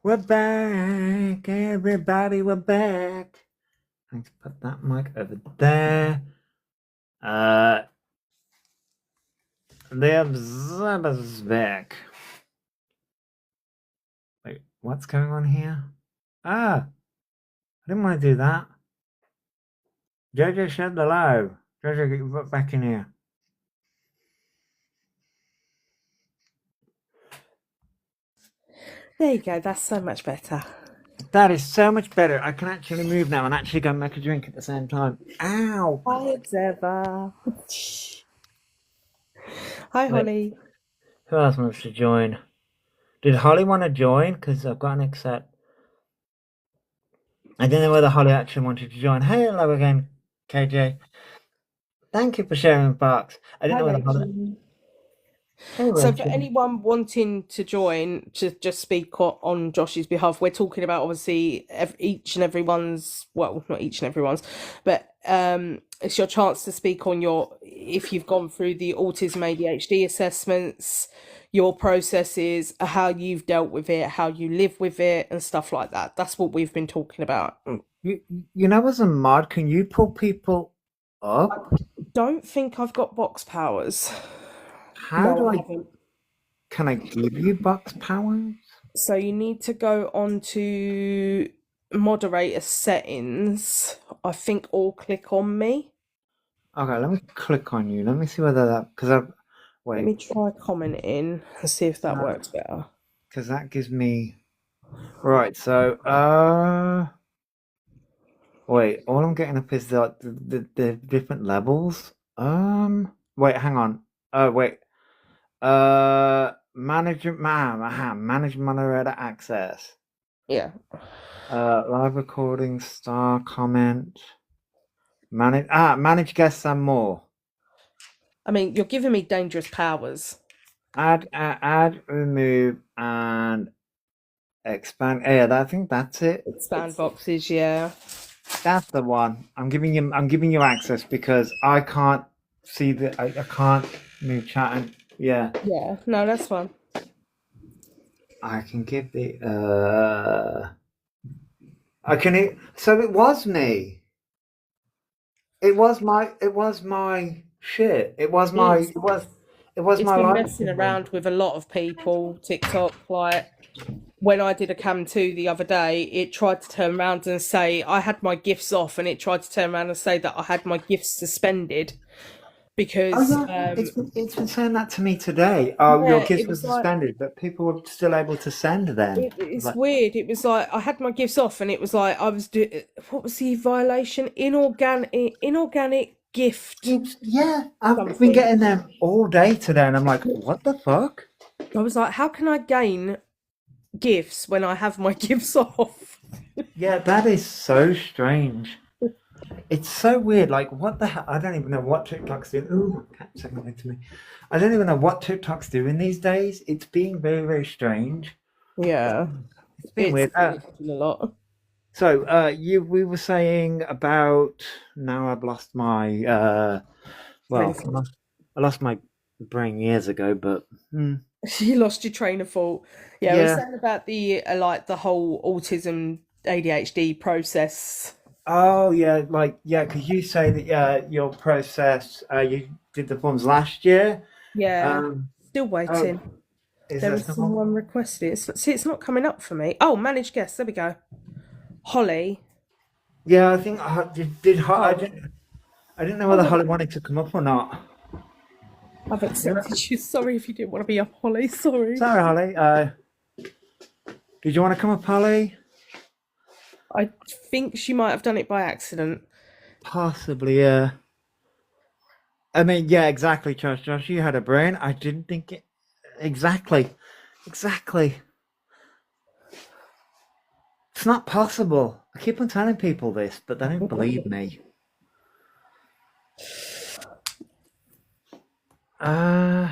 We're back, everybody, we're back. I need to put that mic over there. The Observer's back. Wait, what's going on here? I didn't want to do that. Jojo, shut the live. Jojo, get your butt back in here. There you go, that's so much better. That is so much better. I can actually move now and actually go and make a drink at the same time. Ow! Hi, Observer. Hi, Holly. Who else wants to join? Did Holly want to join? Because I've got an accept. I don't know whether Holly actually wanted to join. Hey, hello again, KJ. Thank you for sharing the box. I didn't know whether Holly. Hey, So for Rachel. anyone wanting to join to just speak on Josh's behalf, we're talking about obviously each and everyone's, well, not each and everyone's, but it's your chance to speak on if you've gone through the autism ADHD assessments, your processes, how you've dealt with it, how you live with it, and stuff like that. That's what we've been talking about. You know, as a mod, can you pull people up? Don't think I've got box powers. How do I I? haven't. Can I give you box powers? So you need to go on to moderator settings, I think, or click on me. Okay, let me click on you. Let me see whether that because I've Let me wait try commenting and see if that works better. because that gives me right. So wait. All I'm getting up is the different levels. Wait, hang on. Oh wait. Manage moderator access. Yeah. Live recording, star comment, manage guests and more. I mean, you're giving me dangerous powers. Add, remove, and expand. Yeah, I think that's it. Expand boxes, yeah. That's the one. I'm giving you access because I can't see I can't move chat and yeah. Yeah, no, that's fine. I can give the I can so it was me. It was my shit. It was It's my been life. messing around with a lot of people. TikTok, like when I did a cam 2 the other day, it tried to turn around and say I had my gifts off, and it tried to turn around and say that I had my gifts suspended because Oh yeah, it's been saying that to me today. Oh, your yeah, gifts it were was like suspended, but people were still able to send them. it's Like, weird. It was like I had my gifts off, and it was like I was what was the violation? Inorganic gift yeah, I've been something. getting them all day today, and I'm like, what the fuck? I was like, how can I gain gifts when I have my gifts off? Yeah, that is so strange. It's so weird. Like, what the hell? I don't even know what TikTok's doing. Ooh, my cat's saying to me. I don't even know what TikTok's doing these days. It's being very, very strange. Yeah, It's been weird. it's a lot. So, we were saying about now I've lost my well, I lost my brain years ago, but You lost your train of thought. Yeah, I was yeah. saying about the like the whole autism ADHD process. Oh yeah, like yeah, because you say that your process, you did the forms last year. Yeah, Um, still oh, waiting. is There there was someone? someone requested. See, it's not coming up for me. Oh, managed guest. There we go. Holly. Yeah, I think Oh, I didn't know oh whether no, Holly wanted to come up or not. I've Yeah. accepted you. Sorry if you didn't want to be up, Holly. Sorry. Sorry, Holly. Did you want to come up, Holly? I think she might have done it by accident. Possibly, yeah. I mean, yeah, exactly, Josh. Josh, you had a brain. I didn't think it. Exactly. Exactly. It's not possible. I keep on telling people this, but they don't believe me. Uh,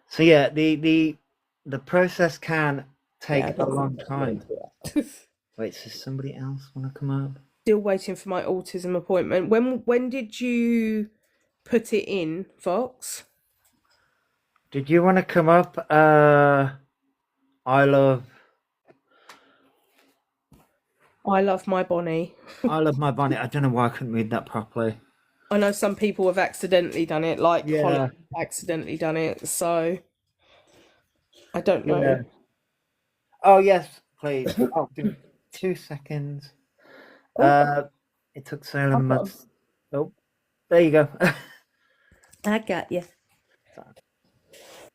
so yeah, the process can Yeah, take a let's long get time. into it. Wait, does somebody else want to come up? Still waiting for my autism appointment. When did you put it in, Fox? Did you want to come up? I love. I love my Bonnie. I love my Bonnie. I don't know why I couldn't read that properly. I know some people have accidentally done it, like Holly Yeah, accidentally done it, so I don't know. yeah. Oh yes, please. Oh, give me 2 seconds. Oh, Uh, it took Salem I've got months. Oh, there you go. I got you.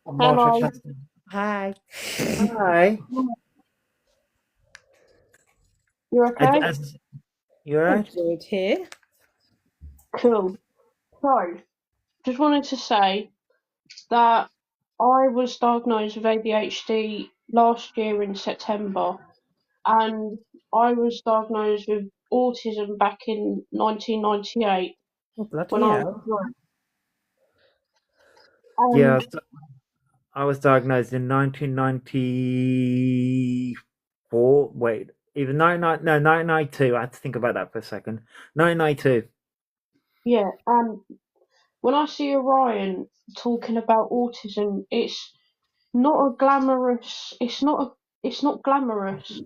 I'm Hello. multitasking. Hi. Hi. You okay? You alright? Good here. Cool. So, just wanted to say that I was diagnosed with ADHD last year in September, and I was diagnosed with autism back in 1998 Oh, bloody when I was hell. young. Yeah, And I was diagnosed in 1994. Wait, either 1992. I had to think about that for a second. 1992. yeah, and when I see Orion talking about autism, it's not a glamorous. It's not glamorous.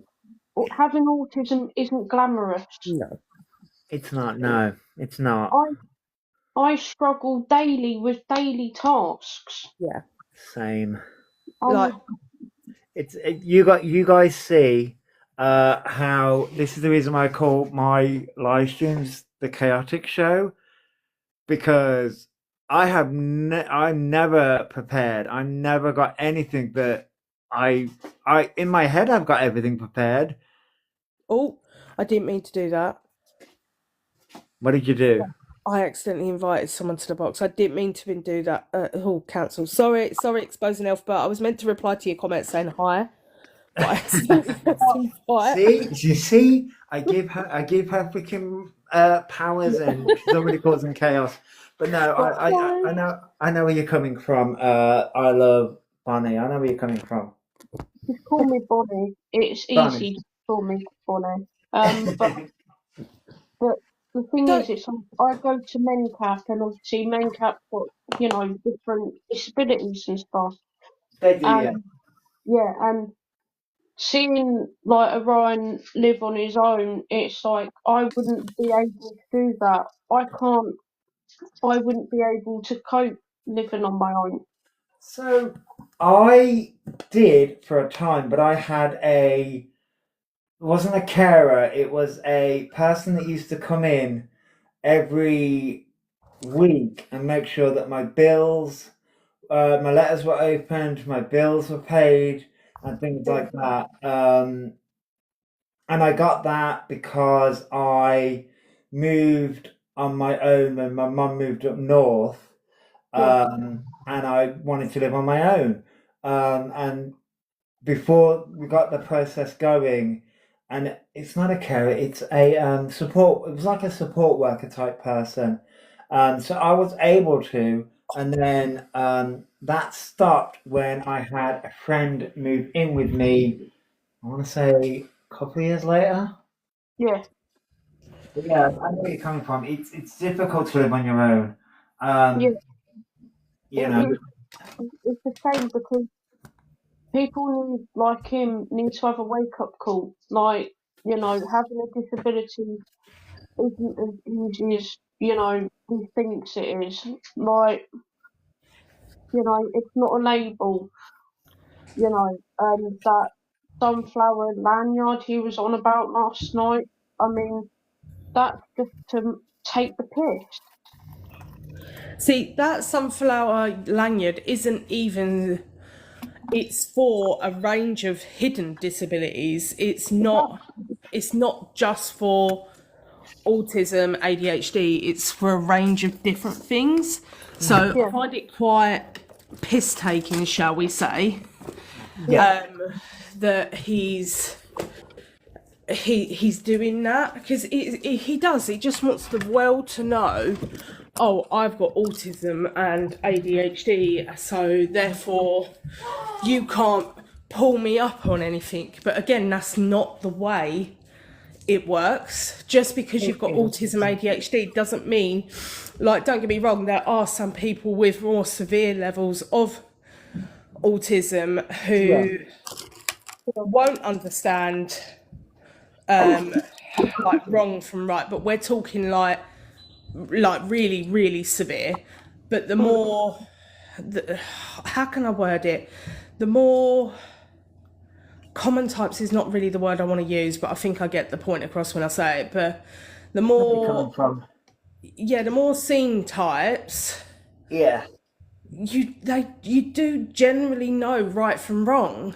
Having autism isn't glamorous. No. It's not. No, it's not. I struggle daily with daily tasks. Yeah. Same. Like, You guys see how this is the reason why I call my live streams the chaotic show, because I'm never prepared. I never got anything that I in my head I've got everything prepared. oh, I didn't mean to do that. What did you do? I accidentally invited someone to the box. I didn't mean to do that. Oh, cancel. Sorry, exposing Elf, but I was meant to reply to your comment saying hi, but I accidentally pressed invite. See, you see, I give her freaking powers, and she's already causing chaos. But no, I know where you're coming from. I love Bonnie. I know where you're coming from. Just call me Bonnie. It's Bonnie. easy to call me Bonnie. But the thing So- is, I go to MenCap, and obviously MenCap got different disabilities and stuff. They do, yeah. And yeah, and seeing like Orion live on his own, it's like I wouldn't be able to do that. I wouldn't be able to cope living on my own. So I did for a time, but I had it wasn't a carer, it was a person that used to come in every week and make sure that my bills, my letters were opened, my bills were paid, and things like that. And I got that because I moved on my own when my mum moved up north, and I wanted to live on my own. And before we got the process going, and it's not a carer, it's a support. It was like a support worker type person. So I was able to, and then that stopped when I had a friend move in with me. I want to say a couple of years later. Yeah. But yeah, I know where you're coming from. It's difficult to live on your own. Yeah. You know. It's the same because people like him need to have a wake up call. Like, having a disability isn't as easy as, he thinks it is. Like, it's not a label, that sunflower lanyard he was on about last night. I mean, that's just to take the piss. See, that sunflower lanyard isn't even. It's for a range of hidden disabilities. It's not just for autism, ADHD. It's for a range of different things. So I find it quite piss taking, shall we say, that he's doing that, because he does. He just wants the world to know, oh, I've got autism and ADHD, so therefore you can't pull me up on anything. But again, that's not the way it works. Just because you've got autism, ADHD doesn't mean, like, don't get me wrong, there are some people with more severe levels of autism who won't understand like wrong from right, but we're talking like really, really severe. But the more, how can I word it? The more common types is not really the word I want to use, but I think I get the point across when I say it. But the Where are you coming more, from? yeah, the more scene types, Yeah. you do generally know right from wrong.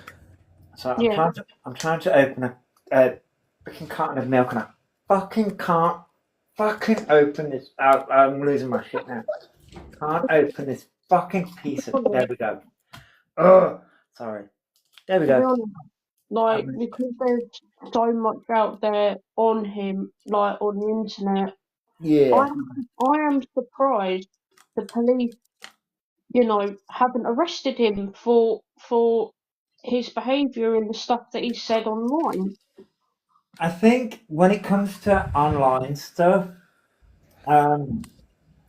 So Yeah. I'm trying to open a freaking carton of milk, and I fucking can't fucking open this. I'm losing my shit now. Can't open this fucking piece of. There we go. Oh, sorry. There we To be go. honest, like, because there's so much out there on him, like on the internet, Yeah. I am surprised the police, haven't arrested him for his behaviour and the stuff that he said online. I think when it comes to online stuff,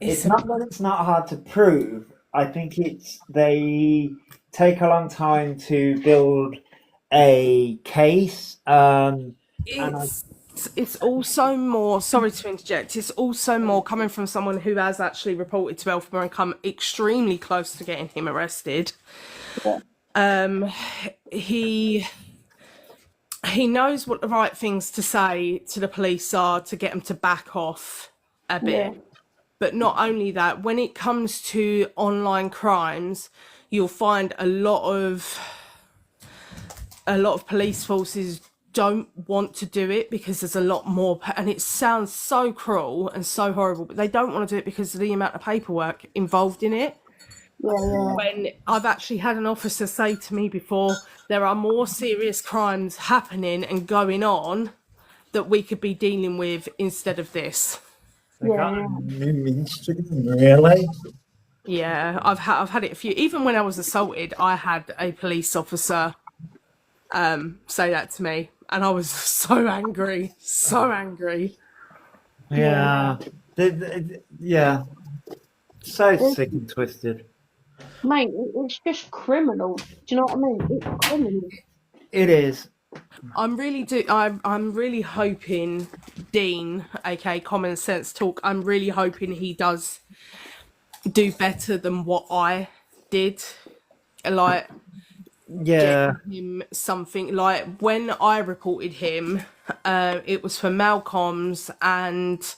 it's not that it's not hard to prove. I think it's they take a long time to build a case. And It's also more, sorry to interject, it's also more coming from someone who has actually reported to Elphaba and come extremely close to getting him arrested. He knows what the right things to say to the police are to get them to back off a bit. Yeah. But not only that, when it comes to online crimes, you'll find a lot of police forces don't want to do it because there's a lot more, and it sounds so cruel and so horrible, but they don't want to do it because of the amount of paperwork involved in it. Yeah. When I've actually had an officer say to me before, there are more serious crimes happening and going on that we could be dealing with instead of this. they got a new mainstream, really. Yeah, I've had it a few. Even when I was assaulted, I had a police officer say that to me, and I was so angry, so angry. Yeah. Yeah. So sick and twisted. Mate, it's just criminal. Do you know what I mean? It's criminal. It is. I'm really hoping Dean, aka Common Sense Talk, I'm really hoping he does do better than what I did. Like, Yeah. getting him something, like when I reported him, it was for Malcolm's and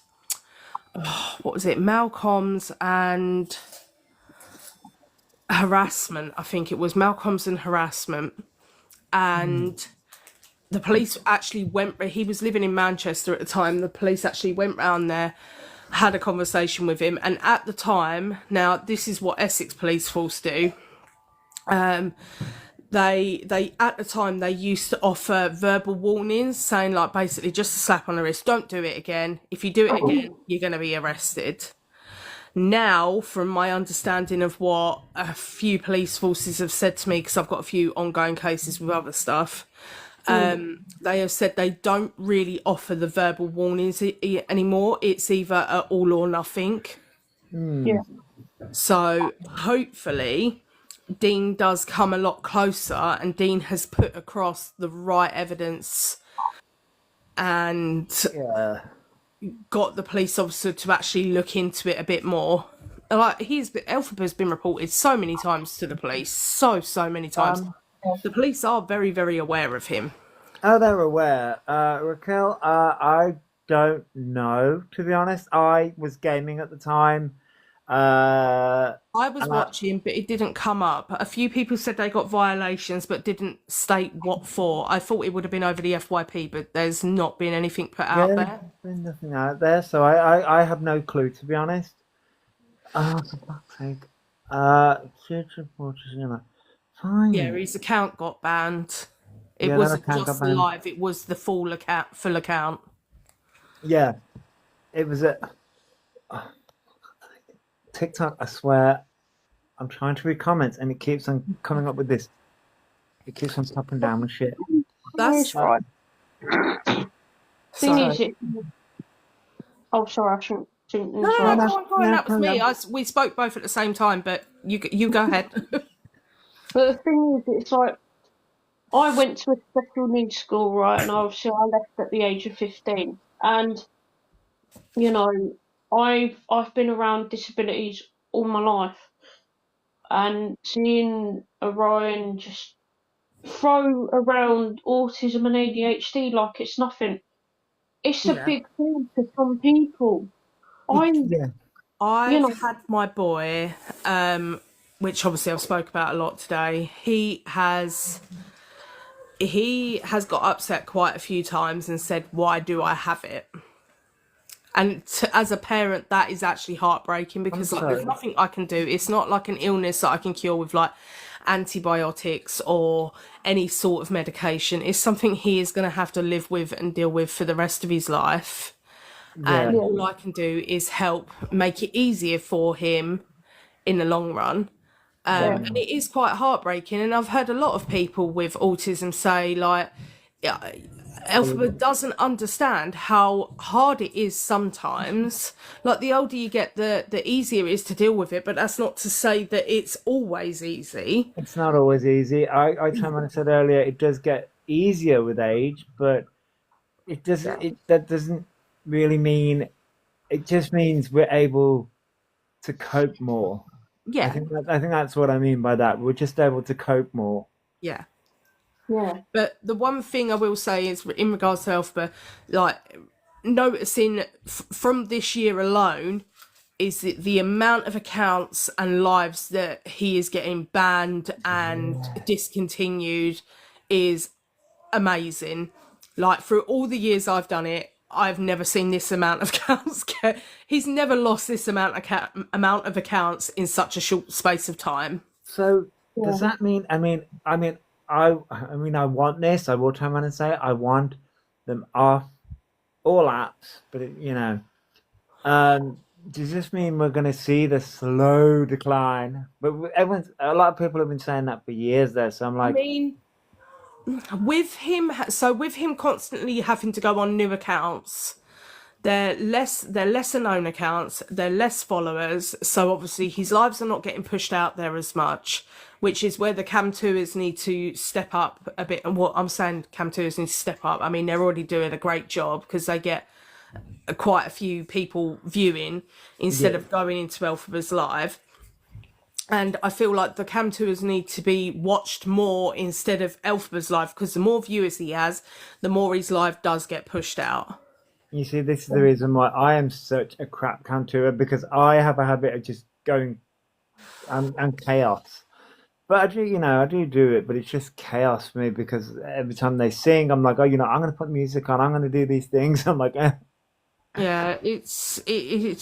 what was it? Malcolm's and harassment. I think it was Malcolm's and harassment. And the police actually went, he was living in Manchester at the time. The police actually went round there, had a conversation with him. And at the time, now this is what Essex Police Force do. They at the time they used to offer verbal warnings saying, like, basically just a slap on the wrist, don't do it again. If you do it again, you're going to be arrested. Now, from my understanding of what a few police forces have said to me, because I've got a few ongoing cases with other stuff, they have said they don't really offer the verbal warnings anymore. It's either a all or nothing. Yeah. So hopefully Dean does come a lot closer, and Dean has put across the right evidence and Yeah. got the police officer to actually look into it a bit more. Like, Elphaba's been reported so many times to the police, so many times. The police are very, very aware of him. Oh, they're aware. Raquel, I don't know, to be honest. I was gaming at the time. I was watching, but it didn't come up. A few people said they got violations, but didn't state what for. I thought it would have been over the FYP, but there's not been anything put out there. There's been nothing out there, so I have no clue, to be honest. Oh, for fuck's sake. Huge reporters, fine. Yeah, his account got banned. It Yeah, wasn't that account just got banned. live; it was the full account. Yeah, it was a TikTok. I swear, I'm trying to read comments, and it keeps on coming up with this. It keeps on popping down with shit. That's right. Thing Sorry. is, oh, sorry, I shouldn't. No, interrupt. go on. That was me. We spoke both at the same time, but you go ahead. But the thing is, it's like, I went to a special needs school, right, and obviously I left at the age of 15. And you know, I've been around disabilities all my life, and seeing Orion just throw around autism and ADHD like it's nothing. It's a Yeah. big thing for some people. I, Yeah. you I've know, had my boy, which obviously I've spoke about a lot today. He has got upset quite a few times and said, "Why do I have it?" And as a parent, that is actually heartbreaking I'm because like there's sorry. nothing I can do. It's not like an illness that I can cure with like antibiotics or any sort of medication. It's something he is going to have to live with and deal with for the rest of his life. Yeah. And yeah, all I can do is help make it easier for him in the long run. yeah, And it is quite heartbreaking. And I've heard a lot of people with autism say, like, yeah, Elphaba doesn't understand how hard it is sometimes. Like, the older you get, the easier it is to deal with it. But that's not to say that it's always easy. It's not always easy. I kind of said earlier, it does get easier with age, but it doesn't. That doesn't really mean. It just means we're able to cope more. Yeah, I think that's what I mean by that. We're just able to cope more. yeah. yeah, But the one thing I will say is in regards to Elphaba, like, noticing from this year alone, is that the amount of accounts and lives that he is getting banned and discontinued is amazing. Like, through all the years I've done it, I've never seen this amount of accounts get. He's never lost this amount of accounts in such a short space of time. So does yeah, that mean? I mean, I want this. I will turn around and say I want them off all apps, but does this mean we're going to see the slow decline? But a lot of people have been saying that for years there. So I'm I like, mean, with him constantly having to go on new accounts, they're lesser known accounts, they're less followers, so obviously his lives are not getting pushed out there as much, which is where the cam tours need to step up a bit. And what I'm saying, cam tours need to step up, I mean, they're already doing a great job because they get quite a few people viewing instead yeah, of going into Elphaba's live. And I feel like the cam tours need to be watched more instead of Elphaba's live, because the more viewers he has, the more his live does get pushed out. you see, this is the reason why I am such a crap canturer because I have a habit of just going and chaos. But I do it, but it's just chaos for me because every time they sing, I'm like, oh, I'm going to put music on, I'm going to do these things. I'm like, Yeah, it's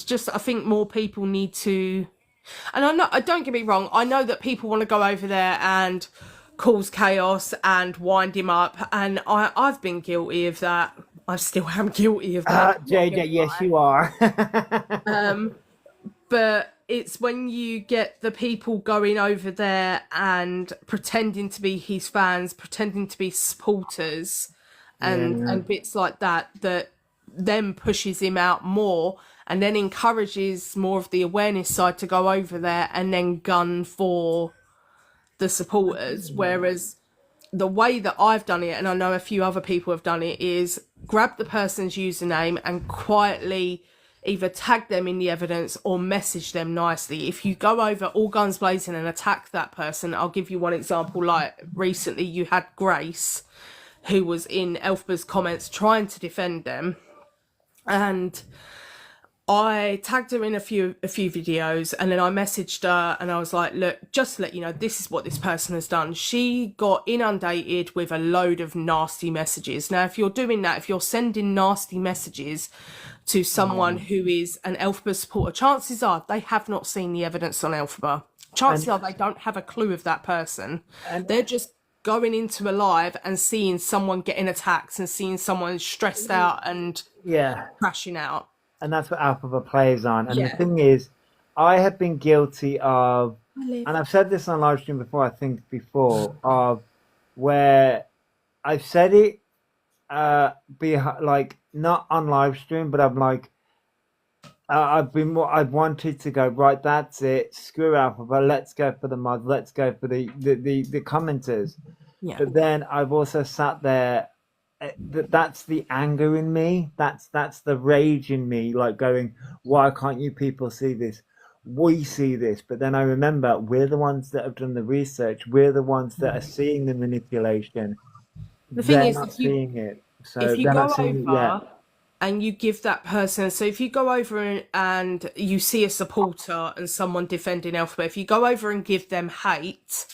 just I think more people need to, and I know, don't get me wrong, I know that people want to go over there and cause chaos and wind him up, and I've been guilty of that. I still am guilty of that. I'm not JJ, gonna yes, lie. you are. But it's when you get the people going over there and pretending to be his fans, pretending to be supporters, and Yeah. and bits like that, that then pushes him out more and then encourages more of the awareness side to go over there and then gun for the supporters. Whereas the way that I've done it, and I know a few other people have done it, is grab the person's username and quietly either tag them in the evidence or message them nicely. If you go over all guns blazing and attack that person, I'll give you one example. Like recently, you had Grace, who was in Elphaba's comments trying to defend them, and I tagged her in a few videos, and then I messaged her and I was like, look, just to let you know, this is what this person has done. She got inundated with a load of nasty messages. Now, if you're doing that, if you're sending nasty messages to someone who is an Elphaba supporter, chances are they have not seen the evidence on Elphaba. Chances are they don't have a clue of that person. And They're just going into a live and seeing someone getting attacked and seeing someone stressed out and yeah, crashing out. and that's what Alphabet plays on. And the Yeah. thing is, I have been guilty of, and I've said this on live stream before, I think before, of where I've said it, be like not on live stream, but I'm like, I've wanted to go right. That's it. Screw Alphabet. Let's go for the mod. Let's go for the commenters. Yeah. But then I've also sat there that's the anger in me. That's the rage in me, like going, why can't you people see this? We see this, but then I remember we're the ones that have done the research. We're the ones that are seeing the manipulation. The thing They're is, not seeing it, so if you they're not go seeing it yet. over and you give that person, so if you go over and you see a supporter and someone defending Elphaba, if you go over and give them hate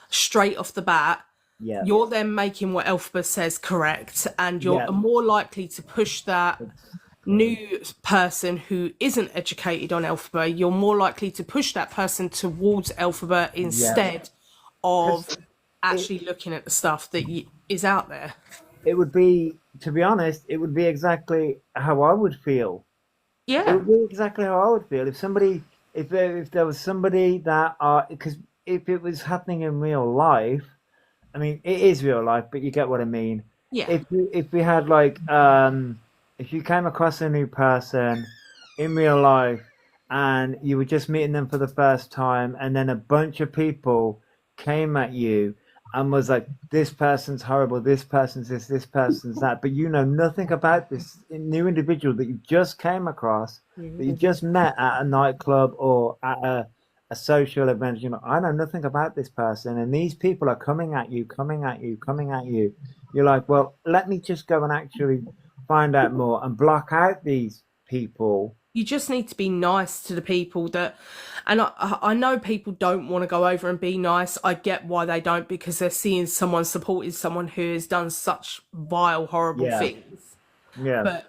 straight off the bat, Yeah, you're then making what Elphaba says correct, and you're yeah, more likely to push that new person who isn't educated on Elphaba. You're more likely to push that person towards Elphaba yeah. instead of 'Cause actually looking at the stuff that is out there. it would be, to be honest, it would be exactly how I would feel. It Yeah, would be exactly how I would feel if somebody, if there was somebody that are, because if it was happening in real life, I mean, it is real life, but you get what I mean. yeah. If we had like, if you came across a new person in real life and you were just meeting them for the first time, and then a bunch of people came at you and was like, this person's horrible, this person's this person's that, but you know nothing about this new individual that you just came across, that you just met at a nightclub or at a social event. You know, I know nothing about this person, and these people are coming at you, coming at you, coming at you. You're like, well, let me just go and actually find out more and block out these people. You just need to be nice to the people that, and I know people don't want to go over and be nice. I get why they don't, because they're seeing someone supporting someone who has done such vile, horrible Yeah, things. yeah, But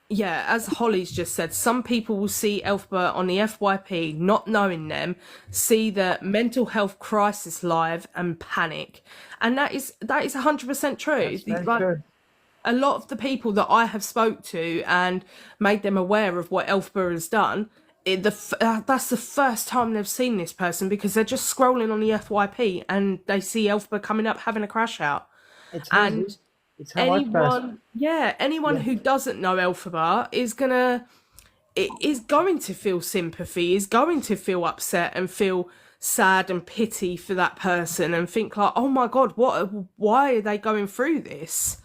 yeah, as Holly's just said, some people will see Elphaba on the FYP, not knowing them, see the mental health crisis live and panic, and that is 100% true. that's very Like, true. a lot of the people that I have spoke to and made them aware of what Elphaba has done, that's the first time they've seen this person, because they're just scrolling on the FYP and they see Elphaba coming up having a crash out. It's how you, And it's how I first, anyone yeah, who doesn't know Elphaba is going to feel sympathy, is going to feel upset and feel sad and pity for that person and think like, oh my god, why are they going through this?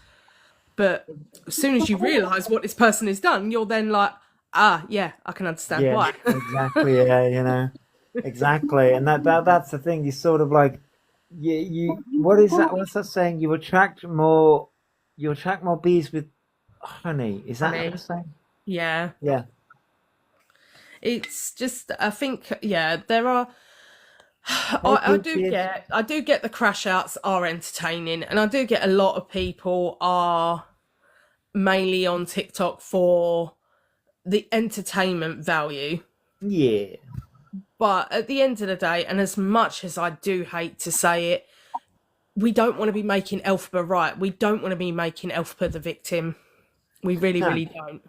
But as soon as you realise what this person has done, you're then like, ah, yeah, I can understand yeah, why. exactly, yeah, you know, exactly, and that's the thing. You sort of like, you what is that? What's that saying? You attract more bees with honey. Is that what Honey, it's saying? yeah. Yeah, It's just, I think, yeah, there are. hey, I do get the crash outs are entertaining, and I do get a lot of people are mainly on TikTok for the entertainment value. yeah, But at the end of the day, and as much as I do hate to say it, we don't want to be making Elphaba right. We don't want to be making Elphaba the victim. We really, no, really don't.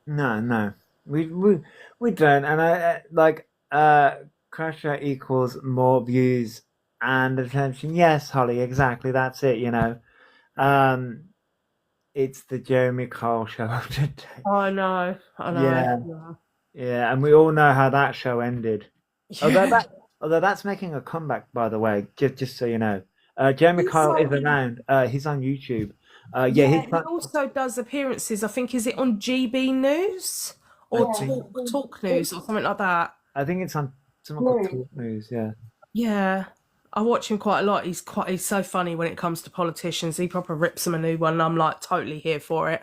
no, we don't, and like Crusher equals more views and attention. Yes, Holly, exactly. That's it. You know, um, it's the Jeremy Kyle show of the day. I know, I Yeah, know. yeah, and we all know how that show ended. Although Yeah. that's making a comeback, by the way, just so you know. Jeremy He's Kyle is so around. He's on YouTube. Yeah, Yeah, he's he also does appearances. I think, is it on GB News I or think Talk News or something like that? I think it's on something called Talk News. Yeah. Yeah, I watch him quite a lot. He's so funny when it comes to politicians. He proper rips them a new one, and I'm like totally here for it.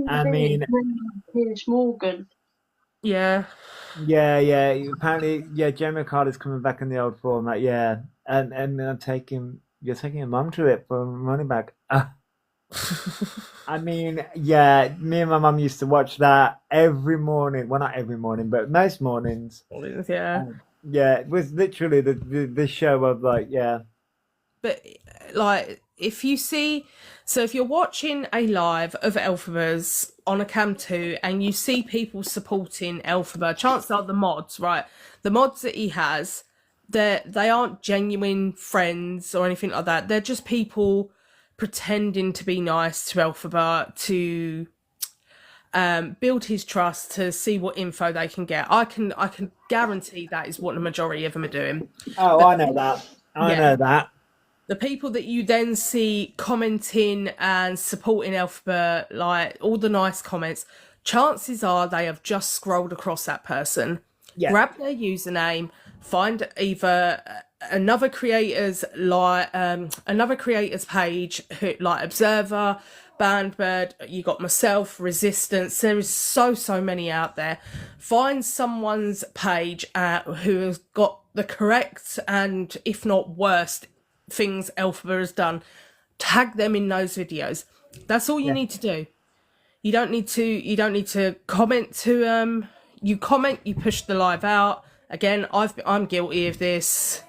I mean, Piers Morgan. Yeah, yeah. Apparently, yeah, Jeremy Kyle is coming back in the old format. Yeah, and you're taking your mum to it for money back. I mean, yeah, me and my mum used to watch that every morning. Well, not every morning, but most mornings. yeah. Yeah, it was literally the show of like, yeah, But like, if you see, so if you're watching a live of Elphaba's on a Cam 2 and you see people supporting Elphaba, chances are the mods, right? The mods that he has, they aren't genuine friends or anything like that. They're just people pretending to be nice to Elphaba to build his trust, to see what info they can get. I can guarantee that is what the majority of them are doing. oh, But I know that. I yeah, know that. the people that you then see commenting and supporting Elphaba, like all the nice comments, chances are they have just scrolled across that person, grab their username, find either another creator's page, who, like Observer, Bandbird, you got myself, Resistance. There is so many out there. Find someone's page who has got the correct and, if not worst, things Elphaba has done. Tag them in those videos. That's all you need to do. You don't need to comment to you comment, you push the live out. Again, I'm guilty of this,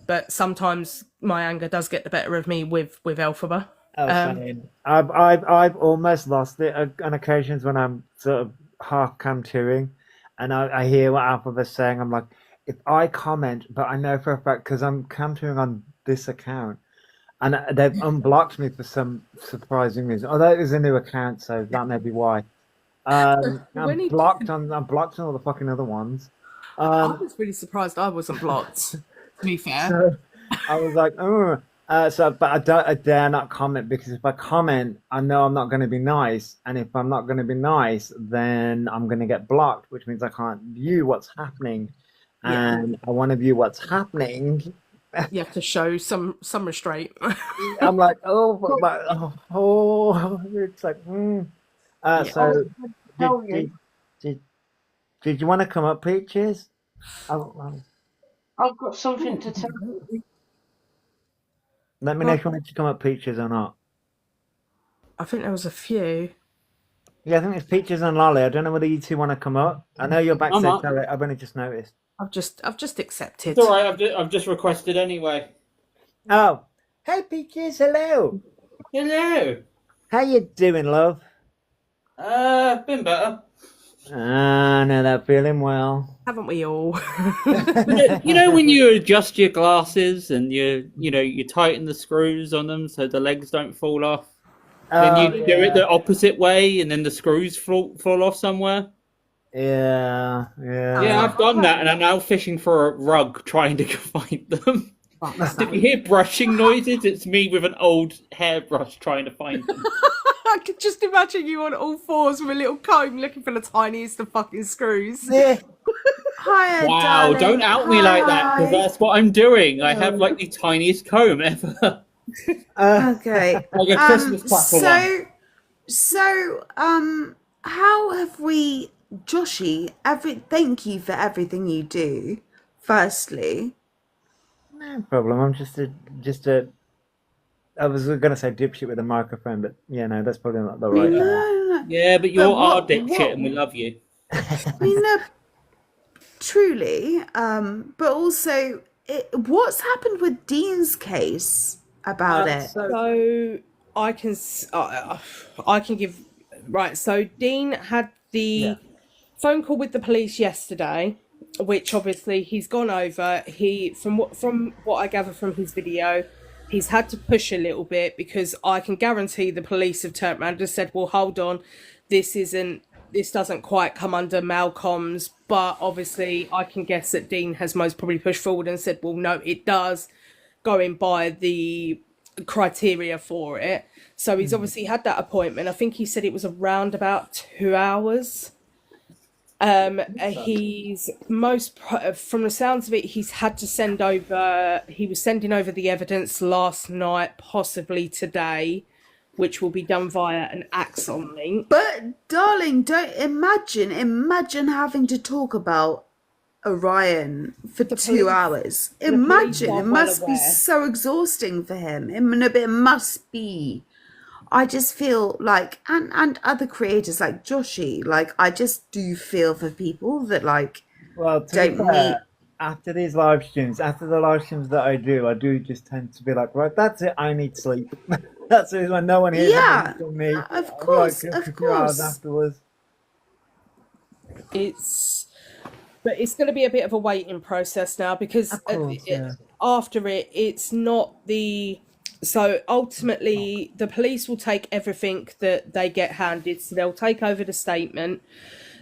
but sometimes my anger does get the better of me with Elphaba. I've almost lost it on occasions when I'm sort of half cam-2ing and I hear what Alphaba's saying. I'm like, if I comment, but I know for a fact, because I'm cam-2ing on this account, and they've unblocked me for some surprising reason. Although it was a new account, so that may be why. I'm blocked on all the fucking other ones. I was really surprised I wasn't blocked, to be fair. So I was like, oh. But I dare not comment, because if I comment, I know I'm not going to be nice. And if I'm not going to be nice, then I'm going to get blocked, which means I can't view what's happening. And I want to view what's happening. You have to show some restraint. I'm like, it's like, So, did you want to come up, Peaches? I've got something to tell you. Let me know if you want to come up, Peaches, or not. I think there was a few. Yeah, I think it's Peaches and Lolly. I don't know whether you two want to come up. I know you're backstage, Terry. I've only just noticed. I've just accepted. It's all right. I've just requested anyway. Oh, hey Peaches, hello. Hello. How you doing, love? Been better. I know that feeling well. Haven't we all? You know when you adjust your glasses and you tighten the screws on them so the legs don't fall off. Then you do it the opposite way, and then the screws fall off somewhere. Yeah. Yeah, I've done that, and I'm now fishing for a rug trying to find them. If you hear brushing noises, it's me with an old hairbrush trying to find them. I could just imagine you on all fours with a little comb looking for the tiniest of fucking screws. Yeah. Hiya, Wow, darling. don't out me like that, because that's what I'm doing. I have like the tiniest comb ever. Okay. Like a Christmas crackle one. So, how have we, Joshy? Thank you for everything you do. Firstly, No problem. I'm just a. I was going to say dipshit with a microphone, but yeah, no, that's probably not the right. no. Yeah, but you're our what- dipshit, and we love you. I mean, no, truly. But also, what's happened with Dean's case about it? So I can give right. So Dean had the phone call with the police yesterday, which obviously he's gone over. From what I gather from his video, he's had to push a little bit, because I can guarantee the police have turned around and said, well, hold on, this doesn't quite come under Malcolm's, but obviously I can guess that Dean has most probably pushed forward and said, well, no, it does, going by the criteria for it. So he's obviously had that appointment. I think he said it was around about 2 hours. He's from the sounds of it, he's had to he was sending over the evidence last night, possibly today, which will be done via an Axon link. But darling, don't imagine having to talk about Orion for 2 hours. Imagine, it must be so exhausting for him. It must be. I just feel like, and other creators like Joshy, like I just do feel for people that like don't need. After these live streams, after the live streams that I do just tend to be like, right, that's it, I need sleep. That's it, when no one hears anything from me. Of course, like, of 2 hours course. afterwards. But it's going to be a bit of a waiting process now, because after it's not the. So ultimately, the police will take everything that they get handed. So they'll take over the statement.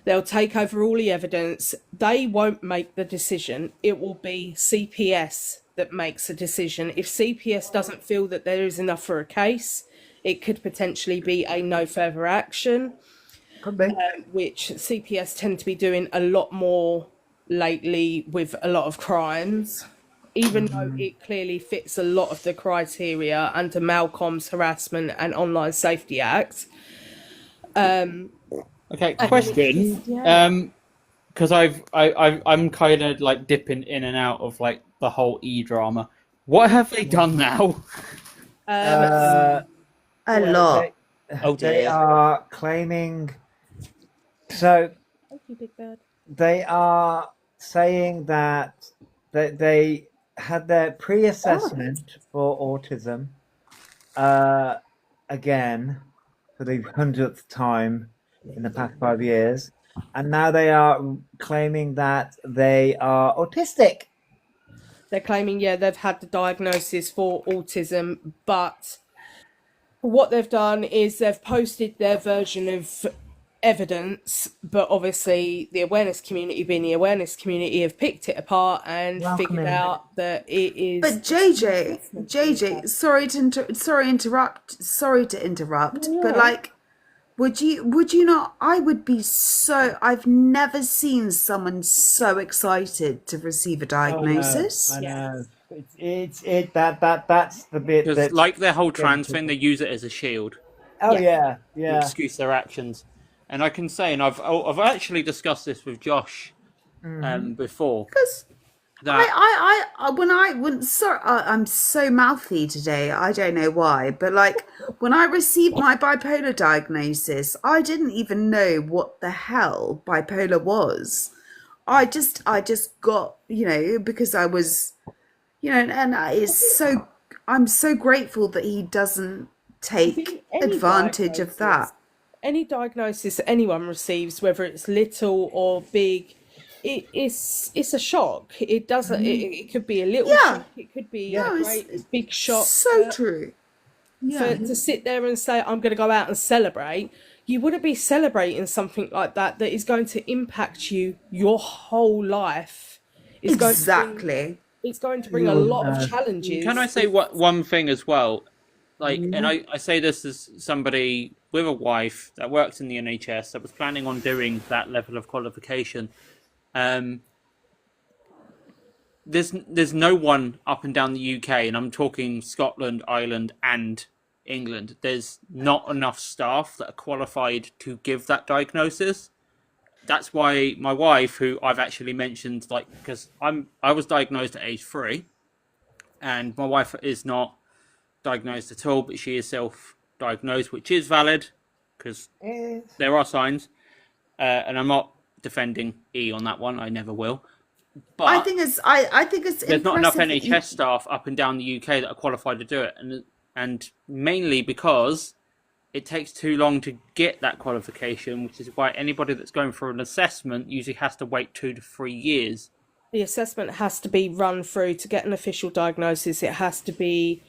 They'll take over all the evidence. They won't make the decision. It will be CPS that makes a decision. If CPS doesn't feel that there is enough for a case, it could potentially be a no further action, Could be. which CPS tend to be doing a lot more lately with a lot of crimes, even though it clearly fits a lot of the criteria under Malcolm's Harassment and Online Safety Act. Okay, question. Because I'm kind of like dipping in and out of like the whole drama. What have they done now? A lot. They are claiming. So they are saying that they had their pre-assessment for autism again for the 100th time in the past 5 years, and now they are claiming that they are autistic. They're claiming, they've had the diagnosis for autism, but what they've done is they've posted their version of evidence, but obviously the awareness community, being the awareness community, have picked it apart and figured out that it is. But JJ, sorry to interrupt, but like, would you not? I would be so. I've never seen someone so excited to receive a diagnosis. I know. It's that's the bit Because that, like their whole trans thing, they use it as a shield yeah. to excuse their actions. And I can say, and I've actually discussed this with Josh before. Because that I'm so mouthy today. I don't know why, but like when I received my bipolar diagnosis, I didn't even know what the hell bipolar was. I just got, because I was, and I'm so grateful that he doesn't take advantage of that. Any diagnosis that anyone receives, whether it's little or big, it's a shock. It doesn't. It could be a little shock. It could be a great big shock. So true. To sit there and say, I'm going to go out and celebrate, you wouldn't be celebrating something like that is going to impact you your whole life. It's going to bring a lot of challenges. Can I say one thing as well? Like, and I say this as somebody with a wife that works in the NHS that was planning on doing that level of qualification. There's no one up and down the UK, and I'm talking Scotland, Ireland, and England. There's not enough staff that are qualified to give that diagnosis. That's why my wife, who I've actually mentioned, like, because I was diagnosed at age 3, and my wife is not diagnosed at all, but she is self-diagnosed, which is valid because there are signs, and I'm not defending E on that one. I never will. But I think it's there's not enough NHS staff up and down the UK that are qualified to do it, and mainly because it takes too long to get that qualification, which is why anybody that's going for an assessment usually has to wait 2 to 3 years. The assessment has to be run through to get an official diagnosis. It has to be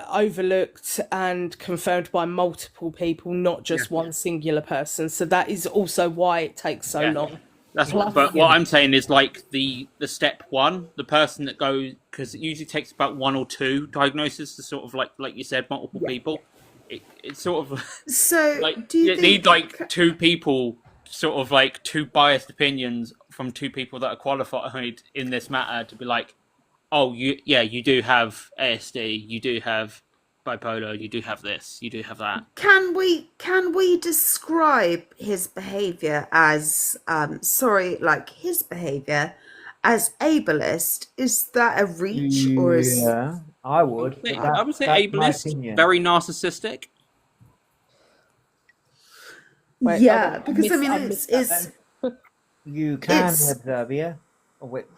overlooked and confirmed by multiple people, not just one singular person. So that is also why it takes so long. But what I'm saying is, like, the step one, the person that goes, because it usually takes about 1 or 2 diagnoses to sort of like you said, multiple people. It's sort of so. Like, do you need like 2 people, sort of like 2 biased opinions from 2 people that are qualified in this matter to be like, oh, you do have ASD, you do have bipolar, you do have this, you do have that. Can we describe his behaviour as his behaviour as ableist? Is that a reach, or is I would. I would say ableist, very narcissistic. Because I mean it's you can observe, yeah.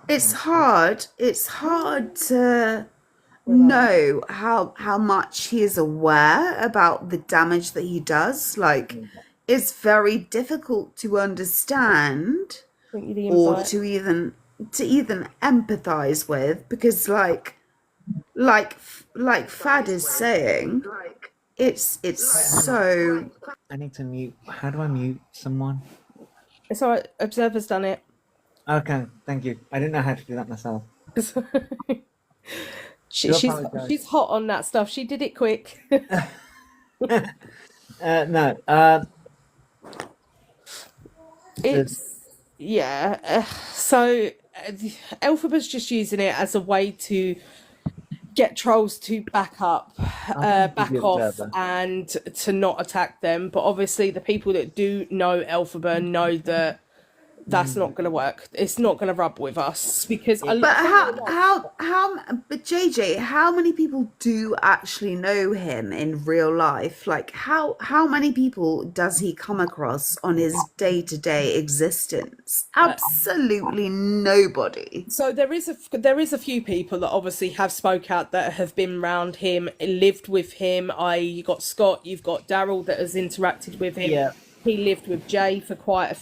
It's hard to know how much he is aware about the damage that he does. Like, it's very difficult to understand or to even empathize with, because like Fad is saying, it's so. I need to mute. How do I mute someone? It's alright. Observer's done it. Okay, thank you. I didn't know how to do that myself. Do apologise. She's hot on that stuff. She did it quick. No. It's yeah. So Elphaba's just using it as a way to get trolls to back up, back the off, observer. and to not attack them. But obviously, the people that do know Elphaba know that that's not going to work. It's not going to rub with us because. But but JJ, how many people do actually know him in real life? Like, how many people does he come across on his day-to-day existence? Absolutely nobody. So there is a few people that obviously have spoke out that have been around him, lived with him. You got Scott, you've got Daryl that has interacted with him. Yeah. He lived with Jay for quite a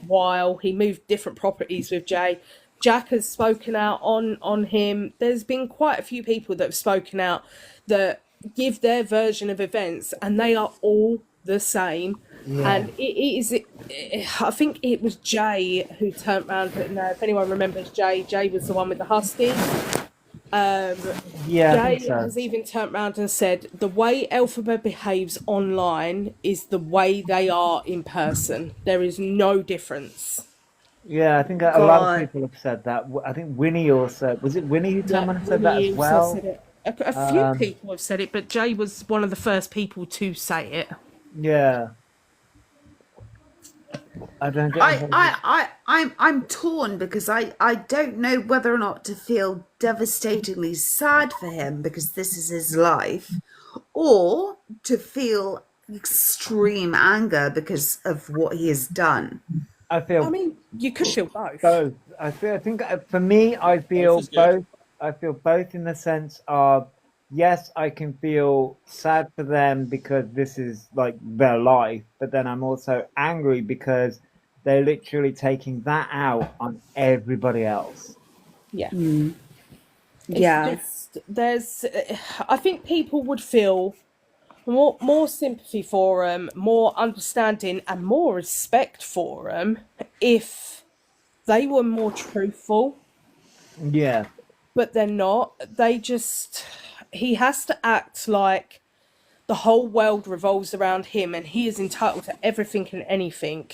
while. He moved different properties with Jay. Jack has spoken out on him. There's been quite a few people that have spoken out that give their version of events, and they are all the same. Yeah. And I think it was Jay who turned around. Now, if anyone remembers Jay was the one with the husky. Yeah, I Jay think so. has even turned around and said the way Elphaba behaves online is the way they are in person. There is no difference. Yeah, I think a lot of people have said that. I think Winnie also, was it Winnie who turned around and said that Winnie as also well? said it. A few people have said it, but Jay was one of the first people to say it. Yeah. I don't get I'm torn because I don't know whether or not to feel devastatingly sad for him because this is his life, or to feel extreme anger because of what he has done. I feel mean, you could feel both. both. I think for me, I feel is good. both. I feel both in the sense of, yes, I can feel sad for them because this is like their life, but then I'm also angry because they're literally taking that out on everybody else. Yeah. Yeah. I think people would feel more sympathy for him, more understanding, and more respect for him if they were more truthful. Yeah. But they're not. He has to act like the whole world revolves around him and he is entitled to everything and anything.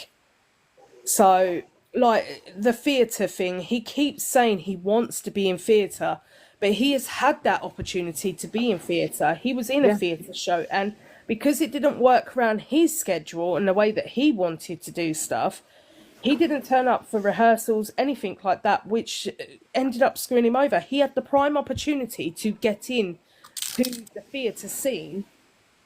So, like the theatre thing, he keeps saying he wants to be in theatre, but he has had that opportunity to be in theatre. He was in a theatre show, and because it didn't work around his schedule and the way that he wanted to do stuff, he didn't turn up for rehearsals, anything like that, which ended up screwing him over. He had the prime opportunity to get in to the theatre scene,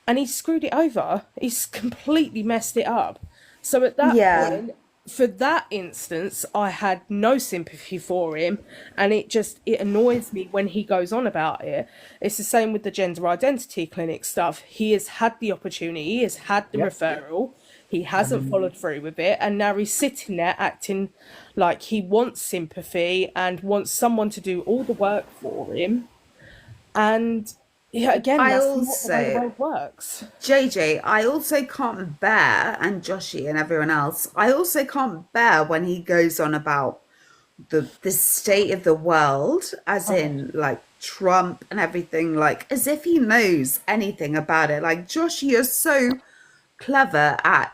and he screwed it over. He's completely messed it up. So at that point, for that instance, I had no sympathy for him, and it annoys me when he goes on about it. It's the same with the gender identity clinic stuff. He has had the opportunity, he has had the referral, he hasn't followed through with it, and now he's sitting there acting like he wants sympathy and wants someone to do all the work for him. And yeah, again, that's not the way the world works. JJ, I also can't bear, and Joshy and everyone else, I also can't bear when he goes on about the state of the world, as in like Trump and everything, like as if he knows anything about it. Like, Josh, you're so clever at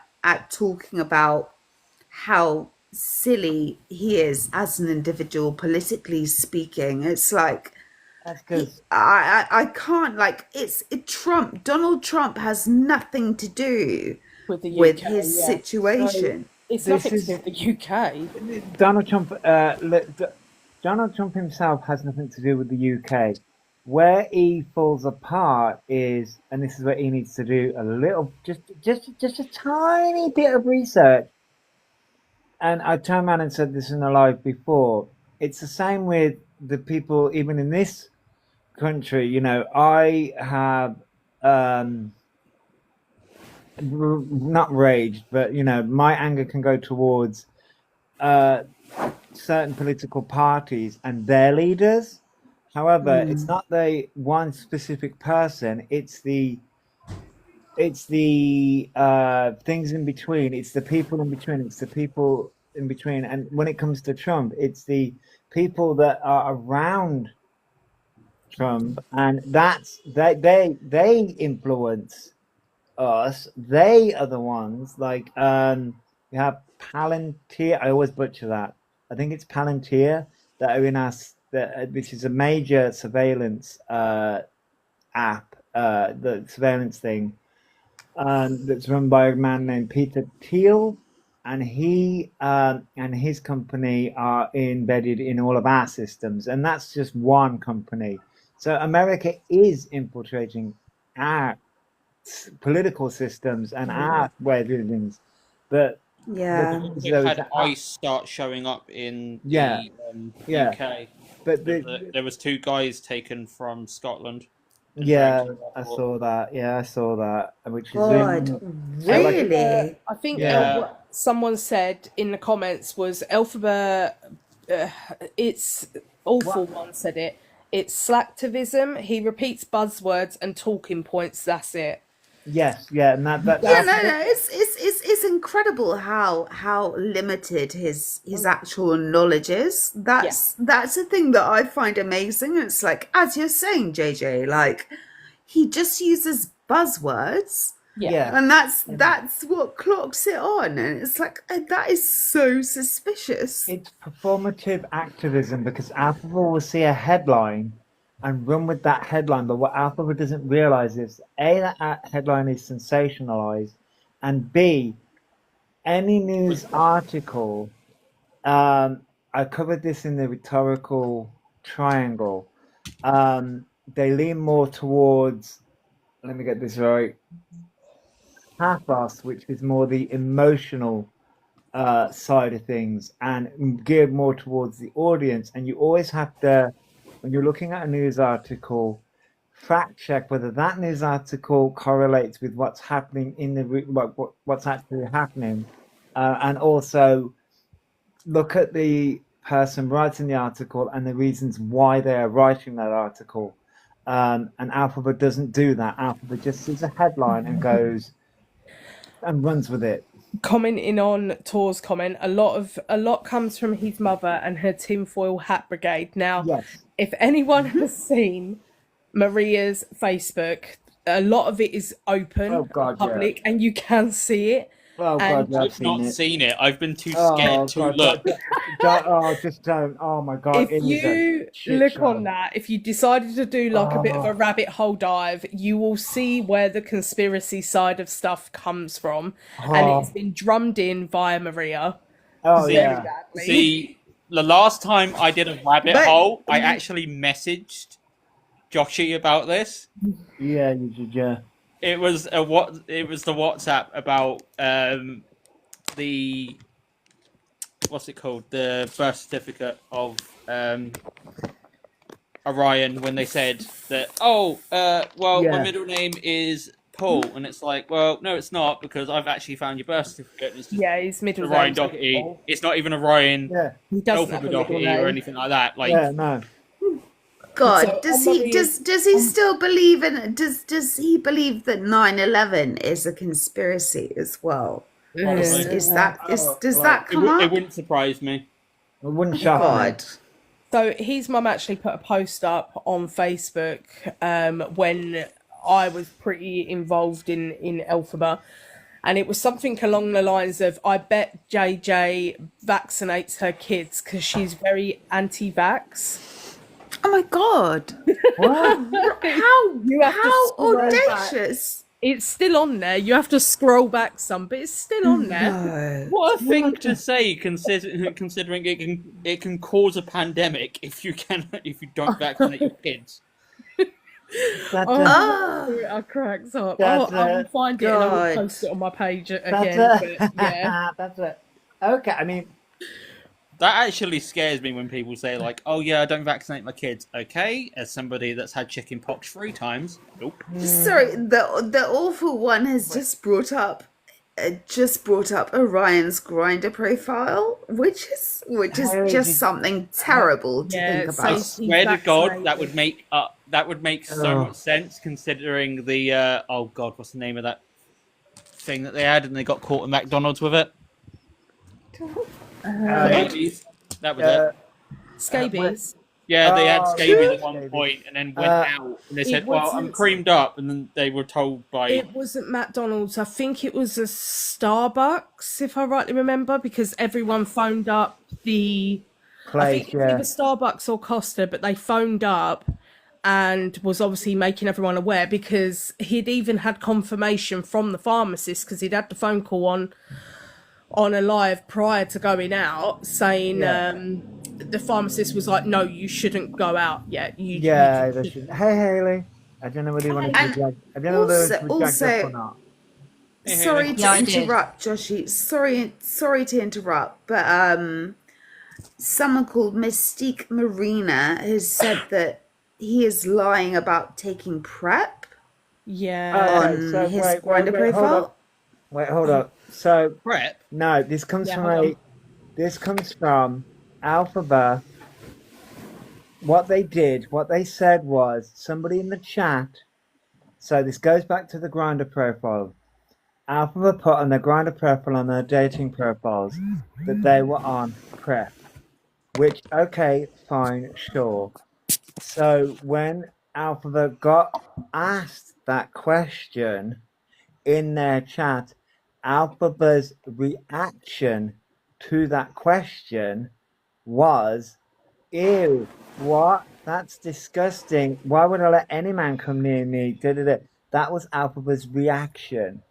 talking about how silly he is as an individual, politically speaking. It's like, That's because I can't, like, Trump. Donald Trump has nothing to do With the with UK, his yeah. situation. It's This nothing is- to do with the UK. Donald Trump himself has nothing to do with the UK. Where he falls apart is, and this is where he needs to do a little, just a tiny bit of research. And I turned around and said this in a live before. It's the same with the people, even in this country. You know, I have not raged, but you know, my anger can go towards certain political parties and their leaders. However, it's not the one specific person. It's the things in between. It's the people in between. It's the people in between. And when it comes to Trump, it's the people that are around Trump, and they influence us. They are the ones like you have Palantir. I always butcher that. I think it's Palantir that are in us, which is a major surveillance app, the surveillance thing, that's run by a man named Peter Thiel, and he and his company are embedded in all of our systems, and that's just one company. So America is infiltrating our political systems and our way of doing things. But Yeah. They've had ICE start showing up in Yeah. the UK. But There was 2 guys taken from Scotland. and yeah, dragged to the I airport. saw that. Yeah, I saw that. Which is God, like- really? I think Yeah. what someone said in the comments was Elphaba. It's awful. One said it. It's slacktivism. He repeats buzzwords and talking points. That's it. yes, yeah, and that Yeah, no. It's incredible how limited his actual knowledge is. That's the thing that I find amazing. It's like, as you're saying, JJ, like he just uses buzzwords, yeah. and that's what clocks it on, and it's like that is so suspicious. It's performative activism because Alphabet will see a headline and run with that headline, but what Alphabet doesn't realize is A, that headline is sensationalized, and B, any news article, I covered this in the rhetorical triangle, they lean more towards, let me get this right, pathos, which is more the emotional side of things and geared more towards the audience. And you always have to, when you're looking at a news article, fact check whether that news article correlates with what's happening in the what's actually happening, and also look at the person writing the article and the reasons why they are writing that article. And Alphabet doesn't do that. Alphabet just sees a headline and goes and runs with it. Commenting on Tor's comment, a lot comes from his mother and her tinfoil hat brigade. Now, Yes. if anyone has seen Maria's Facebook, a lot of it is open, Oh, God, public, and you can see it. Oh And God, yeah, I've I've not seen it. seen it. I've been too Oh, scared to God, look. just don't. Oh my God. If it is a you shit look show. on that, if you decided to do like a bit of a rabbit hole dive, you will see where the conspiracy side of stuff comes from, and Oh. it's been drummed in via Maria. Oh very yeah. badly. See, the last time I did a rabbit But- hole, I actually messaged Joshy about this. Yeah, you did, yeah. It was the WhatsApp about the what's it called, the birth certificate of Orion, when they said that my Yeah. middle name is Paul, and it's like, well, no, it's not, because I've actually found your birth certificate. And it's just Yeah, his middle Orion name's Doherty. Paul. It's not even Orion Yeah. He doesn't have Alphabet a middle Doherty or name. anything like that. Like, Yeah, no. God, So, does on he Maria's- does he still believe in does he believe that 9/11 is a conspiracy as well? Is does that it, come it up? wouldn't surprise me. It wouldn't shock me. God. So his mum actually put a post up on Facebook when I was pretty involved in Elphaba, and it was something along the lines of, "I bet JJ vaccinates her kids because she's very anti-vax." Oh my God. What? How You have to how scroll back. audacious. It's still on there. You have to scroll back some, but it's still on there. No. What a thing to say, considering it can cause a pandemic if you don't vaccinate your kids. That's Oh, Oh, I cracked up. That's I will find it and I will God. post it on my page again. that's But yeah. that's it. Okay, I mean, That actually scares me when people say, like, oh yeah, I don't vaccinate my kids. Okay, as somebody that's had chicken pox 3 times, nope. sorry. The awful one has just brought up Orion's Grinder profile, which is How just did- something terrible to Yeah, think it about. I says- swear to vaccinated. God, that would make so Oh. much sense, considering the oh God, what's the name of that thing that they had and they got caught at McDonald's with it? Babies. That was it. Scabies. Yeah, they had Oh, scabies yeah, at one scabies. point and then went Uh, out and they it said, "Well, I'm wasn't- creamed up," and then they were told by It wasn't McDonald's. I think it was a Starbucks, if I rightly remember, because everyone phoned up the. I place, think it was yeah. either Starbucks or Costa, but they phoned up and was obviously making everyone aware because he'd even had confirmation from the pharmacist because he'd had the phone call on a live prior to going out saying Yeah. the pharmacist was like, no, you shouldn't go out yet. Yeah, you they shouldn't." should. Hey, Haley. I don't know whether you wanted to And drag. I don't know whether also- it was dragged also- up or not. Sorry Yeah, I to did. interrupt, Joshy. Sorry to interrupt, but someone called Mystique Marina has said that he is lying about taking PrEP Yeah. on so his wait, Grindr hold profile. up. Wait, hold up. So prep. no, this comes Yeah, from hold on. this comes from Alphabet. What they said was somebody in the chat. So this goes back to the Grindr profile. Alphabet put on their Grindr profile on their dating profiles that they were on PrEP. Which, okay, fine, sure. So when Alphabet got asked that question in their chat, Alphabet's reaction to that question was, ew, what? That's disgusting. Why would I let any man come near me? Da-da-da. That was Alphabet's reaction.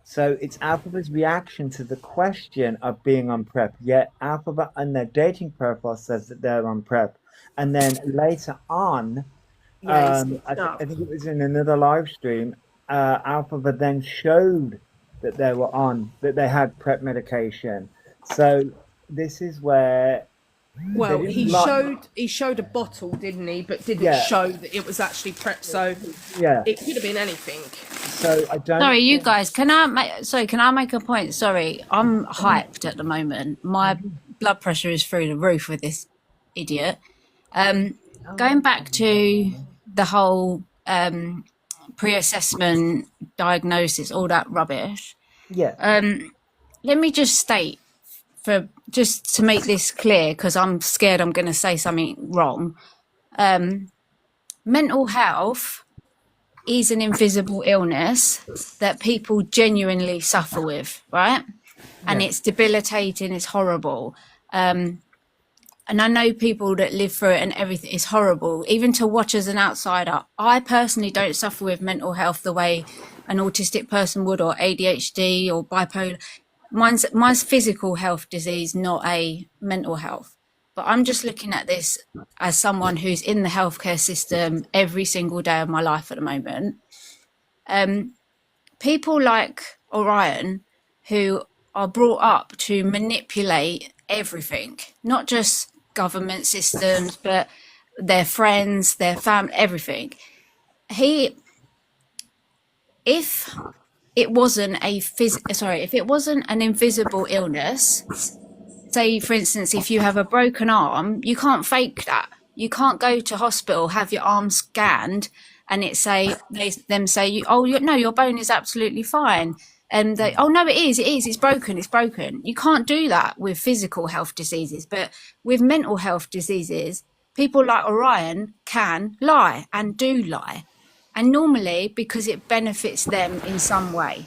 So it's Alphabet's reaction to the question of being on PrEP. Yet Alphabet on their dating profile says that they're on PrEP. And then later on, Yeah, he I switched up. think it was in another live stream, Alphabet then showed that they had PrEP medication. So this is where Well, they he didn't showed a bottle, didn't he? But didn't Yeah. show that it was actually PrEP. So yeah. it could have been anything. So I don't. Sorry, you guys. Can I make a point? Sorry, I'm hyped at the moment. My blood pressure is through the roof with this idiot. Going back to the whole pre-assessment diagnosis, all that rubbish. Yeah. Let me just state, for just to make this clear, because I'm scared I'm going to say something wrong. Mental health is an invisible illness that people genuinely suffer with, right? And Yeah. it's debilitating, it's horrible. And I know people that live through it and everything is horrible, even to watch as an outsider. I personally don't suffer with mental health the way an autistic person would, or ADHD or bipolar. Mine's physical health disease, not a mental health. But I'm just looking at this as someone who's in the healthcare system every single day of my life at the moment. People like Orion, who are brought up to manipulate everything, not just government systems, but their friends, their family, everything. If it wasn't if it wasn't an invisible illness, say for instance, if you have a broken arm, you can't fake that. You can't go to hospital, have your arm scanned, and it say your bone is absolutely fine, and they, oh no, it's broken. You can't do that with physical health diseases, but with mental health diseases, people like Orion can lie and do lie, and normally because it benefits them in some way,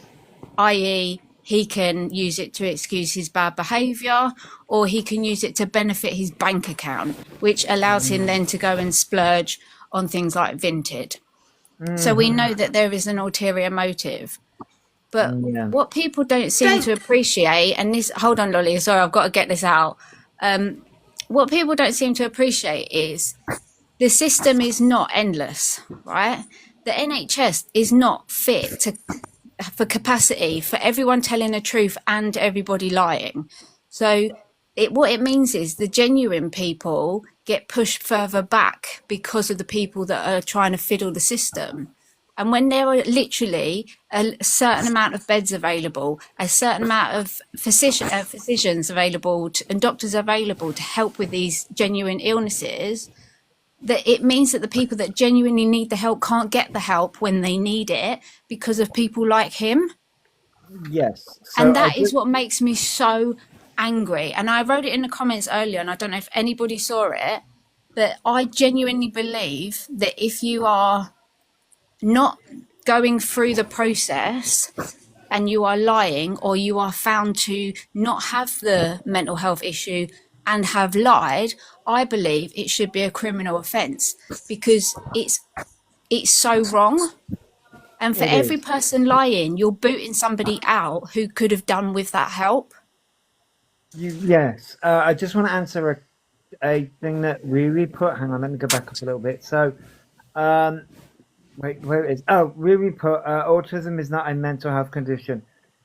i.e. he can use it to excuse his bad behaviour, or he can use it to benefit his bank account, which allows him then to go and splurge on things like Vinted. So we know that there is an ulterior motive. But Yeah. what people don't seem to appreciate, and this, hold on, Lolly, sorry, I've got to get this out. What people don't seem to appreciate is the system is not endless, right? The NHS is not fit for capacity for everyone telling the truth and everybody lying. So what it means is the genuine people get pushed further back because of the people that are trying to fiddle the system. And when there are literally a certain amount of beds available, a certain amount of physicians available and doctors available to help with these genuine illnesses, that it means that the people that genuinely need the help can't get the help when they need it because of people like him. Yes. So And that is what makes me so angry. And I wrote it in the comments earlier, and I don't know if anybody saw it, but I genuinely believe that if you are not going through the process and you are lying, or you are found to not have the mental health issue and have lied, I believe it should be a criminal offence, because it's so wrong. And for It every is. person lying, you're booting somebody out who could have done with that help. Yes. I just want to answer a thing that Riri put. Hang on, let me go back up a little bit. So, wait, where it is? Oh, Riri put, autism is not a mental health condition.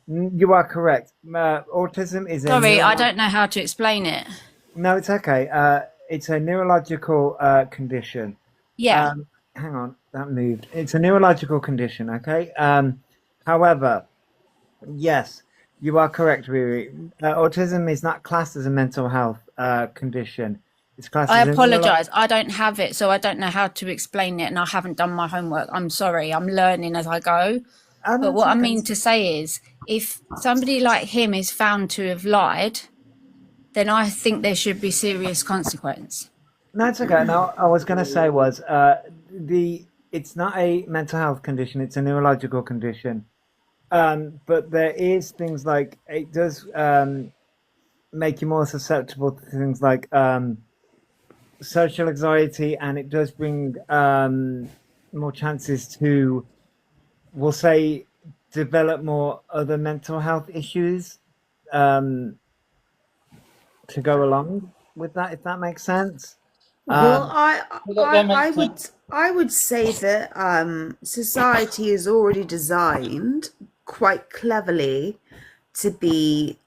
You are correct. Autism is a Sorry, I don't know how to explain it. No, it's okay. It's a neurological condition. Yeah. Hang on, that moved. It's a neurological condition, okay? However, yes, you are correct, Riri. Autism is not classed as a mental health condition. It's classed I as a apologise. I don't have it, so I don't know how to explain it, and I haven't done my homework. I'm sorry. I'm learning as I go. Oh, no, But it's what I okay. mean to say is, if somebody like him is found to have lied, then I think there should be serious consequence. No, it's okay. No, I was going to say was it's not a mental health condition. It's a neurological condition. But there is things like it does make you more susceptible to things like social anxiety, and it does bring more chances to, we'll say, develop more other mental health issues to go along with that, if that makes sense. Well, that makes I would say that society is already designed quite cleverly to be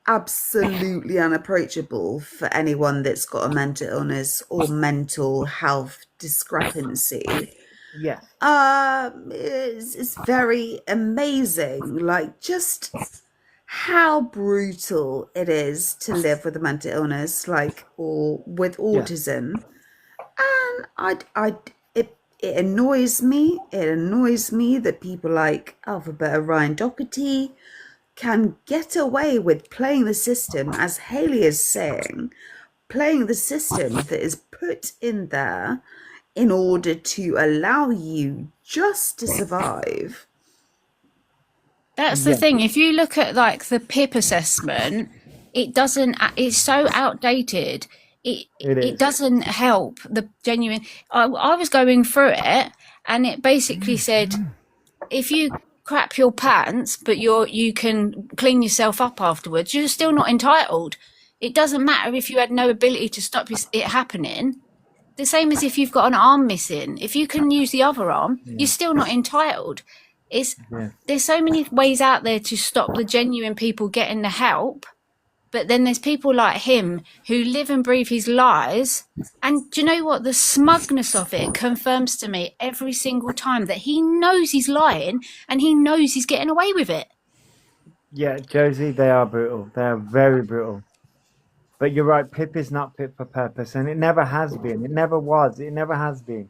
absolutely unapproachable for anyone that's got a mental illness or mental health discrepancy. Yes. It's very amazing, like just how brutal it is to live with a mental illness, like, or with autism. And it annoys me. It annoys me that people like Alphabet Orion Doherty can get away with playing the system, as Haley is saying, playing the system that is put in there in order to allow you just to survive. That's the thing. If you look at like the PIP assessment, it's so outdated. It doesn't help the genuine. I was going through it, and it basically said, if you crap your pants, but you can clean yourself up afterwards, you're still not entitled. It doesn't matter if you had no ability to stop it happening. The same as if you've got an arm missing. If you can use the other arm, you're still not entitled. There's so many ways out there to stop the genuine people getting the help, but then there's people like him who live and breathe his lies. And do you know what? The smugness of it confirms to me every single time that he knows he's lying and he knows he's getting away with it. Yeah, Josie, they are brutal. They are very brutal. But you're right, PIP is not fit for purpose, and it never has been. It never was. It never has been.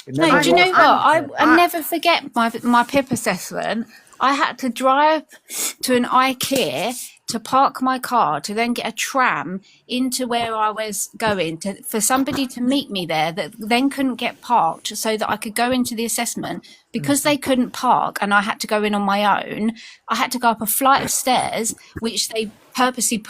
No, do you know what? I never forget my PIP assessment. I had to drive to an IKEA to park my car, to then get a tram into where I was going, for somebody to meet me there that then couldn't get parked, so that I could go into the assessment. Because they couldn't park and I had to go in on my own, I had to go up a flight of stairs, which they purposely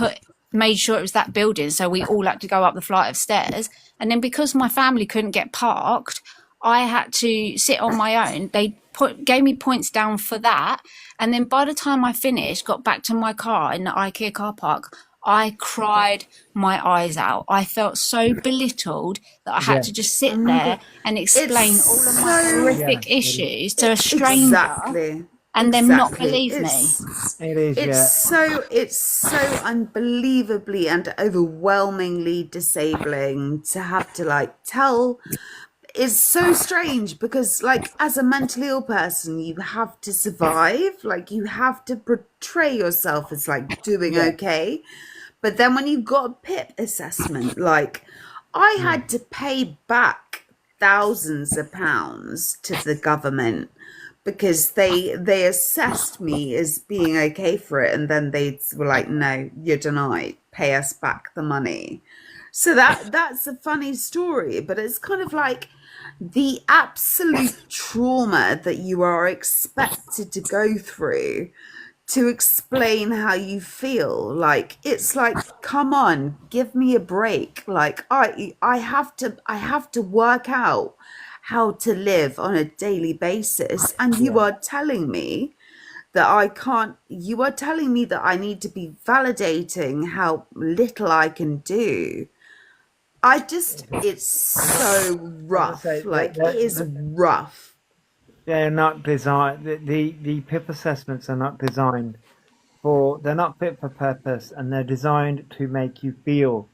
made sure it was that building, so we all had to go up the flight of stairs. And then because my family couldn't get parked, I had to sit on my own. They gave me points down for that. And then by the time I finished, got back to my car in the IKEA car park, I cried my eyes out. I felt so belittled that I had to just sit there and explain all of my horrific issues to a stranger. Exactly. And them not believe me. It is, It's so unbelievably and overwhelmingly disabling to have to like tell. It's so strange because, like, as a mentally ill person, you have to survive. Like, you have to portray yourself as like doing okay. But then when you've got a PIP assessment, like, I had to pay back thousands of pounds to the government because they assessed me as being okay for it, and then they were like, no, you're denied, pay us back the money. So that's a funny story, but it's kind of like the absolute trauma that you are expected to go through to explain how you feel. Like, it's like, come on, give me a break. Like, I have to work out how to live on a daily basis, and you are telling me that I can't. You are telling me that I need to be validating how little I can do. It's so rough. Like, it is rough. They're not designed. The PIP assessments are not designed for. They're not fit for purpose, and they're designed to make you feel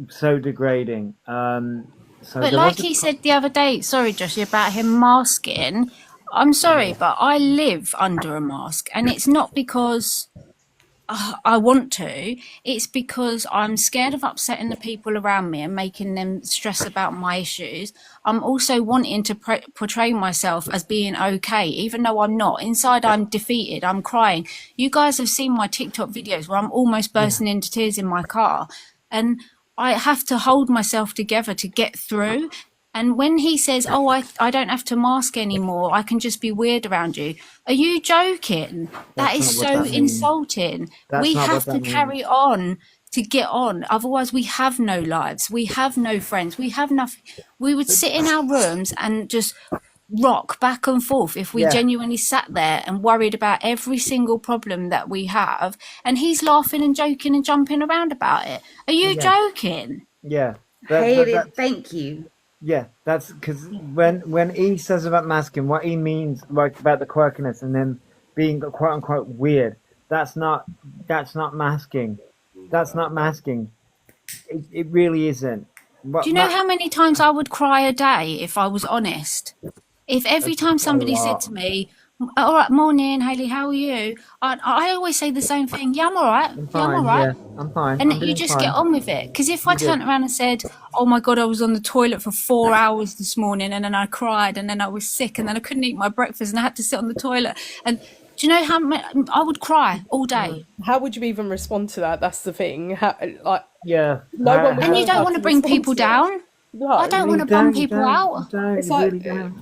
so degrading. So But there like was a he said the other day, sorry, Josh, about him masking. I'm sorry, but I live under a mask, and it's not because I want to. It's because I'm scared of upsetting the people around me and making them stress about my issues. I'm also wanting to portray myself as being okay, even though I'm not. Inside, I'm defeated. I'm crying. You guys have seen my TikTok videos where I'm almost bursting into tears in my car, and I have to hold myself together to get through. And when he says, oh, I don't have to mask anymore, I can just be weird around you. Are you joking? That is so insulting. We have to carry on to get on. Otherwise, we have no lives. We have no friends. We have nothing. We would sit in our rooms and just rock back and forth if we genuinely sat there and worried about every single problem that we have. And he's laughing and joking and jumping around about it. Are you joking? Yeah. Thank you. Yeah, that's because when he says about masking, what he means, like, about the quirkiness and then being quote unquote weird, that's not masking. That's not masking. It really isn't. Do you know how many times I would cry a day if I was honest? If every time somebody said to me, all right, morning, Hayley, how are you? I always say the same thing. Yeah, I'm all right. I'm fine. Yeah, I'm all right. Yeah, I'm fine. And you just get on with it. Because if I turned around and said, oh my God, I was on the toilet for 4 hours this morning, and then I cried, and then I was sick, and then I couldn't eat my breakfast, and I had to sit on the toilet. And do you know how much I would cry all day? How would you even respond to that? That's the thing. No one. And you don't want to bring people down. No, I don't want to bum people out. It's like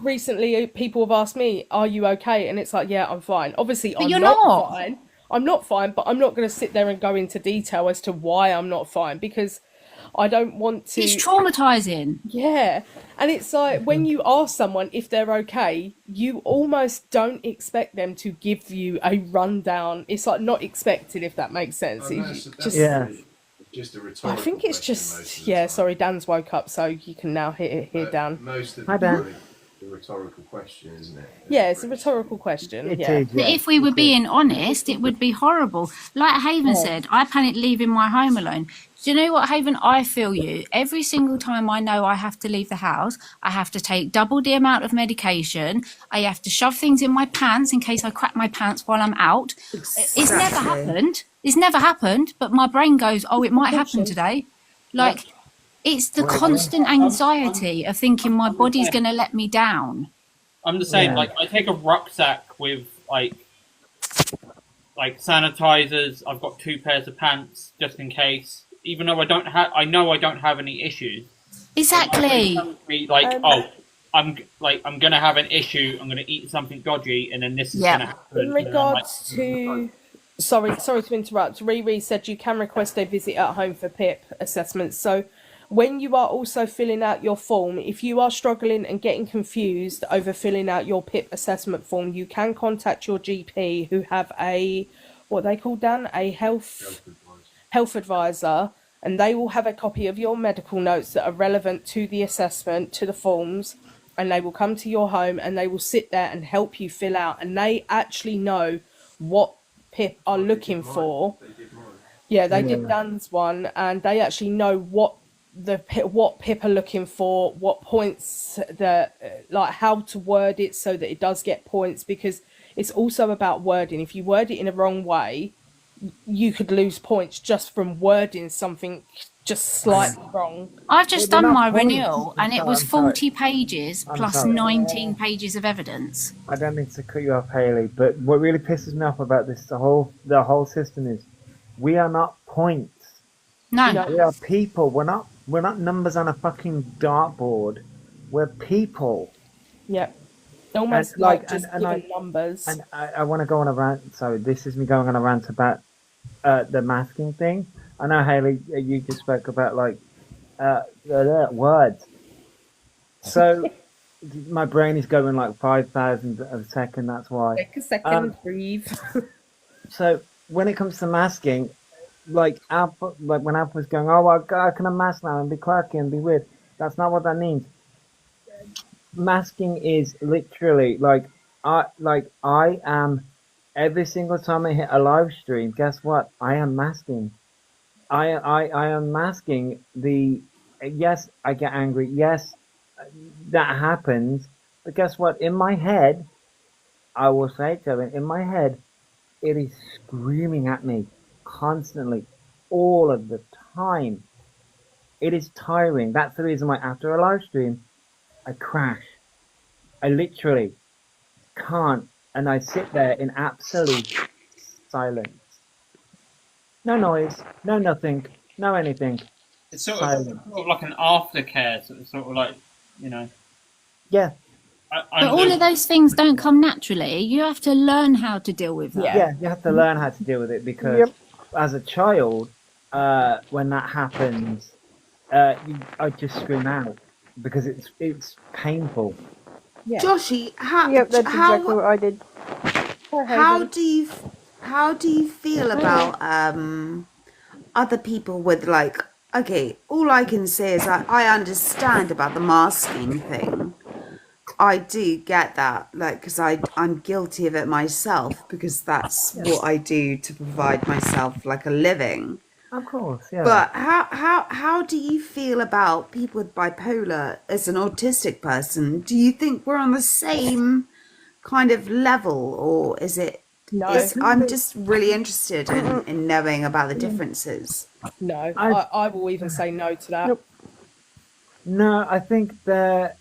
recently people have asked me, are you okay? And it's like, yeah, I'm fine. Obviously, I'm you're not not. fine. I'm not fine, but I'm not going to sit there and go into detail as to why I'm not fine, because I don't want to. It's traumatizing. Yeah. And it's like, when you ask someone if they're okay, you almost don't expect them to give you a rundown. It's like not expected, if that makes sense. Just a rhetorical I think it's just, sorry, Dan's woke up, so you can now hear Dan. Most of Hi, Dan. the rhetorical question, isn't it? Yeah, it's a rhetorical question. It yeah. is, But if we were being honest, it would be horrible. Like Haven said, I panic leaving my home alone. Do you know what, Haven? I feel you. Every single time I know I have to leave the house, I have to take double the amount of medication. I have to shove things in my pants in case I crap my pants while I'm out. It's never happened. It's never happened, but my brain goes, oh, it might happen today. Like, it's the constant anxiety of thinking my body's going to let me down. I'm the same. Yeah. Like, I take a rucksack with like sanitizers. I've got 2 pairs of pants just in case. Even though I know I don't have any issues. Exactly. I'm gonna have an issue. I'm gonna eat something dodgy, and then this is gonna happen. In regards to, sorry to interrupt. Riri said you can request a visit at home for PIP assessments. So, when you are also filling out your form, if you are struggling and getting confused over filling out your PIP assessment form, you can contact your GP, who have a, what they call, Dan, a health advisor, and they will have a copy of your medical notes that are relevant to the assessment, to the forms, and they will come to your home and they will sit there and help you fill out, and they actually know what PIP are looking for. Yeah, they did Dan's one, and they actually know what PIP are looking for, what points, like how to word it so that it does get points, because it's also about wording. If you word it in a wrong way, you could lose points just from wording something just slightly wrong. I've just Well, done they're my not points. renewal I'm and it sorry, was I'm sorry. 40 pages I'm plus sorry. 19 pages of evidence. I don't mean to cut you off, Haley, but what really pisses me off about this, the whole system is, we are not points. No. We are people. We're not numbers on a fucking dartboard. We're people. Yep. Almost And, like like, just and giving numbers. And I want to go on a rant. Sorry, this is me going on a rant about the masking thing. I know, Haley, you just spoke about like words. So my brain is going like 5,000 a second. That's why. Take a second, breathe. So when it comes to masking, like when Alpha was going, oh, well, I can unmask now and be quirky and be weird. That's not what that means. Masking is literally like I am every single time I hit a live stream. Guess what? I am masking. I am masking the. Yes, I get angry. Yes, that happens. But guess what? In my head, I will say, Kevin, in my head, it is screaming at me constantly, all of the time. It is tiring. That's the reason why after a live stream, I crash. I literally can't, and I sit there in absolute silence. No noise, no nothing, no anything. It's sort Silence. of like an aftercare, sort of like, you know. Yeah, But all of those things don't come naturally. You have to learn how to deal with that. yeah. You have to learn how to deal with it because as a child, when that happens, I just scream out because it's painful. Yeah. Joshy, Yep, that's exactly what I did. how do you feel about other people with like, okay, all I can say is I understand about the masking thing. I do get that, like, because I'm guilty of it myself because that's what I do to provide myself like a living. Of course, yeah. But how do you feel about people with bipolar as an autistic person? Do you think we're on the same kind of level, or is it? No. I'm just really interested in knowing about the differences. No, I will even say no to that. No, I think that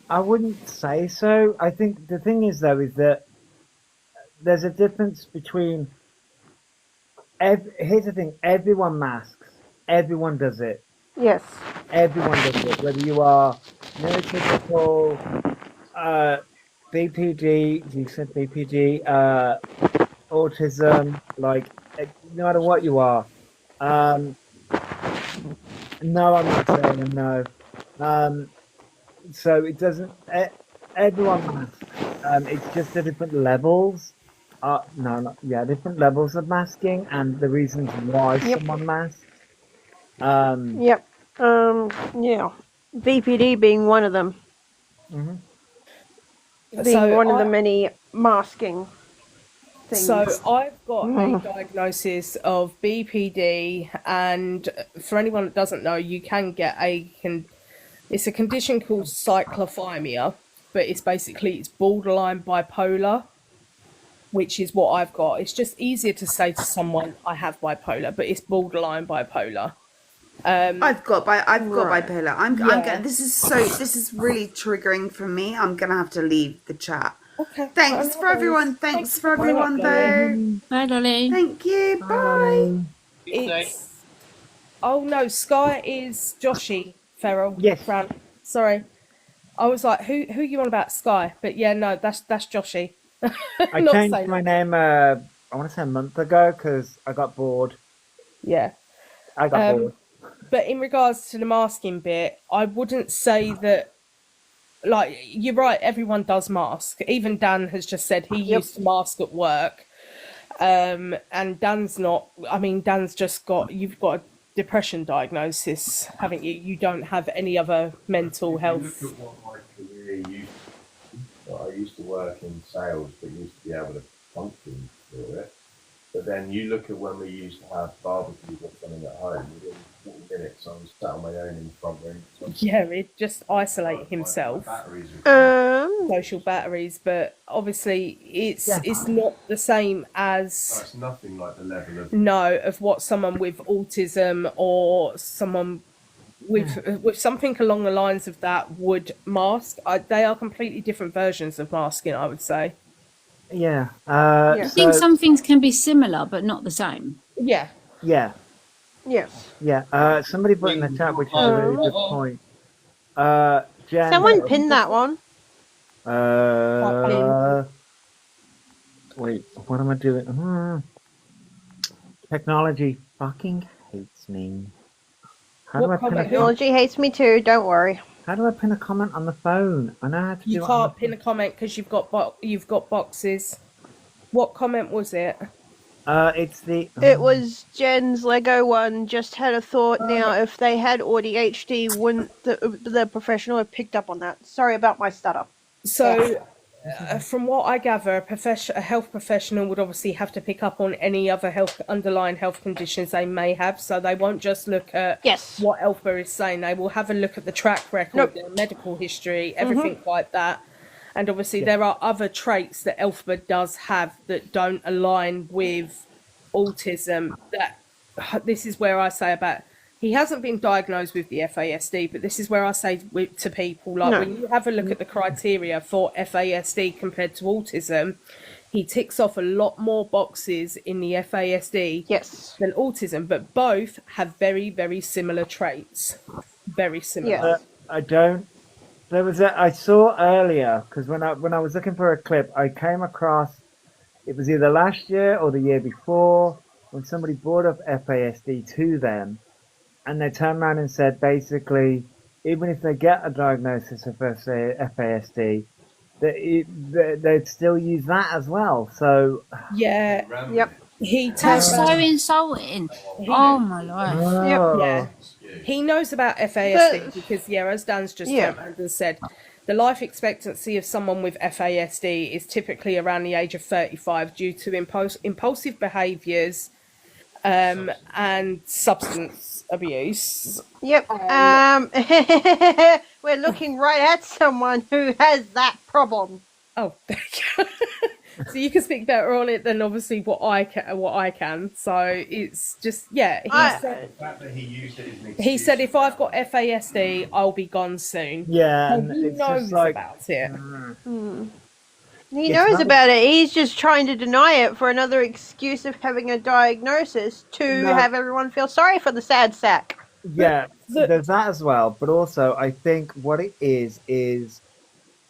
I wouldn't say so. I think the thing is though is that there's a difference between. Here's the thing: everyone masks. Everyone does it. Yes. Everyone does it. Whether you are neurotypical, BPD, you said BPD, autism, like no matter what you are. No, I'm not saying no. So it doesn't. Everyone masks. It's just the different levels. Different levels of masking and the reasons why someone masks. Yeah. BPD being one of them. Being one of the many masking things. So I've got a diagnosis of BPD, and for anyone that doesn't know, you can get it's a condition called cyclothymia, but it's borderline bipolar, which is what I've got. It's just easier to say to someone I have bipolar, but it's borderline bipolar. I've got bipolar. I'm gonna, this is really triggering for me. I'm gonna have to leave the chat. Okay. Thanks for everyone. Thanks for everyone though. Bye, Dolly. Thank you. Bye. Oh no, Sky is Joshy Ferrell. Yes. Fran. Sorry. I was like, who you on about, Sky? But yeah, no, that's Joshy. I changed my name. I want to say a month ago because I got bored. Yeah. I got bored. But in regards to the masking bit, I wouldn't say that. Like, you're right, everyone does mask. Even Dan has just said he used to mask at work. And Dan's not. I mean, Dan's just you've got a depression diagnosis, haven't you? You don't have any other mental health. Look at what my career I used to work in sales, but used to be able to function through it. But then you look at when we used to have barbecues or something at home, we 40 minutes. I was sat on my own in the front room. So Yeah, he'd just isolate himself. My batteries were Social batteries, but obviously it's Yeah. it's not the same no, as it's nothing like the level of. of what someone with autism or someone with something along the lines of that would mask. They are completely different versions of masking, I would say. Yeah. Yeah. I think So some things can be similar but not the same. Yeah. yeah, Yes. yeah. Somebody put in the chat, which is a really good point. Jen. Someone pinned that one. Wait, what am I doing? Technology fucking hates me. How do What I pin a comment? Technology hates me too. Don't worry. How do I pin a comment on the phone? I know how to You do it. on can't pin a comment because you've got boxes. What comment was it? It's the. It was Jen's Lego one. Just had a thought. Now, if they had ADHD, wouldn't the professional have picked up on that? Sorry about my stutter. So, from what I gather, a health professional would obviously have to pick up on any other underlying health conditions they may have. So they won't just look at Yes. what Elphaba is saying. They will have a look at the track record, Nope. their medical history, everything like that. And obviously, there are other traits that Elphaba does have that don't align with autism. This is where I say about he hasn't been diagnosed with the FASD, but this is where I say to people, like, No. when you have a look at the criteria for FASD compared to autism, he ticks off a lot more boxes in the FASD Yes. than autism, but both have very, very similar traits. Very similar. Yeah. I don't. There was I saw earlier because when I was looking for a clip, I came across. It was either last year or the year before when somebody brought up FASD to them, and they turned around and said basically, even if they get a diagnosis of FASD, they'd still use that as well. So Yeah, Yep. he That's tells so insulting. Oh my life. Yeah. He knows about FASD because, as Dan's just turned around and said, the life expectancy of someone with FASD is typically around the age of 35 due to impulsive behaviours and substance abuse. Yep. We're looking right at someone who has that problem. Oh, so you can speak better on it than obviously what I can. So it's just he said, The fact that he used it as an excuse. he said if I've got FASD, I'll be gone soon. yeah, So and he it's knows just like about it. He It's knows not- about it. He's just trying to deny it for another excuse of having a diagnosis to No. have everyone feel sorry for the sad sack. yeah, the- there's that as well. But also, I think what it is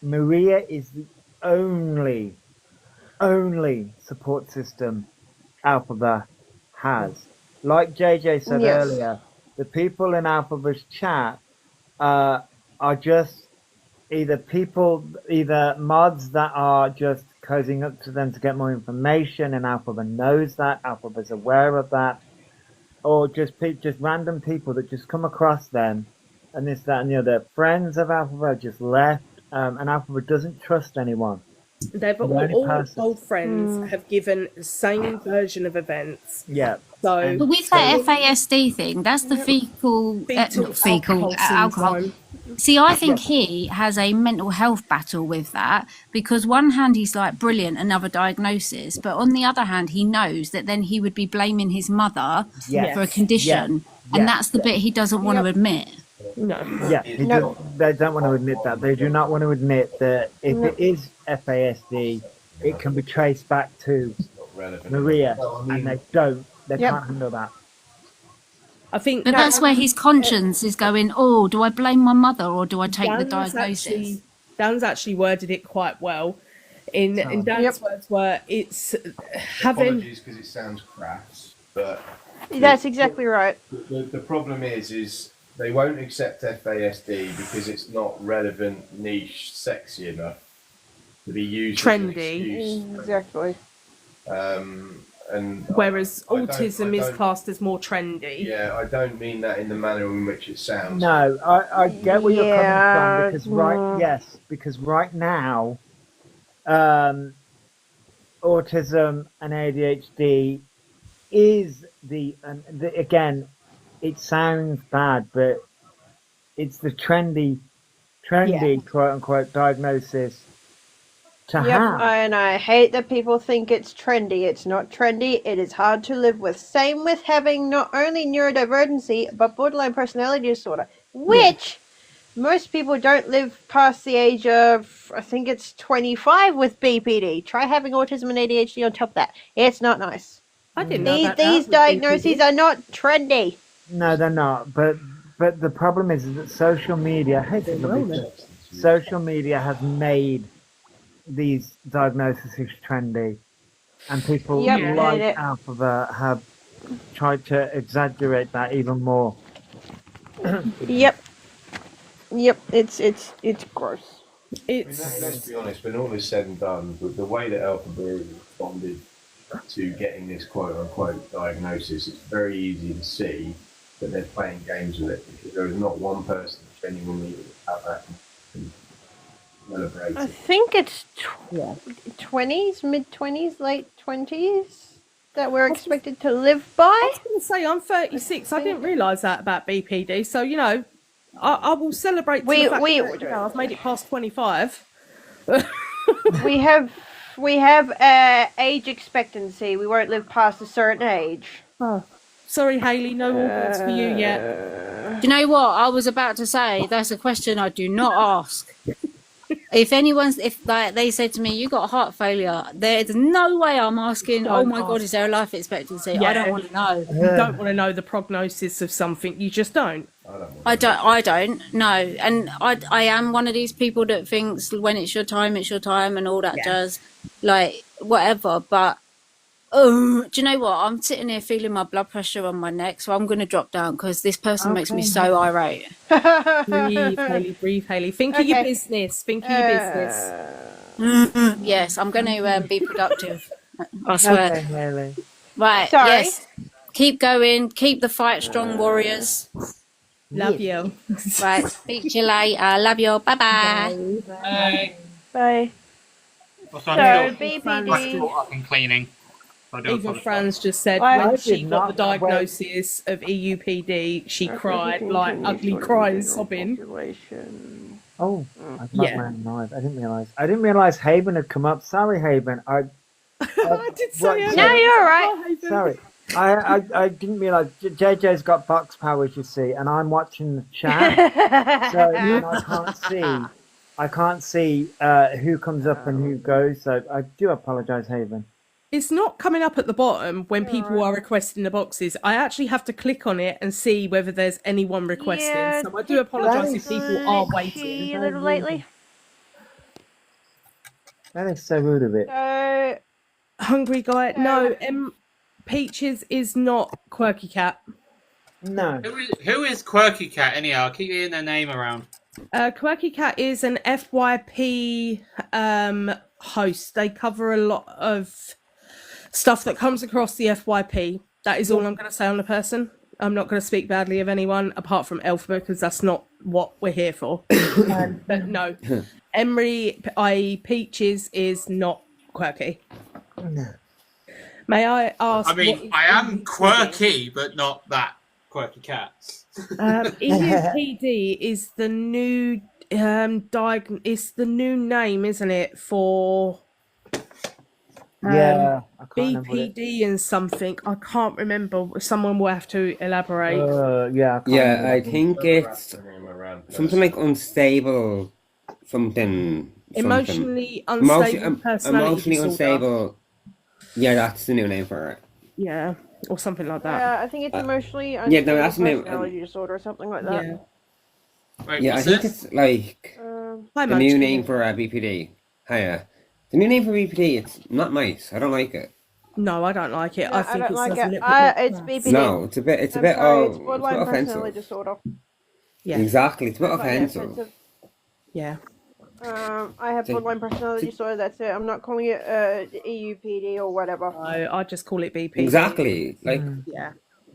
Maria is the only support system Alphaba has. Like JJ said Yes. earlier, the people in Alphaba's chat are just either mods that are just cozying up to them to get more information, and Alphaba knows that, Alphaba's aware of that, or just random people that just come across them, and this, that, and the other. Friends of Alphaba just left, and Alphaba doesn't trust anyone. They've The all only person- old friends have given the same version of events. Yeah. So But with that FASD thing, that's the fecal alcohol. syndrome. See, I think he has a mental health battle with that because one hand he's like brilliant, another diagnosis, but on the other hand he knows that then he would be blaming his mother Yes. for a condition, Yeah. and that's the bit he doesn't want to admit. No. Yeah, No. they don't want to admit that. They do not want to admit that if it is FASD, it can be traced back to Not relevant. Maria, Well, I mean, and they don't. They Yep. can't handle that. I think But that's where his conscience is going, oh, do I blame my mother or do I take the diagnosis? Dan's actually worded it quite well. In Dan's words were, it's having apologies because it sounds crass, but That's exactly right. the problem is they won't accept FASD because it's not relevant, niche, sexy enough to be used Trendy. as an excuse. Exactly. And whereas I don't- autism I is don't- classed as more trendy. Yeah, I don't mean that in the manner in which it sounds. No, I get where you're Yeah, coming from because right now, autism and ADHD is again, it sounds bad, but it's the trendy quote unquote diagnosis to Yep, have. and I hate that people think it's trendy. It's not trendy. It is hard to live with. Same with having not only neurodivergency, but borderline personality disorder, which most people don't live past the age of, I think it's 25 with BPD. Try having autism and ADHD on top of that. It's not nice. I didn't know that. These with diagnoses BPD. are not trendy. No, they're not. But the problem is that social media, social media has made these diagnoses trendy, and people Yep, like and Alphabet have tried to exaggerate that even more. Yep. It's gross. Let's be honest, when all is said and done, the way that Alphabet responded to getting this quote unquote diagnosis, it's very easy to see that they're playing games with it, because there is not one person genuinely out there can celebrate I it. think it's 20s, mid-20s, late 20s that we're expected to live by. I was going to say I'm 36. I didn't realise that about BPD. So I will celebrate. We I've made it past 25. we have age expectancy. We won't live past a certain age. Oh, sorry, Hayley. No awards for you yet. Do you know what I was about to say? That's a question I do not ask. If like they said to me, you got heart failure, there's no way I'm asking, oh my God, is there a life expectancy? Yeah. I don't want to know. You don't want to know the prognosis of something. You just don't. I don't no. And I am one of these people that thinks when it's your time and all that jazz, like whatever. But do you know what? I'm sitting here feeling my blood pressure on my neck, so I'm going to drop down because this person makes me so irate. Breathe, Hayley. Think of your business. Think of your business. Yes, I'm going to be productive. I swear. Okay, Haley. Right. Sorry. Yes. Keep going. Keep the fight strong, warriors. Love you. Right. Speak to you later. Love you. Bye-bye. Bye. So So I'm BPD. still up and cleaning. I do Even apologise. Franz just said I when she did got not- the diagnosis of EUPD, she cried like ugly crying, sobbing. Oh, I Yeah. I didn't realise Haben had come up. Sorry, Haben. I did say Right, it. No, you're all right. Sorry. I didn't realise JJ's got box powers, you see, and I'm watching the chat, so and I can't see who comes up and who goes. So I do apologise, Haven. It's not coming up at the bottom when people are requesting the boxes. I actually have to click on it and see whether there's anyone requesting. Yeah, So I do apologise if people are waiting. A little lately. That is so rude of it. So Hungry guy. No, Peaches is not Quirky Cat. No. Who is Quirky Cat anyhow? I keep hearing their name around. Quirky Cat is an FYP host. They cover a lot of stuff that comes across the FYP. That is all I'm going to say on the person. I'm not going to speak badly of anyone apart from Elphaba because that's not what we're here for. But no, Emery, i.e. Peaches, is not quirky. No. May I ask? I mean, I am quirky, but not that Quirky Cat. EUPD is the new it's the new name, isn't it, for Yeah. I can't remember what it- BPD and something. I can't remember. Someone will have to elaborate. yeah. Yeah, I think it's Wrapping him around something like unstable, something. Emotionally Emotion- unstable personality emotionally disorder. unstable. Yeah, that's the new name for it. Yeah, or something like that. I think it's emotionally yeah, no, unstable that's me. personality disorder or something like that. Yeah. Wait, Yeah, I what's think this? it's like Hi, the new Munchkin. name for BPD. Hiya. The new name for BPD, it's not nice. I don't like it. No, I don't like it. No, I think don't it like sounds a it. little bit more It's crass. BPD. No, it's a bit. It's a I'm bit. sorry, Oh, it's it's a borderline bit personality offensive. disorder. Yeah, Exactly, it's a bit Quite offensive. offensive. yeah. I have borderline personality disorder. That's it. I'm not calling it EUPD or whatever. No, I just call it BP. Exactly, like Yeah.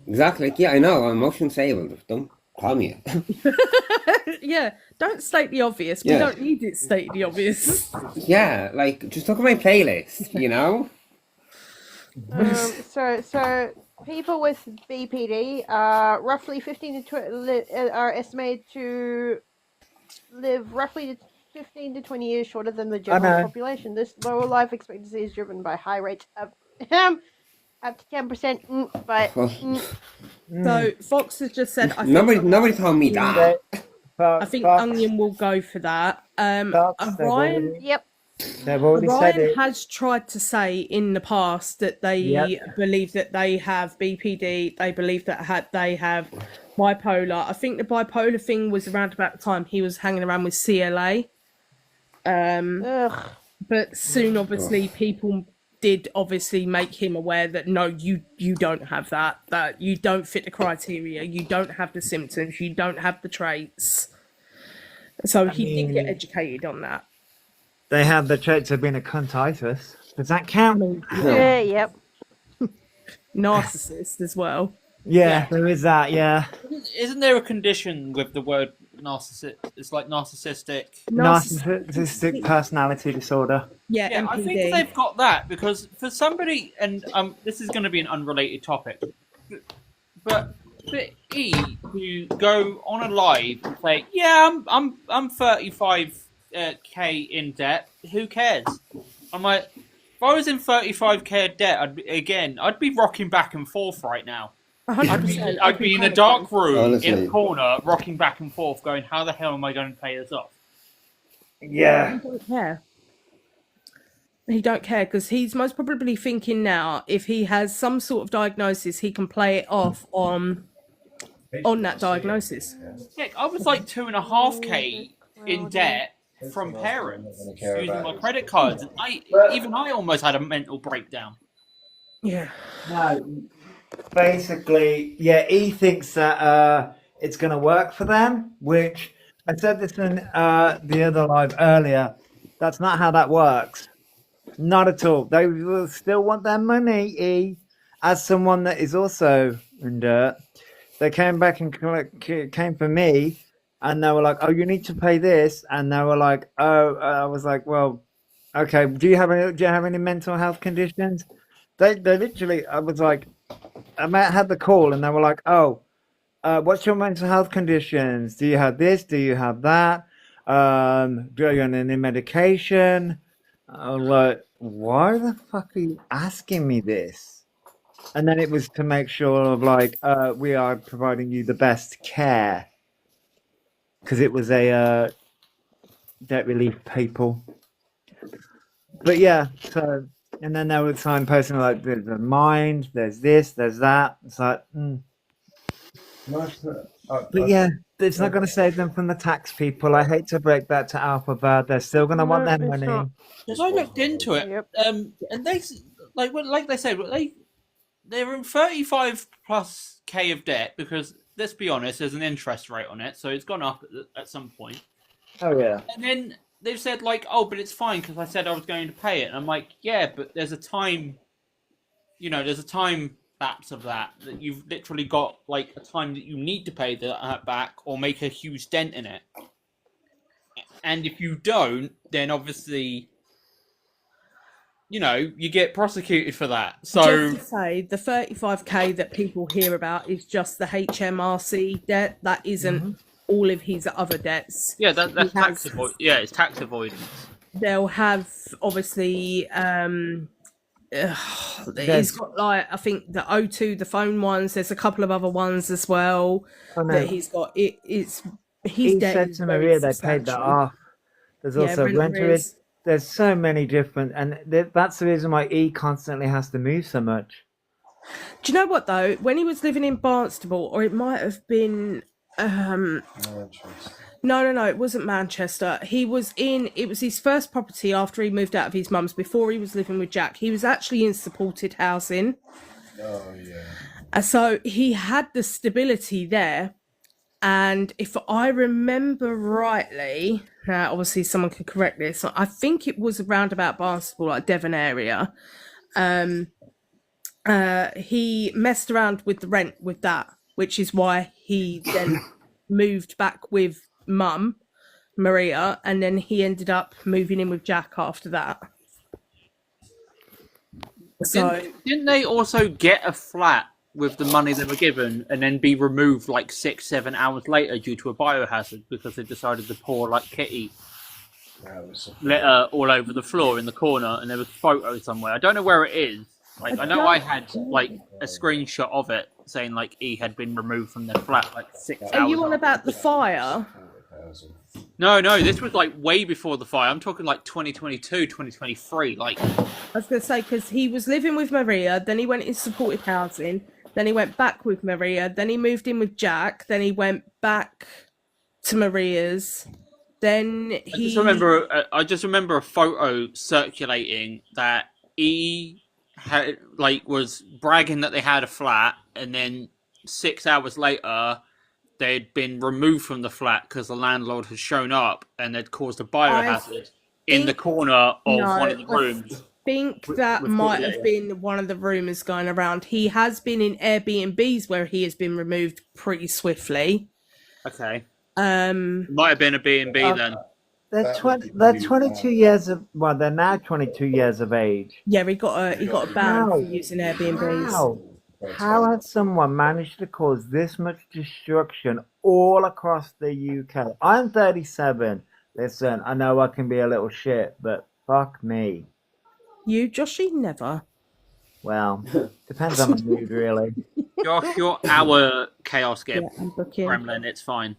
exactly. Like, yeah, I know. I'm emotion disabled. Don't call me it. Yeah. Don't state the obvious. We Yeah. don't need it stated the obvious. Yeah, like just look at my playlist. You know. So people with BPD are roughly 15 to are estimated to live roughly 15 to 20 years shorter than the general know. population. This lower life expectancy is driven by high rates of up to 10%. But So Fox has just said, I think Nobody told me that. I think Onion will go for that. Ryan, yep, They've already said Ryan it. has tried to say in the past that they believe that they have BPD. They believe that they have bipolar. I think the bipolar thing was around about the time he was hanging around with CLA. But soon, obviously, people did obviously make him aware that no, you don't have that. That you don't fit the criteria. You don't have the symptoms. You don't have the traits. So he did get educated on that. They have the traits of being a cuntitis. Does that count? yep. Narcissist as well. Yeah, there is that. Yeah, Isn't there a condition with the word narcissist? It's like narcissistic. narcissistic personality disorder. Yeah, Yeah, I think NPD. they've got that because for somebody, and this is going to be an unrelated topic, but for E who go on a live and say, "Yeah, I'm 35k in debt. Who cares?" I'm like, if I was in 35k debt, I'd be rocking back and forth right now. 100%. I'd be in a dark room Honestly. in a corner, rocking back and forth, going, "How the hell am I going to pay this off?" Yeah. He don't care. He don't care because he's most probably thinking now if he has some sort of diagnosis, he can play it off on that diagnosis. Yeah, I was like 2.5k in debt from parents using my credit cards, and I almost had a mental breakdown. Yeah. No. Basically, yeah, he thinks that it's going to work for them, which I said this in the other live earlier. That's not how that works. Not at all. They will still want their money. E, as someone that is also in debt, they came back and came for me, and they were like, "Oh, you need to pay this," and they were like, "Oh," I was like, "Well, okay. Do you have any mental health conditions?" They literally, I was like, I had the call, and they were like, "Oh, what's your mental health conditions? Do you have this? Do you have that? Do you on any medication?" I was like, "Why the fuck are you asking me this?" And then it was to make sure of like, we are providing you the best care, because it was a debt relief people. But yeah, so. And then they would signposting like, "There's a mind, there's this, there's that." It's like, But yeah, it's not going to save them from the tax people. I hate to break that to Alphabet. They're still going to want their money. Because I looked into it, Yep. and they like they said, they're in 35 plus k of debt because let's be honest, there's an interest rate on it, so it's gone up at some point. Oh yeah. And then they've said like, "Oh, but it's fine because I said I was going to pay it." And I'm like, "Yeah, but there's a time, there's a time lapse of that you've literally got like a time that you need to pay that back or make a huge dent in it. And if you don't, then obviously, you get prosecuted for that." So Just to say, the 35k that people hear about is just the HMRC debt. That isn't all of his other debts. yeah, that's tax avoidance. Yeah, it's tax avoidance. They'll have obviously he's got like I think the O2, the phone ones. There's a couple of other ones as well that he's got. It's his He debt said is to very Maria they paid that substantial. off. There's also rent rent arrears. arrears. There's so many different, and that's the reason why E constantly has to move so much. Do you know what though? When he was living in Barnstable, or it might have been No, it wasn't Manchester. It was his first property after he moved out of his mum's, before he was living with Jack. He was actually in supported housing. Oh yeah. And so he had the stability there. And if I remember rightly, now obviously someone could correct this, I think it was around about Barnstable, like Devon area. He messed around with the rent with that, which is why he then moved back with Mum, Maria, and then he ended up moving in with Jack after that. So Didn't they also get a flat with the money they were given and then be removed like 6-7 hours later due to a biohazard because they decided to pour like kitty litter all over the floor in the corner, and there was a photo somewhere. I don't know where it is. Like I know I had like a screenshot of it saying like he had been removed from their flat like 6 hours. are you on after. about the fire? No, this was like way before the fire. I'm talking like 2022, 2023. Like I was going to say, because he was living with Maria, then he went in supported housing, then he went back with Maria, then he moved in with Jack, then he went back to Maria's, then he... I just remember a photo circulating that he had like was bragging that they had a flat, and then 6 hours later they'd been removed from the flat because the landlord had shown up and they'd caused a biohazard in the corner of one of the rooms. I think that might have been one of the rumours going around. He has been in Airbnbs where he has been removed pretty swiftly. Okay. Might have been a B&B then. They're 22 years of, well, they're now 22 years of age. Yeah, he got a ban for using Airbnbs. How has someone managed to cause this much destruction all across the UK? I'm 37. Listen, I know I can be a little shit, but fuck me. You, Joshy, never. Well, depends on my mood, really. Josh, you're our Chaos Yeah, I'm booking. Gremlin. It's fine.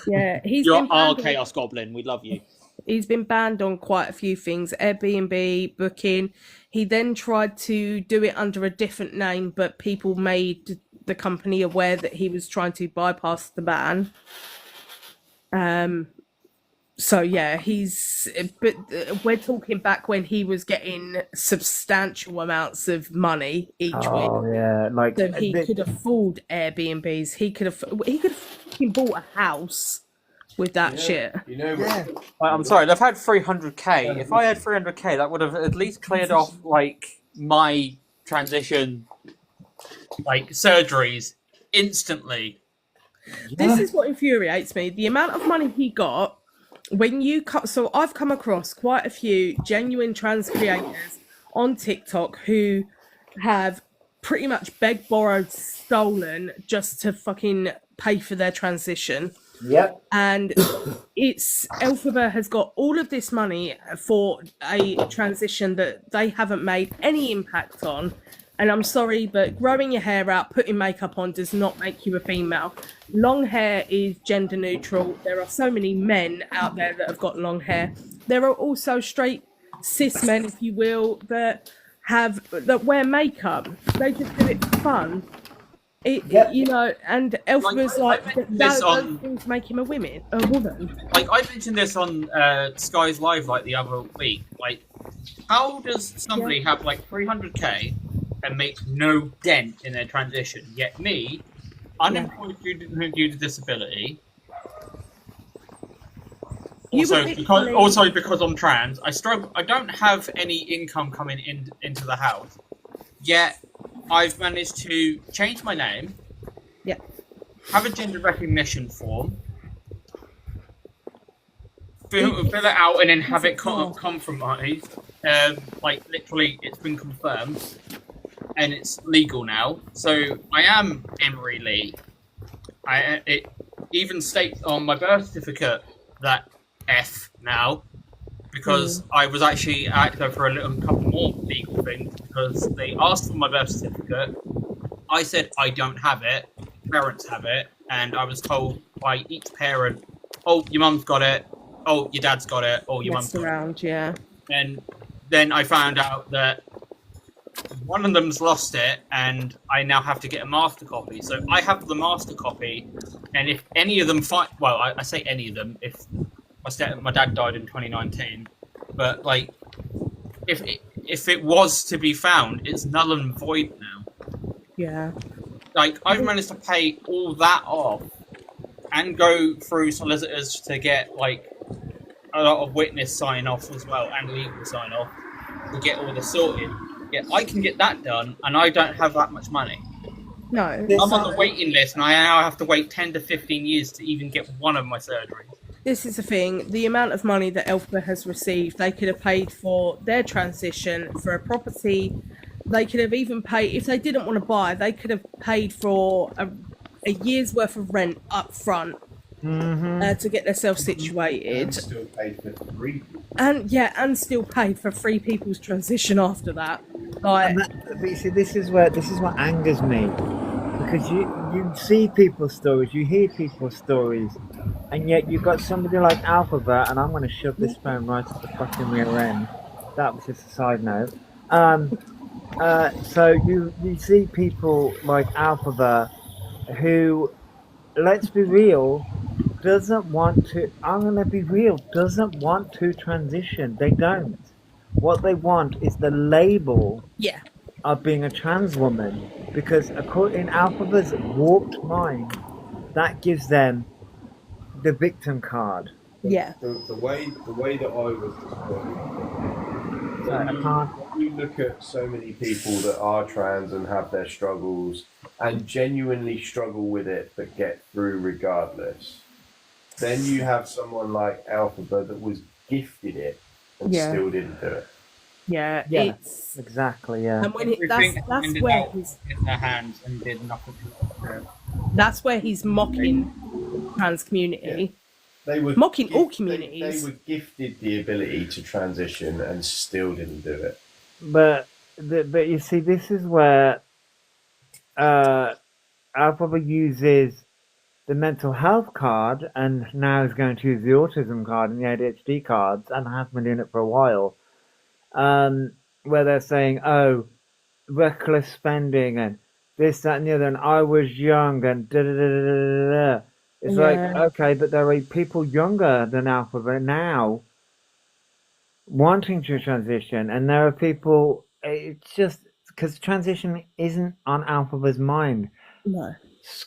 Yeah, You're our Chaos Goblin. We love you. He's been banned on quite a few things. Airbnb, booking. He then tried to do it under a different name, but people made the company aware that he was trying to bypass the ban. So yeah, but we're talking back when he was getting substantial amounts of money each week. Oh yeah, like So he could afford Airbnbs. He could have fucking bought a house with that shit. You know what? I'm sorry, they've had 300k. If I had 300k, that would have at least cleared off like my transition, like surgeries instantly. This is what infuriates me. The amount of money he got when you cut. So I've come across quite a few genuine trans creators on TikTok who have pretty much begged, borrowed, stolen just to fucking pay for their transition. Yep. And it's Elphaba has got all of this money for a transition that they haven't made any impact on. And I'm sorry, but growing your hair out, putting makeup on does not make you a female. Long hair is gender neutral. There are so many men out there that have got long hair. There are also straight cis men, if you will, that wear makeup. They just do it for fun. You know, and Elphaba's those things make him a woman. Like I mentioned this on Sky's Live like the other week. Like, how does somebody have like 300k and make no dent in their transition? Yet me, unemployed due to disability. Also because I'm trans, I struggle. I don't have any income coming into the house. Yet I've managed to change my name. Yeah. Have a gender recognition form. Fill it out and then have it compromised. Like literally, it's been confirmed, and it's legal now. So I am Emery Lee. It even states on my birth certificate that F now, because I had to go for a couple more legal things because they asked for my birth certificate. I said I don't have it. Parents have it, and I was told by each parent, "Oh, your mum's got it. Oh, your dad's got it. Oh, your mum's got it." Yeah. And then I found out that one of them's lost it, and I now have to get a master copy. So I have the master copy, and if any of them I say any of them, if my dad died in 2019, but like if it was to be found, it's null and void now. Yeah. Like I've managed to pay all that off and go through solicitors to get like a lot of witness sign offs as well and legal sign off to get all this sorted. Yeah, I can get that done, and I don't have that much money. No. I'm on the waiting list, and I now have to wait 10 to 15 years to even get one of my surgeries. This is the thing. The amount of money that Elphaba has received, they could have paid for their transition, for a property, They could have even paid, if they didn't want to buy, they could have paid for a year's worth of rent up front to get themselves situated. And still paid for 3 people. And still paid for 3 people's transition after that. Like, But you see, this is what angers me, because you see people's stories, you hear people's stories, and yet you've got somebody like Alphabet, and I'm going to shove this phone right at the fucking rear end. That was just a side note. So you see people like Alphabet who, let's be real, doesn't want to. I'm going to be real. Doesn't want to transition. They don't. What they want is the label yeah. of being a trans woman, because in Alphabet's warped mind, that gives them the victim card. Yeah. The way that I was describing, when you look at so many people that are trans and have their struggles and genuinely struggle with it but get through regardless, then you have someone like Alphabet that was gifted it and still didn't do it. Yeah, Yeah, it's exactly. Yeah, and when that's where he's in their hands and did nothing. that's where he's mocking trans community. They were Mocking all They communities. were gifted the ability to transition and still didn't do it. but you see, this is where Alphabet uses the mental health card, and now is going to use the autism card and the ADHD cards, and has been doing it for a while. Where they're saying, "Oh, reckless spending and this, that, and the other," and I was young and da da da da da da. It's like, okay, but there are people younger than Alphabet now wanting to transition, and there are people. It's just because transition isn't on Alphabet's mind. No.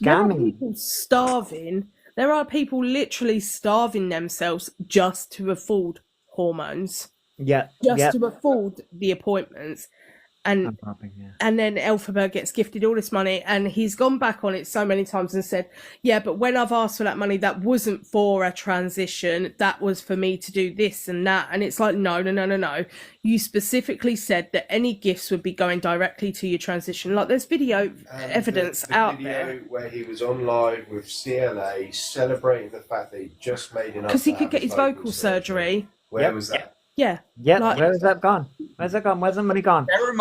There are Scamming. people starving. There are people literally starving themselves just to afford hormones, Yeah. just Yeah. to afford the appointments. And I'm popping, yeah. and then Elphaba gets gifted all this money, and he's gone back on it so many times and said, yeah, but when I've asked for that money, that wasn't for a transition, that was for me to do this and that. And it's like, no. You specifically said that any gifts would be going directly to your transition. Like, there's video evidence the out video there. where he was on live with CLA celebrating the fact that he just made enough Because he to could have get his vocal surgery. Where was that? Yeah. Yeah, Like- where has that gone? Where's that gone? Where's the money gone? Bear in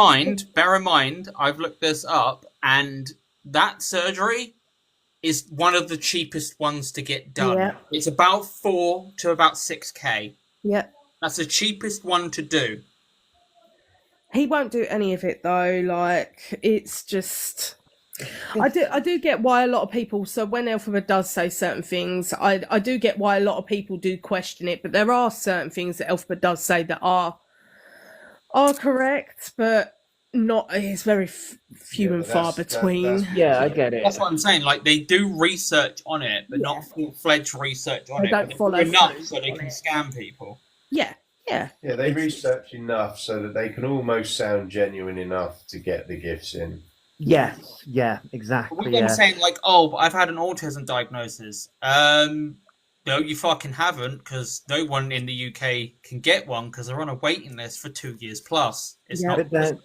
mind, I've looked this up, and that surgery is one of the cheapest ones to get done. Yeah. It's about 4 to about 6K. Yeah. That's the cheapest one to do. He won't do any of it though. Like, it's just, I do get why a lot of people. So when Elphaba does say certain things, I do get why a lot of people do question it. But there are certain things that Elphaba does say that are correct, but not. It's very few and far between. Yeah, I get it. That's what I'm saying. Like, they do research on it, but not full-fledged research on They it. don't But follow enough through so they on can it. scam people. Yeah. Yeah, they research enough so that they can almost sound genuine enough to get the gifts in. Yes, yeah, But exactly. with Yeah. them saying, like, oh, but I've had an autism diagnosis. No, you fucking haven't, because no one in the UK can get one because they're on a waiting list for 2 years plus. It's Yeah. not. But then,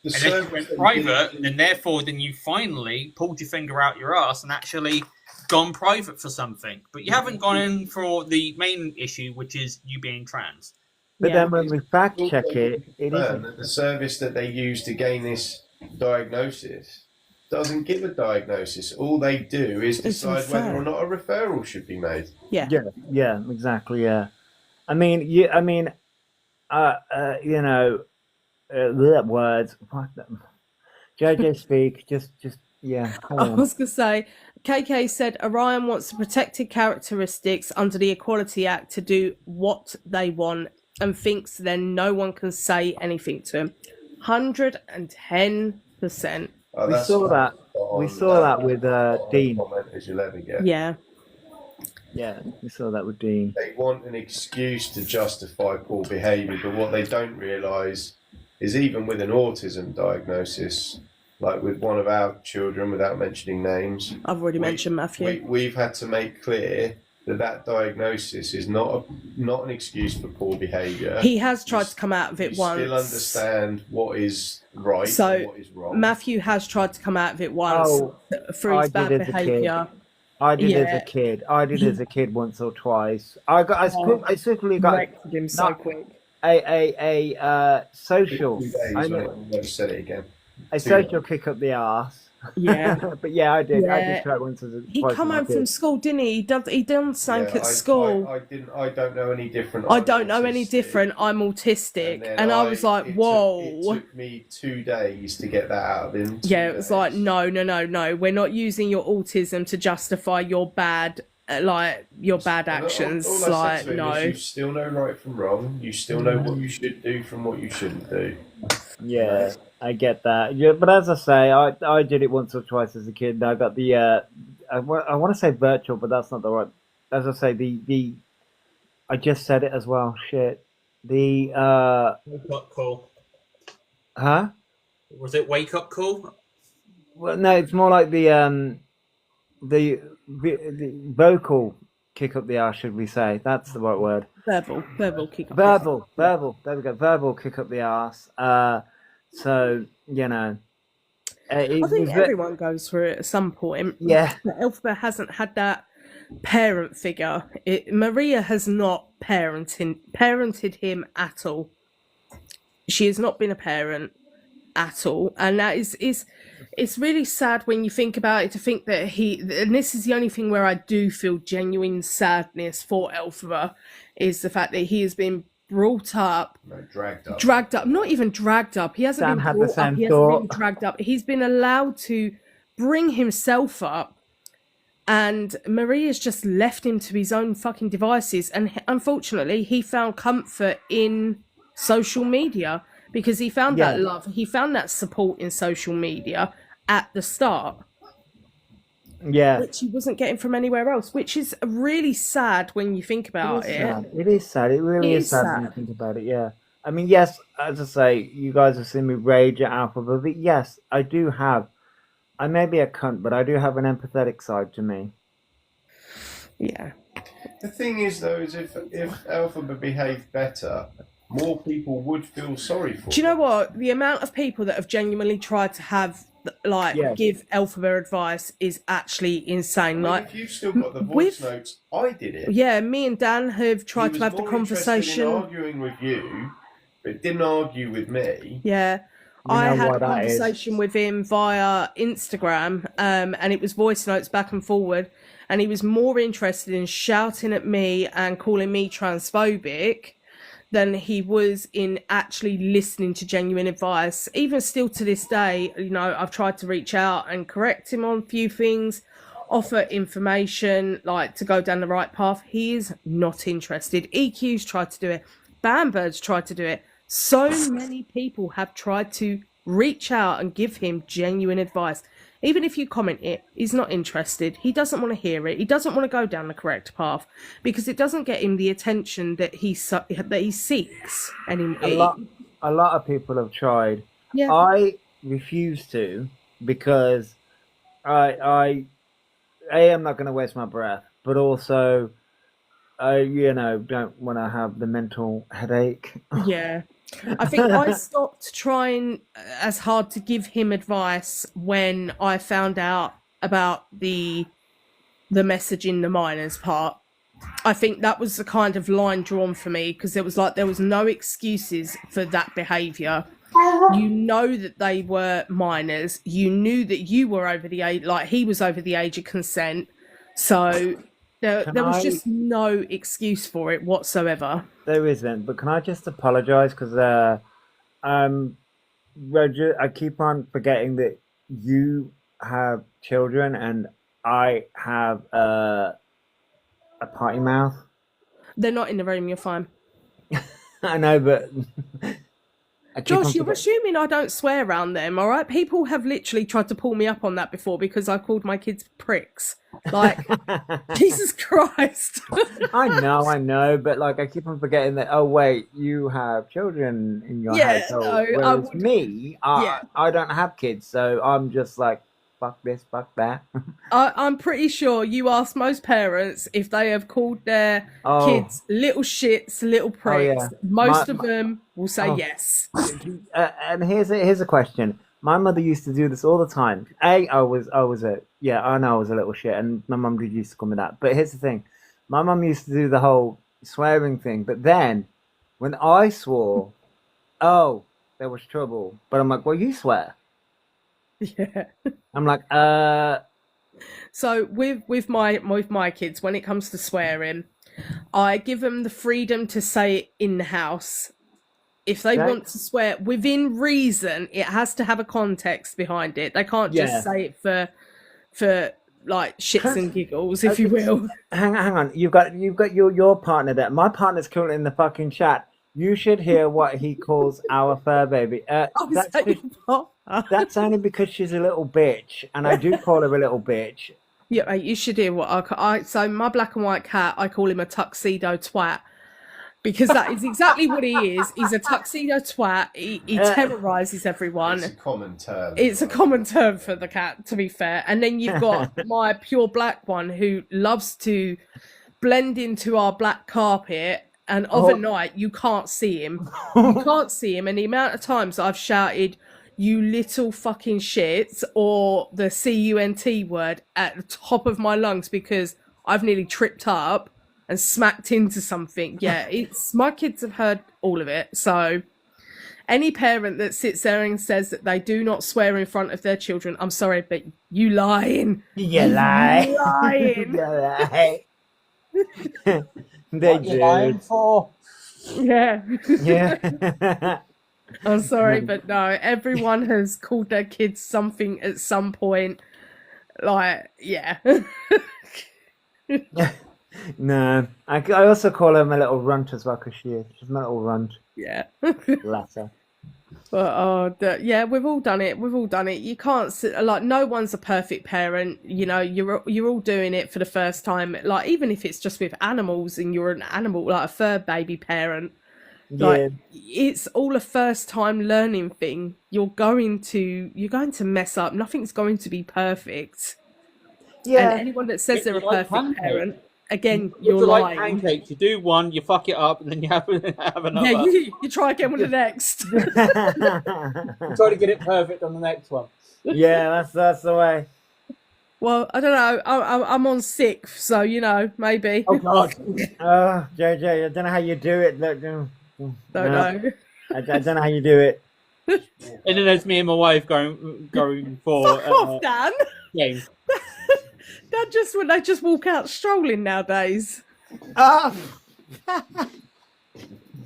The Unless you service went that private, you- then therefore, then you finally pulled your finger out your ass and actually gone private for something. But you haven't gone in for the main issue, which is you being trans. but Yeah. then when we fact check it, it confirm isn't. that the service that they use to gain this diagnosis doesn't give a diagnosis. All they do is It's decide whether refer. or not a referral should be made. Yeah. Yeah, yeah, exactly. Yeah, I mean, you know, words. Fuck them. JJ speak. Just, yeah. Come I on. was going to say, KK said Orion wants the protected characteristics under the Equality Act to do what they want and thinks then no one can say anything to him. 110%. Oh, We that's saw that. on We saw that with Dean. comment as you'll ever get. Yeah. Yeah, we saw that with Dean. They want an excuse to justify poor behaviour, but what they don't realise is even with an autism diagnosis, like with one of our children, without mentioning names, I've already mentioned Matthew. we've had to make clear that diagnosis is not an excuse for poor behaviour. He has tried to come out of it you once. Still understand what is right So and what is wrong. Matthew has tried to come out of it once through his bad behaviour. I did Yeah. as a kid. I did as a kid once or twice. I quickly got Corrected him so quick. a social. 2 days, I never said it again. A social kick up the arse. Yeah. But yeah, I did. I Yeah. did try it once as a He twice come as a home kid. from school, didn't he? He done something at school. I don't know any different. I don't know any different. I'm autistic, then and I was like, "Whoa!" It took me 2 days to get that out of him. Yeah, it was like, no. We're not using your autism to justify your bad, your bad actions. All I said Like, to him no. is, you still know right from wrong. You still know what you should do from what you shouldn't do. Yeah, I get that. Yeah, but as I say, I did it once or twice as a kid. And I got the I want to say virtual, but that's not the right. As I say, the I just said it as well. Shit. The Wake up call. huh? Was it wake up call? Well, no, it's more like the vocal kick up the arse, should we say? That's the right word. Verbal kick. Verbal. There we go. Verbal kick up the arse. So you know, I think everyone goes through it at some point. Yeah. But Elphaba hasn't had that parent figure. Maria has not parented him at all. She has not been a parent at all, and that is it's really sad when you think about it, to think that and this is the only thing where I do feel genuine sadness for Elphaba, is the fact that he has been brought up, dragged up, not even dragged up. He hasn't Sam been had the brought up. same He hasn't been thought. dragged up. He's been allowed to bring himself up, and Maria's just left him to his own fucking devices. And unfortunately, he found comfort in social media, because he found that love, he found that support in social media at the start. Yeah. Which he wasn't getting from anywhere else, which is really sad when you think about it. It is sad. It really is sad when you think about it. Yeah. I mean, yes, as I say, you guys have seen me rage at Elphaba, but yes, I do have. I may be a cunt, but I do have an empathetic side to me. Yeah. The thing is, though, is if Elphaba behaved better, more people would feel sorry for him. Do you know what? The amount of people that have genuinely tried to have give Elphaba advice is actually insane. If you've still got the voice notes, I did it. Yeah, me and Dan have tried to have the He was conversation. more interested in arguing with you, but didn't argue with me. Yeah. I had a conversation with him via Instagram, and it was voice notes back and forward, and he was more interested in shouting at me and calling me transphobic than he was in actually listening to genuine advice. Even still to this day, you know, I've tried to reach out and correct him on a few things, offer information, like to go down the right path. He is not interested. EQ's tried to do it. Bambird's tried to do it. So many people have tried to reach out and give him genuine advice. Even if you comment it, he's not interested. He doesn't want to hear it. He doesn't want to go down the correct path, because it doesn't get him the attention that he seeks anymore. A lot of people have tried. Yeah. I refuse to, because I am not going to waste my breath, but also I don't want to have the mental headache. Yeah. I think I stopped trying as hard to give him advice when I found out about the message in the minors part. I think that was the kind of line drawn for me, because there was no excuses for that behaviour. You know that they were minors. You knew that you were over the age, like he was over the age of consent. So there was just no excuse for it whatsoever. There isn't, but can I just apologise, because Roger, I keep on forgetting that you have children and I have a potty mouth. They're not in the room, you're fine. I know, but Josh, you're assuming I don't swear around them, all right? People have literally tried to pull me up on that before, because I called my kids pricks. Like, Jesus Christ. I know, but like I keep on forgetting that. Oh wait, you have children in your household. No, Whereas me, I don't have kids, so I'm just like, fuck this, fuck that. I'm pretty sure you ask most parents if they have called their Oh. kids little shits, little pricks. yeah. Most My- of them will say Oh. yes. And here's a question. My mother used to do this all the time. I know I was a little shit, and my mum used to call me that. But here's the thing, my mum used to do the whole swearing thing. But then, when I swore, oh, there was trouble. But I'm like, well, you swear. Yeah. I'm like, So with my kids, when it comes to swearing, I give them the freedom to say it in the house. If they Okay. want to swear within reason, it has to have a context behind it. They can't Yeah. just say it for like shits and giggles, if you will. hang on, you've got your partner there. My partner's currently in the fucking chat. You should hear what he calls our fur baby. Oh, is That's that just- your partner? That's only because she's a little bitch, and I do call her a little bitch. Yeah, mate, you should hear what I so my black and white cat, I call him a tuxedo twat. Because that is exactly what he is. He's a tuxedo twat. He terrorizes everyone. It's a common term. It's a common term for the cat, to be fair. And then you've got my pure black one who loves to blend into our black carpet. And overnight, you can't see him. You can't see him. And the amount of times I've shouted, "You little fucking shits," or the CUNT word at the top of my lungs because I've nearly tripped up and smacked into something. Yeah, it's my kids have heard all of it. So any parent that sits there and says that they do not swear in front of their children, I'm sorry, but you lying. You lie. You lying. You lie. They What you lying do. for? Yeah. Yeah. I'm sorry, but no, everyone has called their kids something at some point. Like, yeah. No, I also call her my little runt as well because she's my little runt. Yeah. Bless her. But yeah, we've all done it. We've all done it. You can't like no one's a perfect parent. You know, you're all doing it for the first time. Like even if it's just with animals and you're an animal, like a fur baby parent, like Yeah. it's all a first time learning thing. You're going to mess up. Nothing's going to be perfect. Yeah. And anyone that says It's they're a like perfect pancakes. parent, again, It's you're like lying. pancakes. You do one, you fuck it up, and then you have another. Yeah, you try again with the next. Try to get it perfect on the next one. Yeah, that's the way. Well, I don't know. I'm on 6th, so you know, maybe. Oh God! Oh, JJ, I don't know how you do it. Look, Don't know. I don't know how you do it. And then there's me and my wife going for Fuck off, Dan. game. They just walk out strolling nowadays. Oh,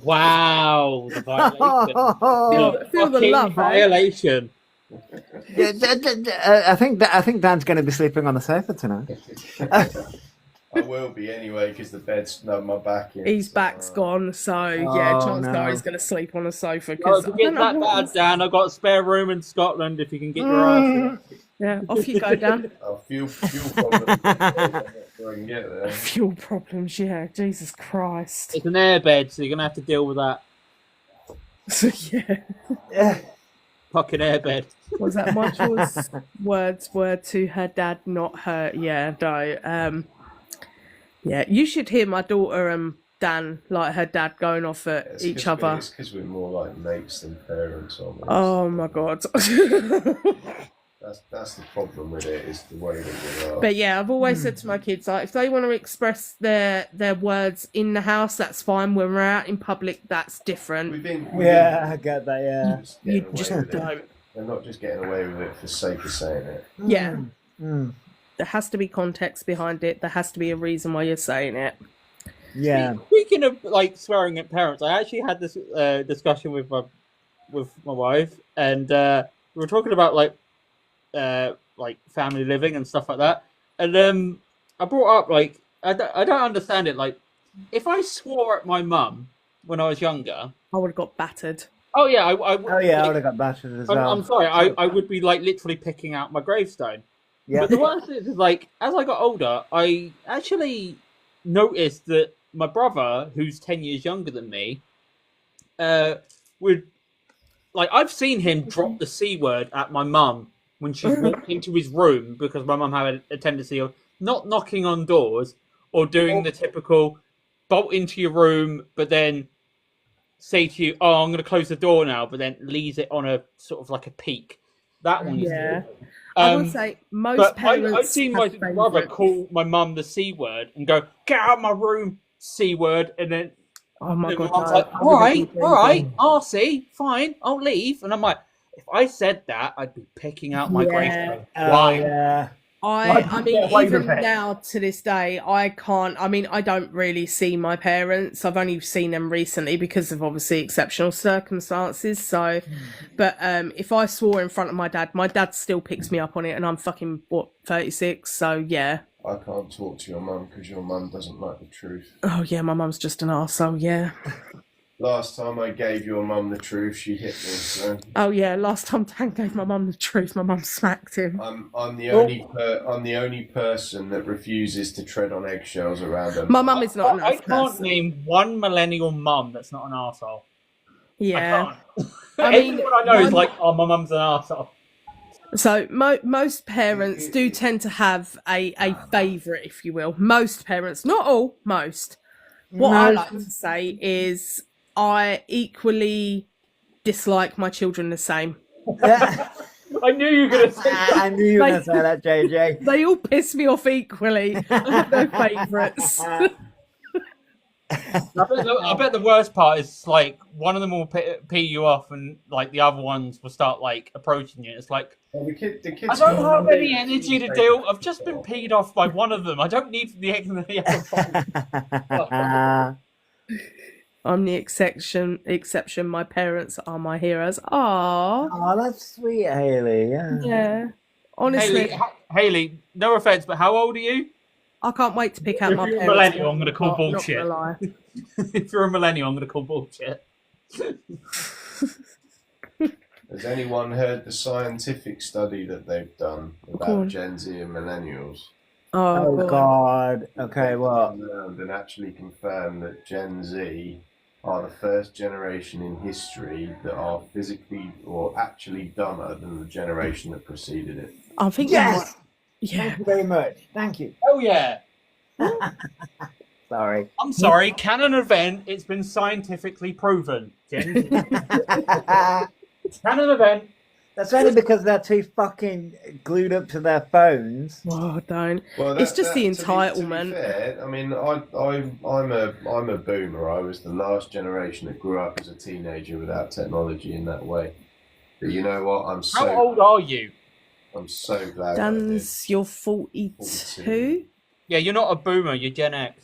Wow, the violation. Feel the Fucking love, eh? violation. I think Dan's going to be sleeping on the sofa tonight. I will be anyway because the bed's my back. In, His so, back's gone, so yeah, Oh, chances no. are he's going to sleep on a sofa. Oh, Because if you get that bad, Dan, I've got a spare room in Scotland if you can get your ass. yeah, off you go, Dan. Fuel problem. So I can get there. Fuel problems, yeah. Jesus Christ. It's an airbed, so you're gonna have to deal with that So yeah, Yeah. fucking airbed. was that my choice? Words were to her dad, not her. Yeah, no. Yeah, you should hear my daughter and Dan, like her dad, going off at It's each 'cause other. It's because we're more like mates than parents. Almost. Oh my god. That's the problem with it. Is the way that we are. But yeah, I've always said to my kids, like, if they want to express their words in the house, that's fine. When we're out in public, that's different. We've been Yeah, I get that. Yeah. just You getting just away with it. don't. They're not just getting away with it for the sake of saying it. Yeah, Mm. there has to be context behind it. There has to be a reason why you're saying it. Yeah. Speaking of like swearing at parents, I actually had this discussion with my wife, and we were talking about like family living and stuff like that. And I brought up like I don't understand it. Like if I swore at my mum when I was younger, I would have got battered. oh yeah, I Oh yeah, I would have got battered as well. I'm sorry, I would be like literally picking out my gravestone. Yeah. But the worst is like as I got older, I actually noticed that my brother, who's 10 years younger than me, would like I've seen him drop the C word at my mum when she walked into his room because my mum had a tendency of not knocking on doors or doing the typical bolt into your room, but then say to you, "Oh, I'm going to close the door now," but then leaves it on a sort of like a peak. That one, Yeah. I would say most parents. I've seen my brother call my mum the C word and go, "Get out of my room, C word," and then Oh my god! mum's like, "All right, RC, fine, I'll leave," and I'm like, if I said that, I'd be picking out my gravestone. Why? Yeah. I mean, even now to this day, I can't. I mean, I don't really see my parents. I've only seen them recently because of obviously exceptional circumstances. So, but if I swore in front of my dad still picks me up on it, and I'm fucking 36. So yeah. I can't talk to your mum because your mum doesn't like the truth. Oh yeah, my mum's just an arsehole, yeah. Last time I gave your mum the truth, she hit me. So. Oh yeah, last time Dan gave my mum the truth, my mum smacked him. I'm the only person that refuses to tread on eggshells around her. My mum is not an I nice can't person. name one millennial mum that's not an arsehole. Yeah. I mean, everyone I know is like, "Oh, my mum's an arsehole." So most parents do tend to have a favourite, if you will. Most parents, not all, most. What I like to say is I equally dislike my children the same. I knew you were going to say that. I knew you were going to say that, JJ. They all piss me off equally. I have no favourites. I bet the worst part is like one of them will pee you off, and like the other ones will start like approaching you. It's like, the kids I don't have any energy to deal. I've just been peed off by one of them. I don't need the other. I'm the exception. My parents are my heroes. Aww. Oh, that's sweet, Haley. Yeah. Yeah. Honestly, Haley, no offense, but how old are you? I can't wait to pick out my If you're a parents. millennial, I'm going to call bullshit. Not gonna lie. If you're a millennial, I'm going to call bullshit. Has anyone heard the scientific study that they've done about Gen Z and millennials? Oh God. Okay, well. And actually confirmed that Gen Z are the first generation in history that are physically or actually dumber than the generation that preceded it. I think Yes. Yeah. Thank you very much. Thank you. Oh yeah. Sorry. I'm sorry. Canon event. It's been scientifically proven. Gen Z. Canon event. That's only because they're too fucking glued up to their phones. Oh, don't. Well, It's just the to be entitlement. fair, I mean, I'm a boomer. I was the last generation that grew up as a teenager without technology in that way. But you know what? How old are you? I'm so glad. I did. Dan's, you're 42? Yeah, you're not a boomer. You're Gen X.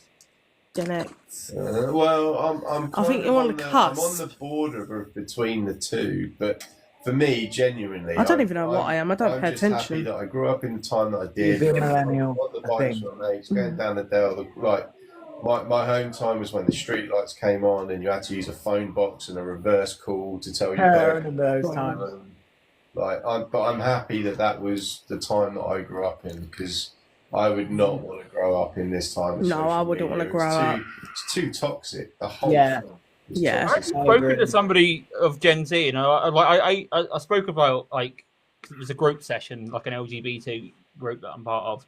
Gen X. Well, I'm I think you're on the I'm cusp. on the border between the two, but for me, genuinely, I don't even know what I am. I don't I'm pay just attention. happy that I grew up in the time that I did. You're a millennial, What the I bikes think. were made, going down the Dale, my home time was when the street lights came on and you had to use a phone box and a reverse call to tell you I where. remember those times. But I'm happy that was the time that I grew up in, because I would not want to grow up in this time. Of No, I social wouldn't media. want to grow up. It's too toxic. The whole Yeah. thing is Yeah. I toxic. actually spoken to somebody of Gen Z, and I spoke about like it was a group session, like an LGBT group that I'm part of.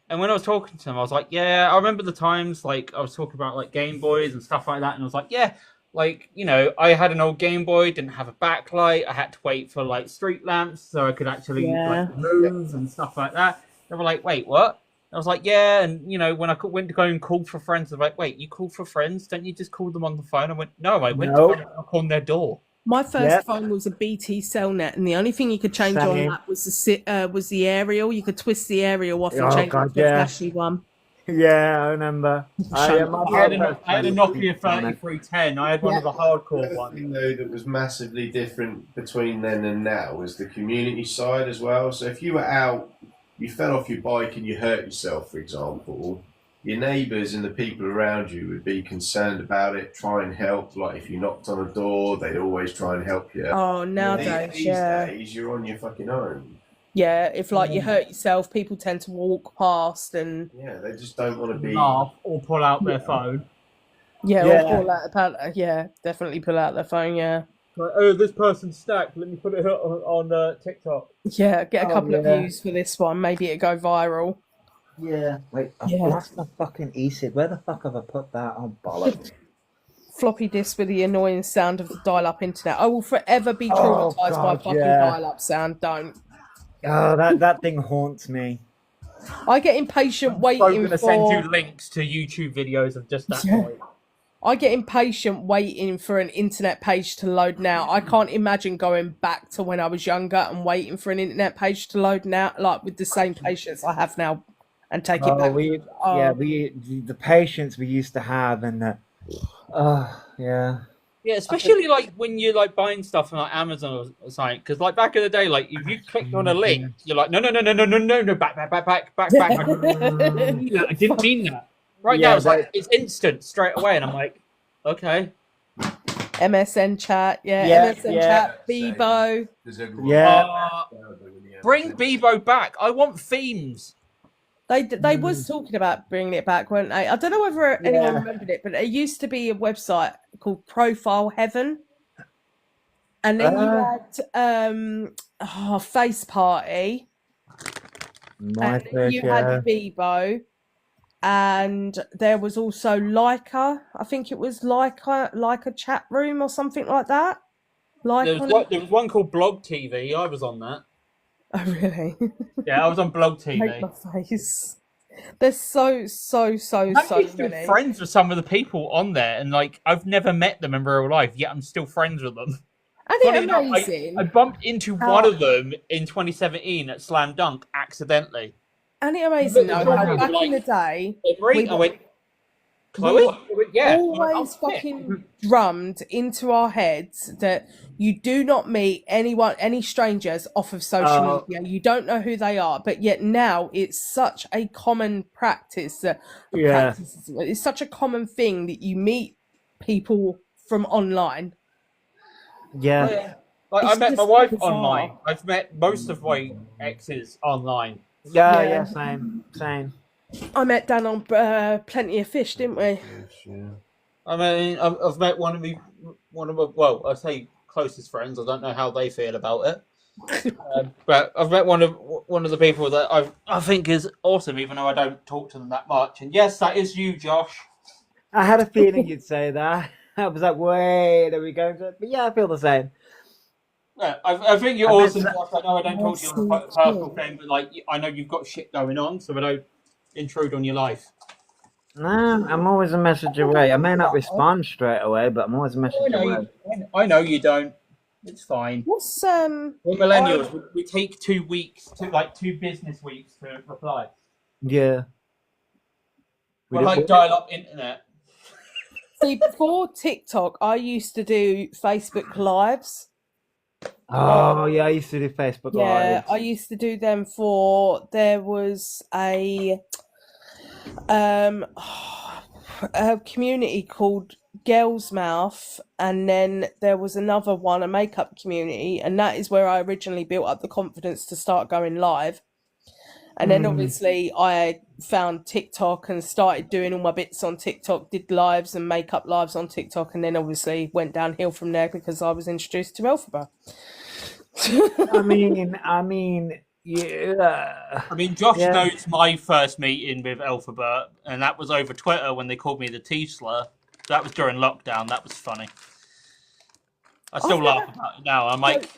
And when I was talking to them, I was like, "Yeah, I remember the times like I was talking about like Game Boys and stuff like that." And I was like, "Yeah, like I had an old Game Boy, didn't have a backlight. I had to wait for like street lamps so I could actually like move and stuff like that." They were like, "Wait, what?" I was like, "Yeah," and when I went to go and call for friends, they're like, "Wait, you called for friends? Don't you just call them on the phone?" I went, "No, I went to go knock on their door." My first phone was a BT Cellnet, and the only thing you could change on Same. that was the aerial. You could twist the aerial off and Oh, change God, it to a yeah. flashy one. Yeah, I remember. I had a Nokia 3310. I had one of the hardcore ones. Thing though that was massively different between then and now was the community side as well. So if you were out, you fell off your bike and you hurt yourself, for example, your neighbours and the people around you would be concerned about it, try and help. Like if you knocked on a door, they'd always try and help you. Oh, nowadays, These yeah. days, you're on your fucking own. Yeah, if like you hurt yourself, people tend to walk past and Yeah, they just don't want to be. Laugh or pull out their phone. yeah, Yeah. or pull out definitely pull out their phone. Yeah, Like, oh, this person's stacked. Let me put it on TikTok. Yeah, get a couple of yeah. views for this one. Maybe it'll go viral. Yeah. Wait, I've Yeah. lost my fucking eSID. Where the fuck have I put that? Oh, bollocks. Floppy disk with the annoying sound of the dial-up internet. I will forever be Oh, traumatized by God, fucking yeah. dial-up sound. Don't. Oh, that thing haunts me. I get impatient waiting I'm going to for. send you links to YouTube videos of just that noise. I get impatient waiting for an internet page to load now. I can't imagine going back to when I was younger and waiting for an internet page to load now, like with the same patience I have now, and take it back. The patience we used to have, and the, yeah. Yeah, especially like when you're like buying stuff on like Amazon or something. Because like back in the day, like if you clicked on a link, you're like, no, back. I didn't mean that. Right now, it's like it's instant straight away, and I'm like, okay. MSN chat, MSN chat, Bebo. Yeah. Bring Bebo back. I want themes. They was talking about bringing it back, weren't they? I don't know whether anyone remembered it, but there used to be a website called Profile Heaven, and then you had Face Party, and then you had Bebo, and there was also Leica. I think it was Leica chat room or something like that. There was one called Blog TV. I was on that. Oh, really? Yeah, I was on Blog TV. Make my face. There's so I'm still many. friends with some of the people on there, and like I've never met them in real life, yet I'm still friends with them. And Funny it's enough, amazing. I bumped into one of them in 2017 at Slam Dunk accidentally. And it's amazing though, how back in the day, I went, Chloe? Yeah. always fucking drummed into our heads that you do not meet any strangers off of social media. You don't know who they are, but yet now it's such a common practice that it's such a common thing that you meet people from online. Yeah. Like, I It's met my just wife bizarre. online. I've met most of my exes online. Yeah, same. I met Dan on Plenty of Fish, didn't we? I mean, I've met one of my, well, I say closest friends. I don't know how they feel about it, but I've met one of the people that I think is awesome, even though I don't talk to them that much. And yes, that is you, Josh. I had a feeling you'd say that. I was like, wait, are we going to? But yeah, I feel the same. Yeah, I think you're awesome, Josh. I know I don't talk to you on a personal thing, but like I know you've got shit going on, so I don't intrude on your life. No, I'm always a message away. I may not respond straight away, but I'm always a message away. I know you don't. It's fine. What's We're millennials. We take 2 weeks, 2 business weeks to reply. Yeah. We're like dial-up internet. See, before TikTok, I used to do Facebook Lives. Oh yeah, I used to do Facebook Yeah, Live. I used to do them there was a community called Girls Mouth, and then there was another one, a makeup community, and that is where I originally built up the confidence to start going live. And then obviously I found TikTok and started doing all my bits on TikTok, did lives and makeup lives on TikTok, and then obviously went downhill from there because I was introduced to Elphaba. I mean, yeah. I mean, Josh knows my first meeting with Elphaba, and that was over Twitter when they called me the T-slur. That was during lockdown. That was funny. I still laugh about it now. I'm like,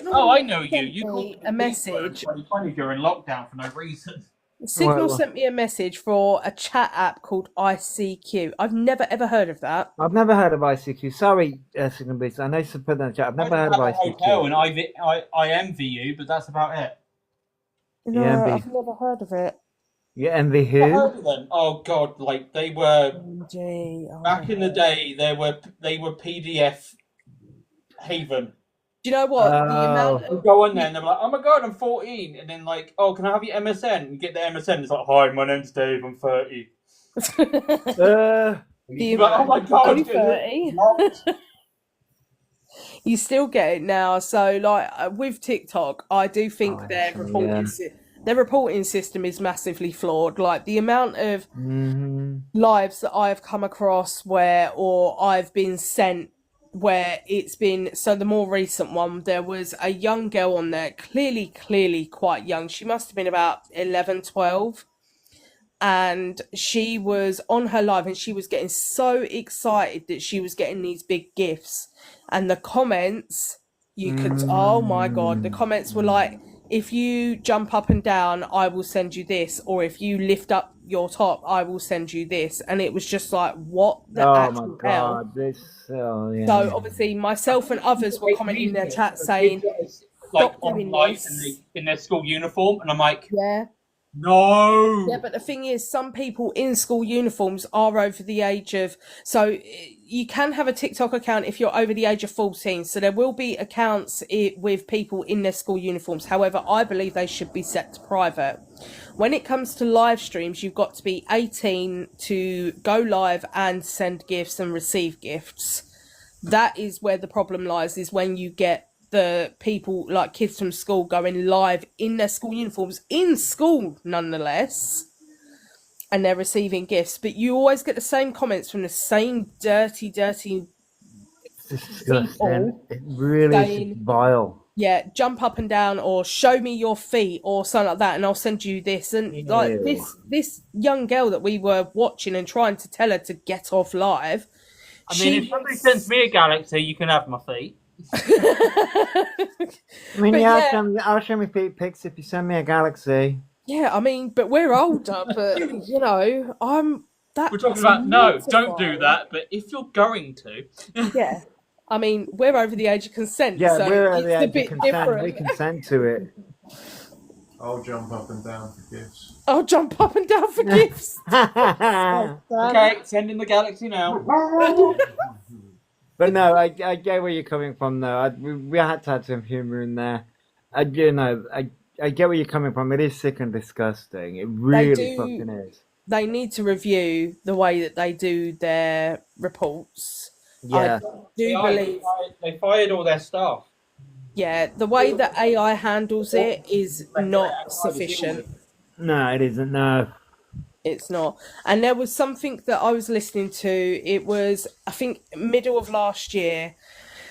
oh, I know you. You called me a message. 2020 during lockdown for no reason. Signal sent me a message for a chat app called ICQ. I've never ever heard of that. I've never heard of ICQ. Sorry, Signal Beast. I know you put that in the chat. I've never heard of ICQ. And I envy you, but that's about it. No, Yeah, I've never heard of it. You envy I who? heard of them. Oh God, like they were back in the day. They were PDF haven. Do you know what? The amount You of go on there and they're like, "Oh my God, I'm 14," and then like, "Oh, can I have your MSN?" And you get the MSN. It's like, "Hi, my name's Dave. I'm 30." You're like, "Oh my God, 30? You still get it now. So like with TikTok, I do think their reporting system is massively flawed. Like the amount of lives that I've come across or I've been sent where it's been, so the more recent one, there was a young girl on there, clearly quite young. She must have been about 11, 12. And she was on her live and she was getting so excited that she was getting these big gifts. And the comments, oh my God, the comments were like, if you jump up and down, I will send you this. Or if you lift up your top, I will send you this. And it was just like, what the actual hell? Yeah. So obviously myself and others were commenting in their chat saying, like stop on doing light this. in their school uniform, and I'm like, Yeah. no. Yeah, but the thing is, some people in school uniforms are over the age of, so you can have a TikTok account if you're over the age of 14. So there will be accounts with people in their school uniforms. However, I believe they should be set to private. When it comes to live streams, you've got to be 18 to go live and send gifts and receive gifts. That is where the problem lies, is when you get the people, like kids from school, going live in their school uniforms, in school nonetheless, and they're receiving gifts. But you always get the same comments from the same dirty Disgusting. people It really saying, is vile. yeah, jump up and down, or show me your feet, or something like that, and I'll send you this. And like this young girl that we were watching and trying to tell her to get off live. I mean, if somebody sends me a galaxy, you can have my feet. I mean, But yeah, yeah. I'll show me feet pics if you send me a galaxy. Yeah, I mean, but we're older, but you know, We're talking about, no, don't do that, but if you're going to. Yeah. I mean, we're over the age of consent, Yeah, so we're at it's the a age of bit consent. different. We consent to it. I'll jump up and down for gifts. I'll jump up and down for gifts. Okay, send in the galaxy now. But no, I get where you're coming from, though. We had to have some humour in there. I get where you're coming from. It is sick and disgusting. It really fucking is. They need to review the way that they do their reports. Yeah. I do believe. They fired all their staff. Yeah, the way that AI handles it is not sufficient. No, it isn't. No. It's not. And there was something that I was listening to. It was, I think, middle of last year.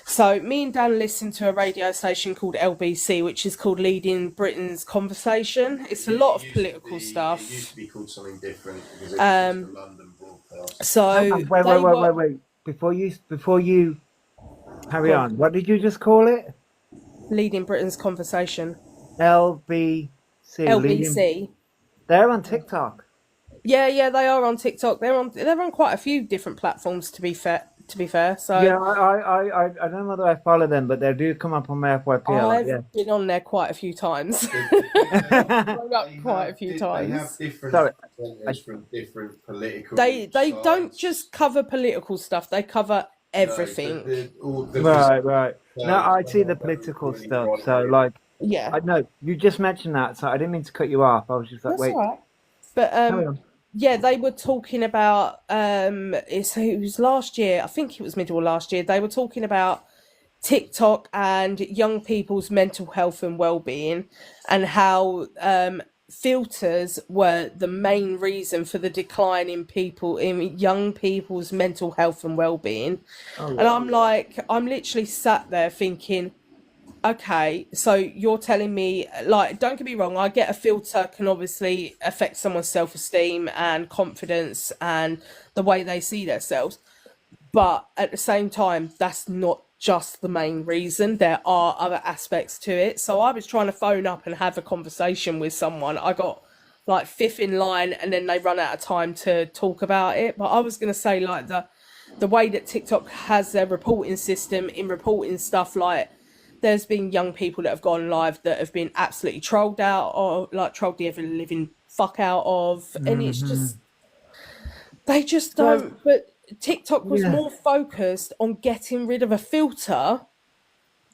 So me and Dan listened to a radio station called LBC, which is called Leading Britain's Conversation. It's a lot of political stuff. It used to be called something different because it was just a London broadcast. So wait. Before you carry on, what did you just call it? Leading Britain's Conversation. LBC. LBC. They're on TikTok. Yeah, they are on TikTok. They're on quite a few different platforms. To be fair, so yeah, I don't know whether I follow them, but they do come up on my FYP. I've been on there quite a few times. Quite a few times. They have different presenters from different political. They don't just cover political stuff. They cover everything. Right. No, I see the political stuff. So like, yeah, I know you just mentioned that, so I didn't mean to cut you off. I was just like, that's wait. all right. But yeah, they were talking about it was last year. I think it was middle of last year. They were talking about TikTok and young people's mental health and well-being, and how filters were the main reason for the decline in young people's mental health and well-being. And I'm literally sat there thinking, okay, so you're telling me, like, don't get me wrong, I get a filter can obviously affect someone's self-esteem and confidence and the way they see themselves, but at the same time, that's not just the main reason. There are other aspects to it. So I was trying to phone up and have a conversation with someone. I got like fifth in line, and then they run out of time to talk about it. But I was going to say, like, the way that TikTok has their reporting system in reporting stuff, like, there's been young people that have gone live that have been absolutely trolled out, or like trolled the ever living fuck out of, and it's just, they just don't. But TikTok was more focused on getting rid of a filter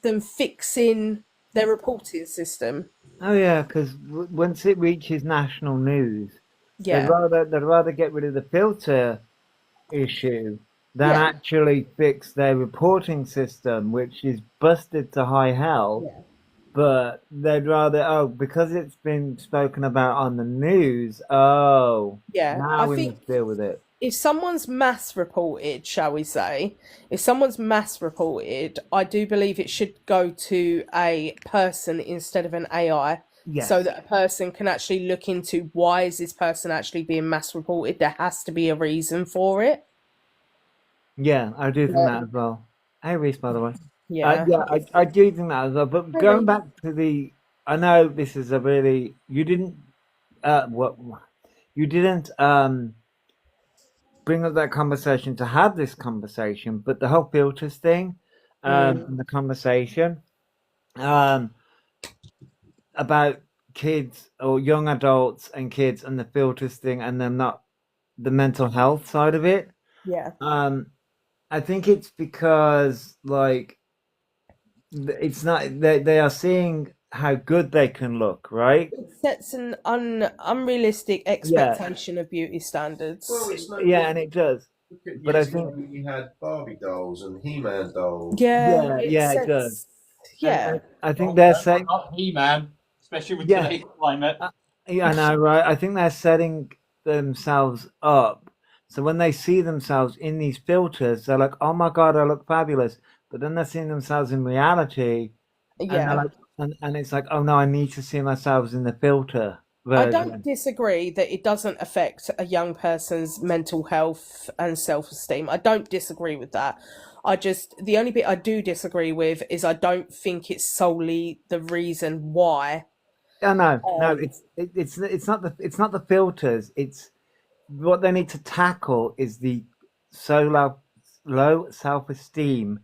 than fixing their reporting system. Oh yeah, because once it reaches national news, Yeah, they'd rather get rid of the filter issue than actually fix their reporting system, which is busted to high hell. Yeah. But they'd rather, because it's been spoken about on the news, now I we think must deal with it. if someone's mass reported, shall we say, if someone's mass reported, I do believe it should go to a person instead of an AI. Yes. So that a person can actually look into why is this person actually being mass reported. There has to be a reason for it. Yeah, I do think that as well. Hey, Reese, by the way. Yeah. I do think that as well. But going back to I know this is a really, you didn't bring up that conversation to have this conversation, but the whole filters thing, and the conversation, about kids or young adults and kids and the filters thing, and then not the mental health side of it. Yeah. I think it's because like it's not they are seeing how good they can look, right? It sets an unrealistic expectation of beauty standards. Well, it's no Yeah, good. and it does. Look at But I years ago think- when you had Barbie dolls and He-Man dolls. Yeah, it does. Yeah. And I think they're saying, Not He-Man, especially with Yeah. today's climate. yeah, I know, right? I think they're setting themselves up. So when they see themselves in these filters, they're like, "Oh my God, I look fabulous." But then they're seeing themselves in reality, and they're Yeah. like, and it's like, "Oh no, I need to see myself in the filter." I version. don't disagree that it doesn't affect a young person's mental health and self-esteem. I don't disagree with that. The only bit I do disagree with is I don't think it's solely the reason why. Oh, no, it's not the filters. It's what they need to tackle is the low self-esteem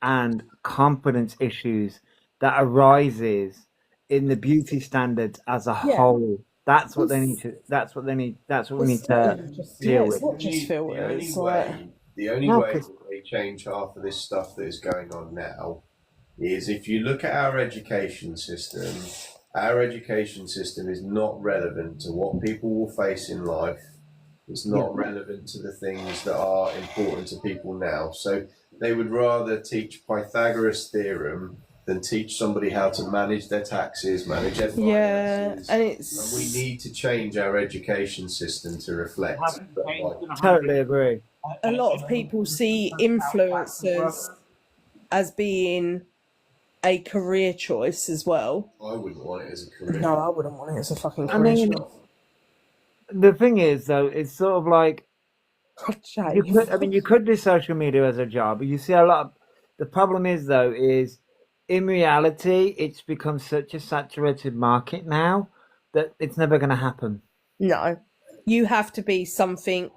and confidence issues that arises in the beauty standards as a whole. That's what they need to. That's what we need to deal It's with. not just filters. The only No, way 'cause- that they change half of this stuff that is going on now is if you look at our education system. Our education system is not relevant to what people will face in life. It's not relevant to the things that are important to people now. So they would rather teach Pythagoras' theorem than teach somebody how to manage their taxes, manage their finances. And we need to change our education system to reflect. Totally agree. a lot of people see influencers as being a career choice as well. I wouldn't want it as a career. No, I wouldn't want it as a fucking I career mean, choice. the thing is, though, it's sort of like Jay. you could do social media as a job, but you see a lot. The problem is, though, is in reality, it's become such a saturated market now that it's never going to happen. No, you have to be something,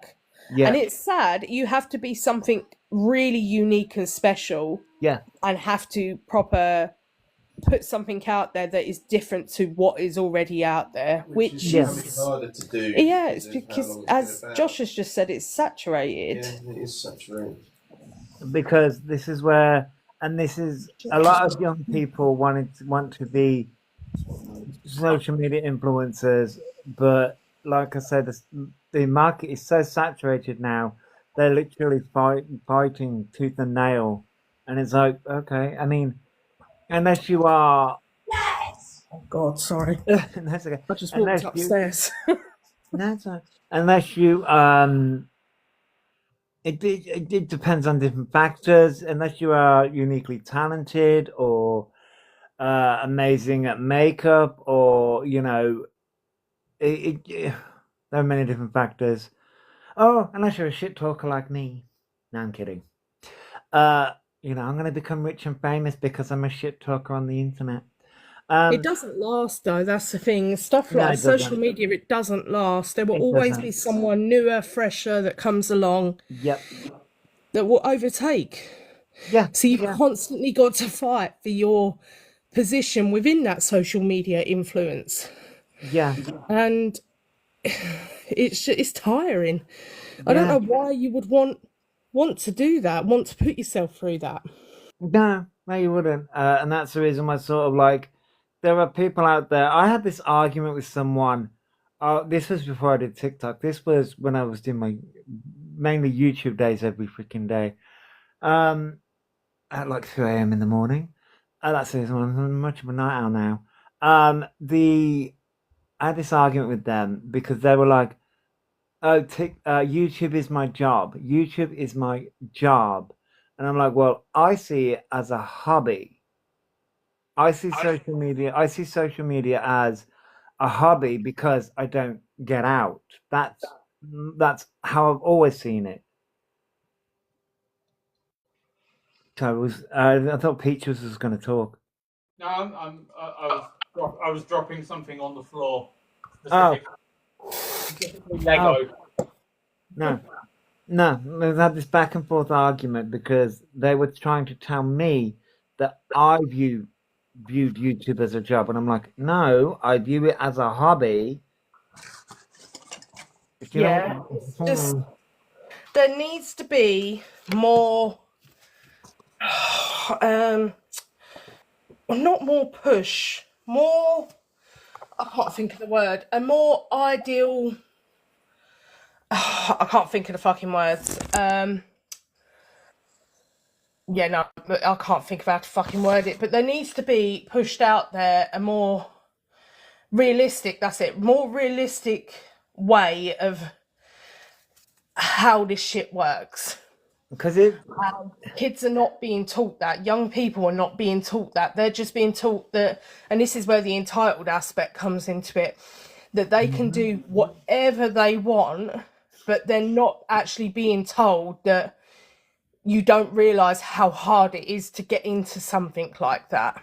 Yeah, and it's sad. You have to be something really unique and special, yeah, and have to put something out there that is different to what is already out there, which is Yeah. becoming harder to do. yeah, it's of how because long it's as been about. Josh has just said, it's saturated. Yeah, it is saturated. because this is where, and this is a lot of young people want to be social media influencers, but like I said, the market is so saturated now. They're literally fighting tooth and nail, and it's like, okay, I mean, unless you are, Oh God, sorry. that's okay. I just Unless walked you- upstairs. That's right. Unless you it depends on different factors. Unless you are uniquely talented or amazing at makeup, or there are many different factors. Oh, unless you're a shit talker like me. No, I'm kidding. I'm going to become rich and famous because I'm a shit talker on the internet. It doesn't last though, that's the thing. Stuff No, like it doesn't. social media, it doesn't last. There will It always doesn't. be someone newer, fresher that comes along Yep. that will overtake. Yeah. So you've yeah. constantly got to fight for your position within that social media influence. Yeah. And it's tiring. I don't Yeah. know why you would want to do that, want to put yourself through that. No, you wouldn't. And that's the reason why sort of like there are people out there. I had this argument with someone. This was before I did TikTok. This was when I was doing my mainly YouTube days every freaking day. At like 2 a.m. in the morning. That's it. I'm much of a night owl now. I had this argument with them because they were like, oh, YouTube is my job. YouTube is my job. And I'm like, well, I see it as a hobby. I see social media as a hobby because I don't get out. That's how I've always seen it. So I thought Peaches was going to talk. No, I was dropping something on the floor. Specifically Lego. No, we've had this back and forth argument because they were trying to tell me that I viewed YouTube as a job, and I'm like, no, I view it as a hobby. Yeah, it's just there needs to be more, not more push, more. I can't think of the word. A more ideal. I can't think of the fucking words. Yeah, no, I can't think of how to fucking word it. But there needs to be pushed out there a more realistic. That's it. More realistic way of how this shit works. Because kids are not being taught that. Young people are not being taught that. They're just being taught that, and this is where the entitled aspect comes into it, that they can do whatever they want, but they're not actually being told that you don't realise how hard it is to get into something like that.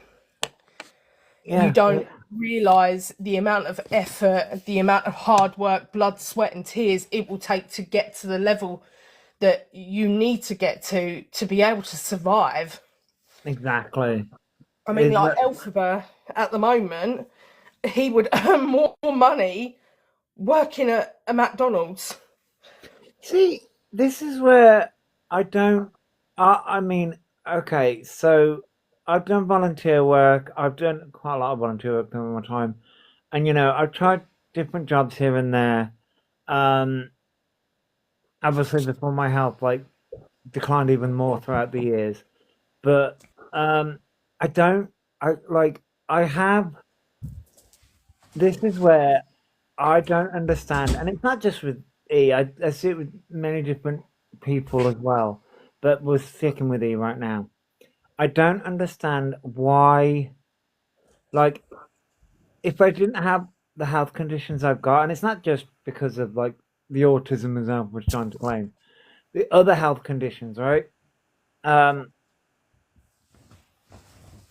Yeah, you don't realise the amount of effort, the amount of hard work, blood, sweat and tears it will take to get to the level that you need to get to be able to survive. Exactly. I mean, like Elphaba at the moment, he would earn more money working at a McDonald's. See, this is where I don't. I mean, okay, so I've done volunteer work. I've done quite a lot of volunteer work in my time, and I've tried different jobs here and there. Obviously, before my health declined even more throughout the years, but this is where I don't understand, and it's not just with E. I see it with many different people as well, but we're sticking with E right now. I don't understand why, if I didn't have the health conditions I've got, and it's not just because of the autism as Alpha was trying to claim, the other health conditions, right?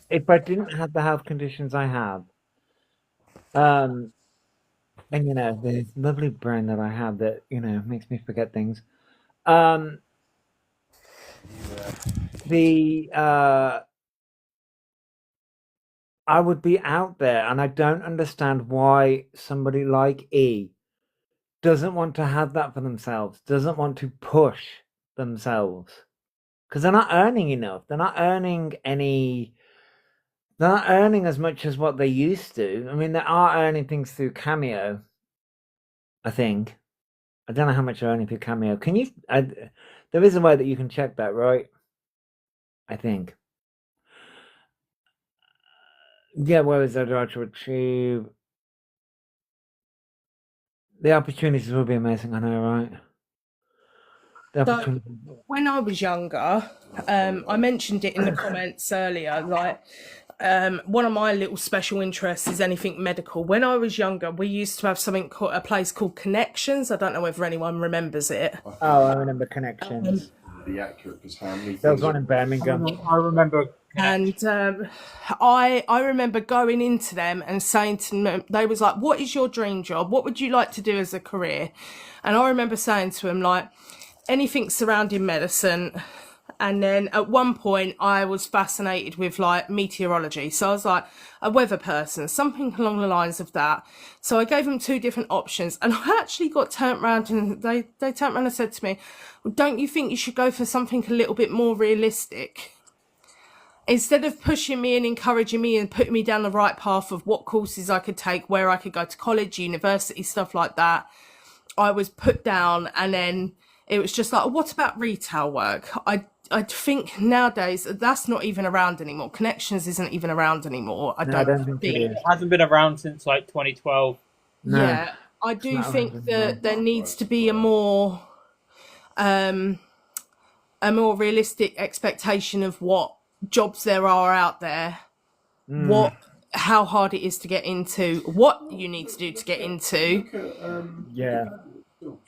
If I didn't have the health conditions I have, and the lovely brain that I have that makes me forget things, I would be out there, and I don't understand why somebody like E doesn't want to have that for themselves, doesn't want to push themselves, because they're not earning enough. They're not earning as much as what they used to. I mean, they are earning things through Cameo, I think. I don't know how much they're earning through Cameo. Can you? There is a way that you can check that, right? I think. Yeah, where is that right to achieve? The opportunities will be amazing, I know, right? So, when I was younger, I mentioned it in the comments earlier, one of my little special interests is anything medical. When I was younger, we used to have a place called Connections. I don't know whether anyone remembers it. Oh, I remember Connections. The accurate because how many? There was one in Birmingham. I remember. And I remember going into them and saying to them, they was like, "What is your dream job? What would you like to do as a career?" And I remember saying to them anything surrounding medicine. And then at one point I was fascinated with meteorology. So I was like a weather person, something along the lines of that. So I gave them two different options, and I actually got turned around and they turned around and said to me, well, don't you think you should go for something a little bit more realistic? Instead of pushing me and encouraging me and putting me down the right path of what courses I could take, where I could go to college, university, stuff like that, I was put down, and then it was just like, what about retail work? I think nowadays that's not even around anymore. Connections isn't even around anymore. I don't think it hasn't been around since 2012. No. Yeah, I do not think 100 that there needs to be a more realistic expectation of what jobs there are out there, how hard it is to get into, what you need to do to get into. Yeah.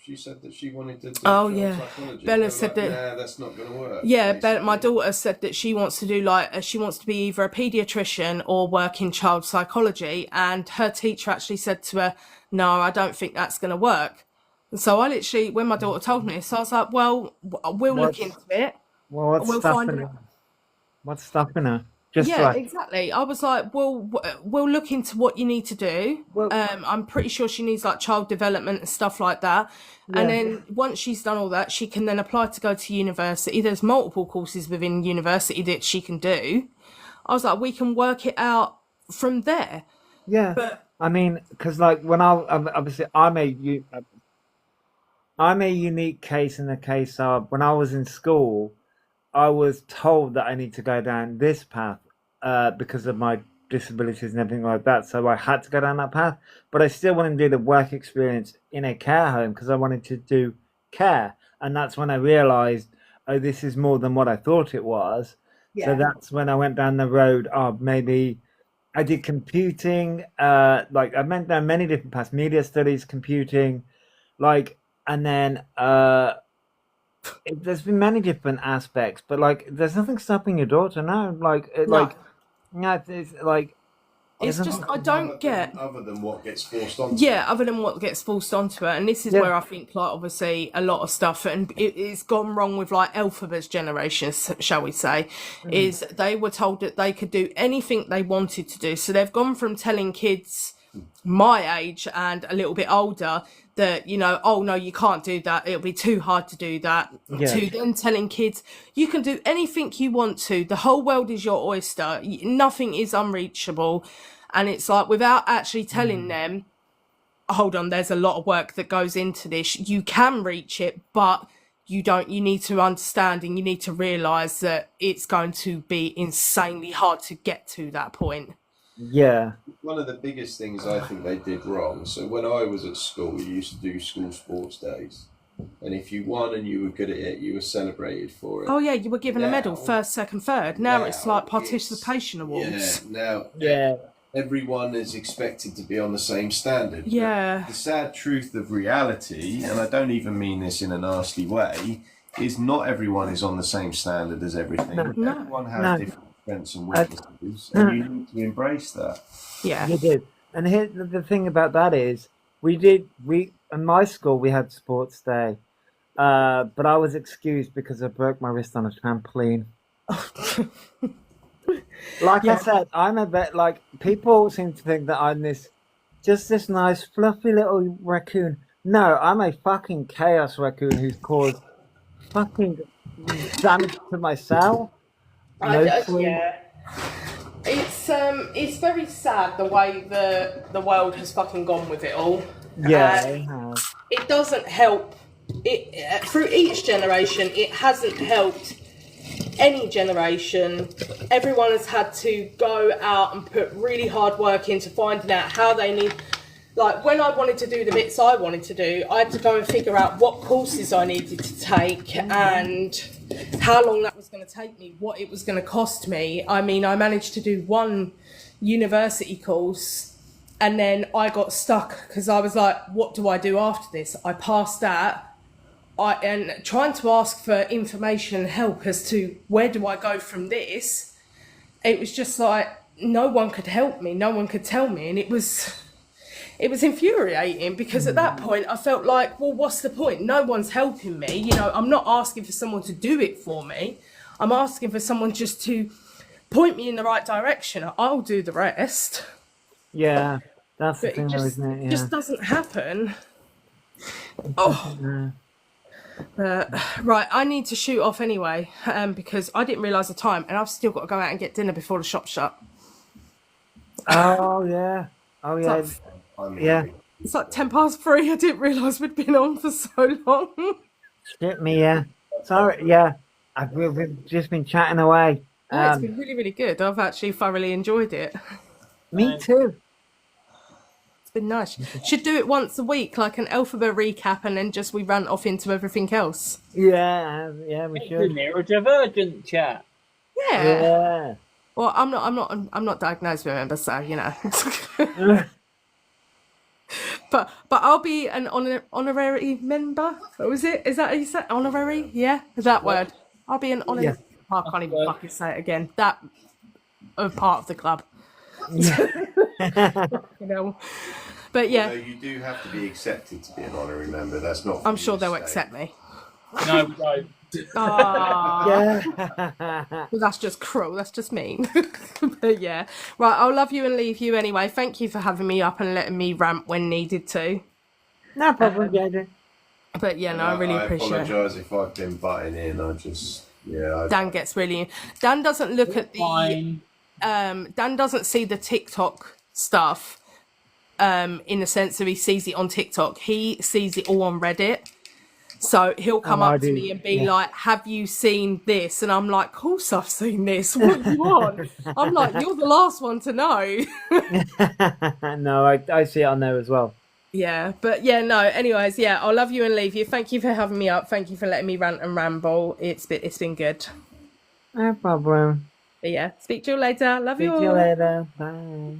She said that she wanted to do Oh, child yeah. psychology. Bella They're said like, that- nah, that's not going to work. Yeah, basically. my daughter said that she wants to do she wants to be either a paediatrician or work in child psychology, and her teacher actually said to her, "No, I don't think that's going to work." And so I literally, when my daughter told me this, I was like, "Well, we'll look into it. Well, what's We'll stopping find her? out." What's stopping her? Just Yeah, like, exactly. I was like, well, we'll look into what you need to do. Well- I'm pretty sure she needs like child development and stuff like that. And then once she's done all that, she can then apply to go to university. There's multiple courses within university that she can do. I was like, we can work it out from there. yeah. But I mean, because like when obviously I'm a unique case in the case of when I was in school, I was told that I need to go down this path because of my disabilities and everything like that. So I had to go down that path, but I still wanted to do the work experience in a care home because I wanted to do care. And that's when I realized, oh, this is more than what I thought it was. So that's when I went down the road of maybe I did computing, like I went down many different paths, media studies, computing, like, and then there's been many different aspects, but like there's nothing stopping your daughter now. Like, no, it's like it's just, I don't get. Other than what gets forced on. Yeah, other than what gets forced onto her. And this is where I think, like, obviously, a lot of stuff, and it's gone wrong with, like, Elphaba's generation, shall we say, is they were told that they could do anything they wanted to do. So they've gone from telling kids my age and a little bit older that, you know, oh, no, you can't do that. It'll be too hard to do that. Yeah. To then telling kids, you can do anything you want to. The whole world is your oyster. Nothing is unreachable. And it's like, without actually telling them, hold on, there's a lot of work that goes into this. You can reach it, but you need to understand and you need to realise that it's going to be insanely hard to get to that point. Yeah. One of the biggest things I think they did wrong. So when I was at school, we used to do school sports days. And if you won and you were good at it, you were celebrated for it. Oh, yeah, you were given a medal, Now- first, second, third. Now it's like it's- participation awards. Yeah, now Yeah. everyone is expected to be on the same standard. But Yeah. the sad truth of reality, and I don't even mean this in a nasty way, is not everyone is on the same standard as everything. No. Everyone has No. different strengths and weaknesses, and you need to embrace that. Yeah. You do. And here the thing about that is we in my school we had sports day. But I was excused because I broke my wrist on a trampoline. Like I said, I'm a bit like people seem to think that I'm this nice fluffy little raccoon. No, I'm a fucking chaos raccoon who's caused fucking damage to myself. Mostly. It's very sad the way the world has fucking gone with it all. Yeah, it has. It doesn't help. It through each generation, it hasn't helped any generation. Everyone has had to go out and put really hard work into finding out how they need. Like when I wanted to do the bits I wanted to do, I had to go and figure out what courses I needed to take and how long that was going to take me, what it was going to cost me. I mean, I managed to do one university course and then I got stuck because I was like, what do I do after this? I passed that. And trying to ask for information and help as to where do I go from this, it was just like no one could help me, no one could tell me, and it was infuriating because at that point I felt like, well, what's the point? No one's helping me. You know, I'm not asking for someone to do it for me. I'm asking for someone just to point me in the right direction. I'll do the rest. Yeah, that's the But thing, it though, just, isn't it? Yeah. just doesn't happen. Oh. Right, I need to shoot off anyway because I didn't realise the time and I've still got to go out and get dinner before the shop shut. Oh yeah. Oh yeah. Yeah. It's like 3:10. I didn't realise we'd been on for so long. Shit me, yeah. Sorry, yeah. We've just been chatting away. No, it's been really, really good. I've actually thoroughly enjoyed it. Me too. It's been nice. Should do it once a week, like an Elphaba recap, and then just we run off into everything else. Yeah, we It's a should. neurodivergent chat. Yeah. Yeah. Well, I'm not diagnosed, remember, so you know. but I'll be an honorary member. What was it? Is that how you say honorary? Yeah, is that word? I'll be an honorary. Yeah. I can't even fucking say it again. That of part of the club. You know. But yeah, So you do have to be accepted to be an honorary member. That's not. I'm sure they'll accept me. No, we don't. Ah. Yeah. Well, that's just cruel. That's just mean. But yeah, right. I'll love you and leave you anyway. Thank you for having me up and letting me rant when needed to. No problem, JJ. But yeah, no, I really appreciate it. apologise if I've been butting in. Dan gets really. Dan doesn't look at the. Fine. Dan doesn't see the TikTok stuff. In the sense of he sees it on TikTok. He sees it all on Reddit. So he'll come up to me and be like, "Have you seen this?" And I'm like, "Of course I've seen this. What do you want?" I'm like, "You're the last one to know." No, I see it on there as well. Yeah, but yeah, no. Anyways, yeah, I'll love you and leave you. Thank you for having me up. Thank you for letting me rant and ramble. It's been good. No problem. But yeah, speak to you later. Love you See all. you later. Bye.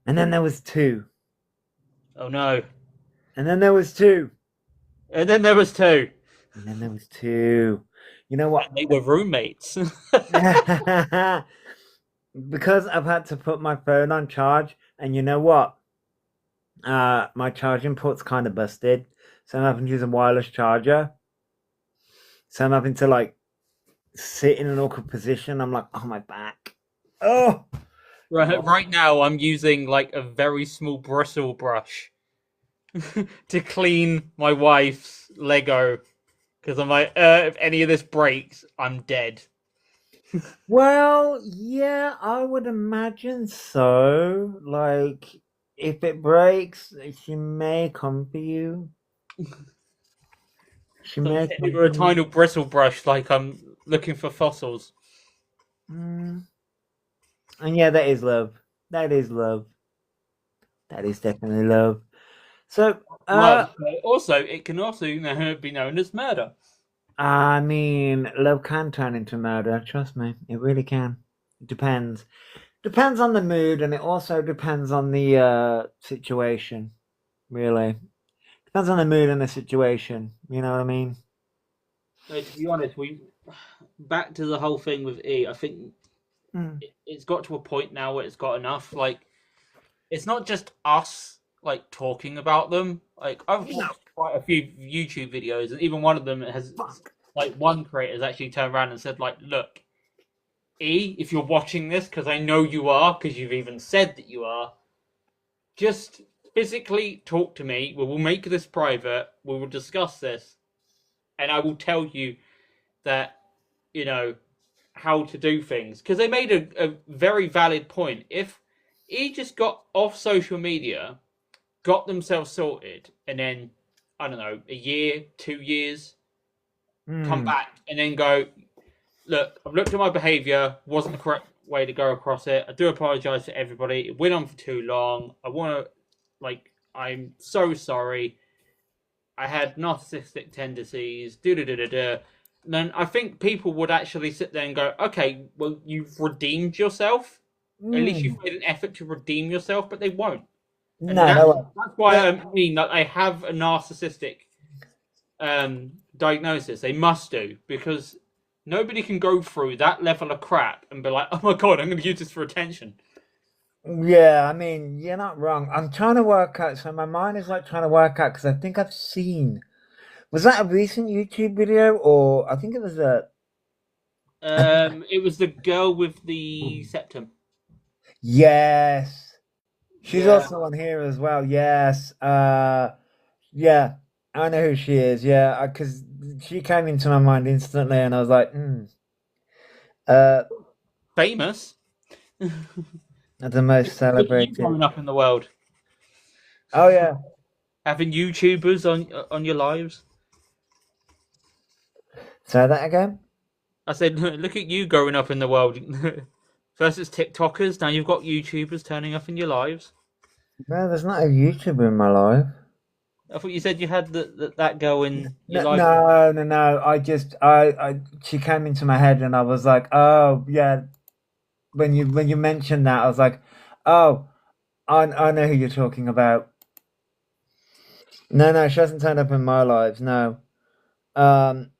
And then there was two. Oh no. And then there was two. And then there was two. And then there was two. You know what? They were roommates. Because I've had to put my phone on charge, and you know what? My charging port's kind of busted, so I'm having to use a wireless charger. So I'm having to like sit in an awkward position. I'm like, oh, my back. Oh. Right now, I'm using like a very small bristle brush to clean my wife's Lego because I'm like, if any of this breaks, I'm dead. Well, yeah, I would imagine so. Like, if it breaks, she may come for you. She may come With a for tiny bristle brush, like I'm looking for fossils. you. And yeah, that is love. That is love. That is definitely love. So, Love, but also, it can also be known as murder. I mean, love can turn into murder. Trust me, it really can. It depends. Depends on the mood, and it also depends on the situation. Really, depends on the mood and the situation. You know what I mean? So, to be honest, back to the whole thing with E. I think it's got to a point now where it's got enough. Like, it's not just us like talking about them. Like, I've watched quite a few YouTube videos, and even one of them has like one creator has actually turned around and said, like, look, E, if you're watching this, because I know you are, because you've even said that you are, just physically talk to me. We will make this private. We will discuss this, and I will tell you that, you know, how to do things. Because they made a very valid point. If E just got off social media, got themselves sorted, and then, I don't know, a year, 2 years, come back and then go, look, I've looked at my behaviour, wasn't the correct way to go across it. I do apologise to everybody. It went on for too long. I'm so sorry. I had narcissistic tendencies, And then I think people would actually sit there and go, okay, well, you've redeemed yourself. At least you've made an effort to redeem yourself, but they won't. And that's why I mean that I have a narcissistic diagnosis. They must do, because nobody can go through that level of crap and be like, oh my god, I'm going to use this for attention. Yeah, I mean, you're not wrong. I'm trying to work out. So my mind is like trying to work out because I think I've seen. Was that a recent YouTube video, or I think it was a? It was the girl with the septum. Yes. She's also on here as well. Yes. Yeah. I know who she is. Yeah, because she came into my mind instantly, and I was like, famous. The most celebrated. Growing up in the world. Oh yeah. Having YouTubers on your lives. Say that again. I said, look at you growing up in the world. First it's TikTokers, now you've got YouTubers turning up in your lives. No, there's not a YouTuber in my life. I thought you said you had that girl in your No, life. no. She came into my head, and I was like, oh yeah. When you mentioned that, I was like, oh, I know who you're talking about. No, she hasn't turned up in my lives. No. Um.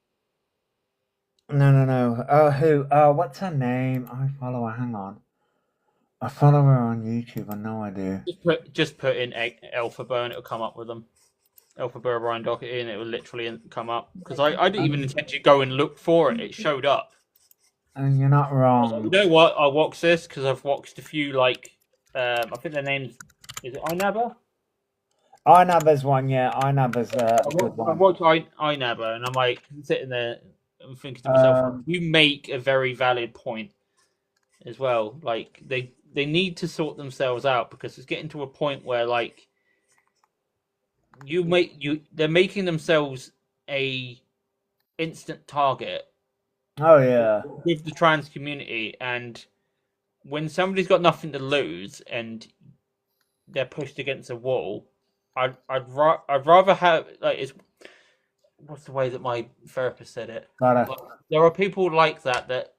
No. Oh, who? Oh, what's her name? I follow her. Hang on. I follow her on YouTube. I know I do. Just put in Elphaba and it'll come up with them. Elphaba Ryan Doherty, and it will literally come up. Because I didn't even intend to go and look for it. It showed up. And you're not I was like, wrong. you know what? I watched this because I've watched a few I think their names is it Inaba? Inaba's one, yeah. Inaba's a good I one. watched Inaba, and I'm like sitting there and thinking to myself, you make a very valid point as well. Like they need to sort themselves out because it's getting to a point where like they're making themselves a instant target Oh yeah. with the trans community, and when somebody's got nothing to lose and they're pushed against a wall, I'd rather have what's the way that my therapist said it? Gotta. Like, there are people like that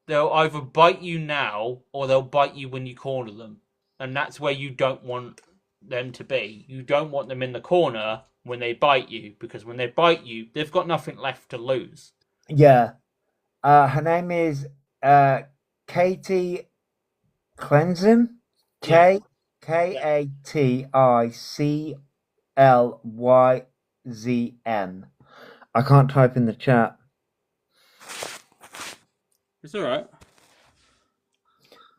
they'll either bite you now or they'll bite you when you corner them, and that's where you don't want them to be. You don't want them in the corner when they bite you, because when they bite you, they've got nothing left to lose. Yeah. Her name is Katie Cleanzin. KATICLYZN. I can't type in the chat. It's all right.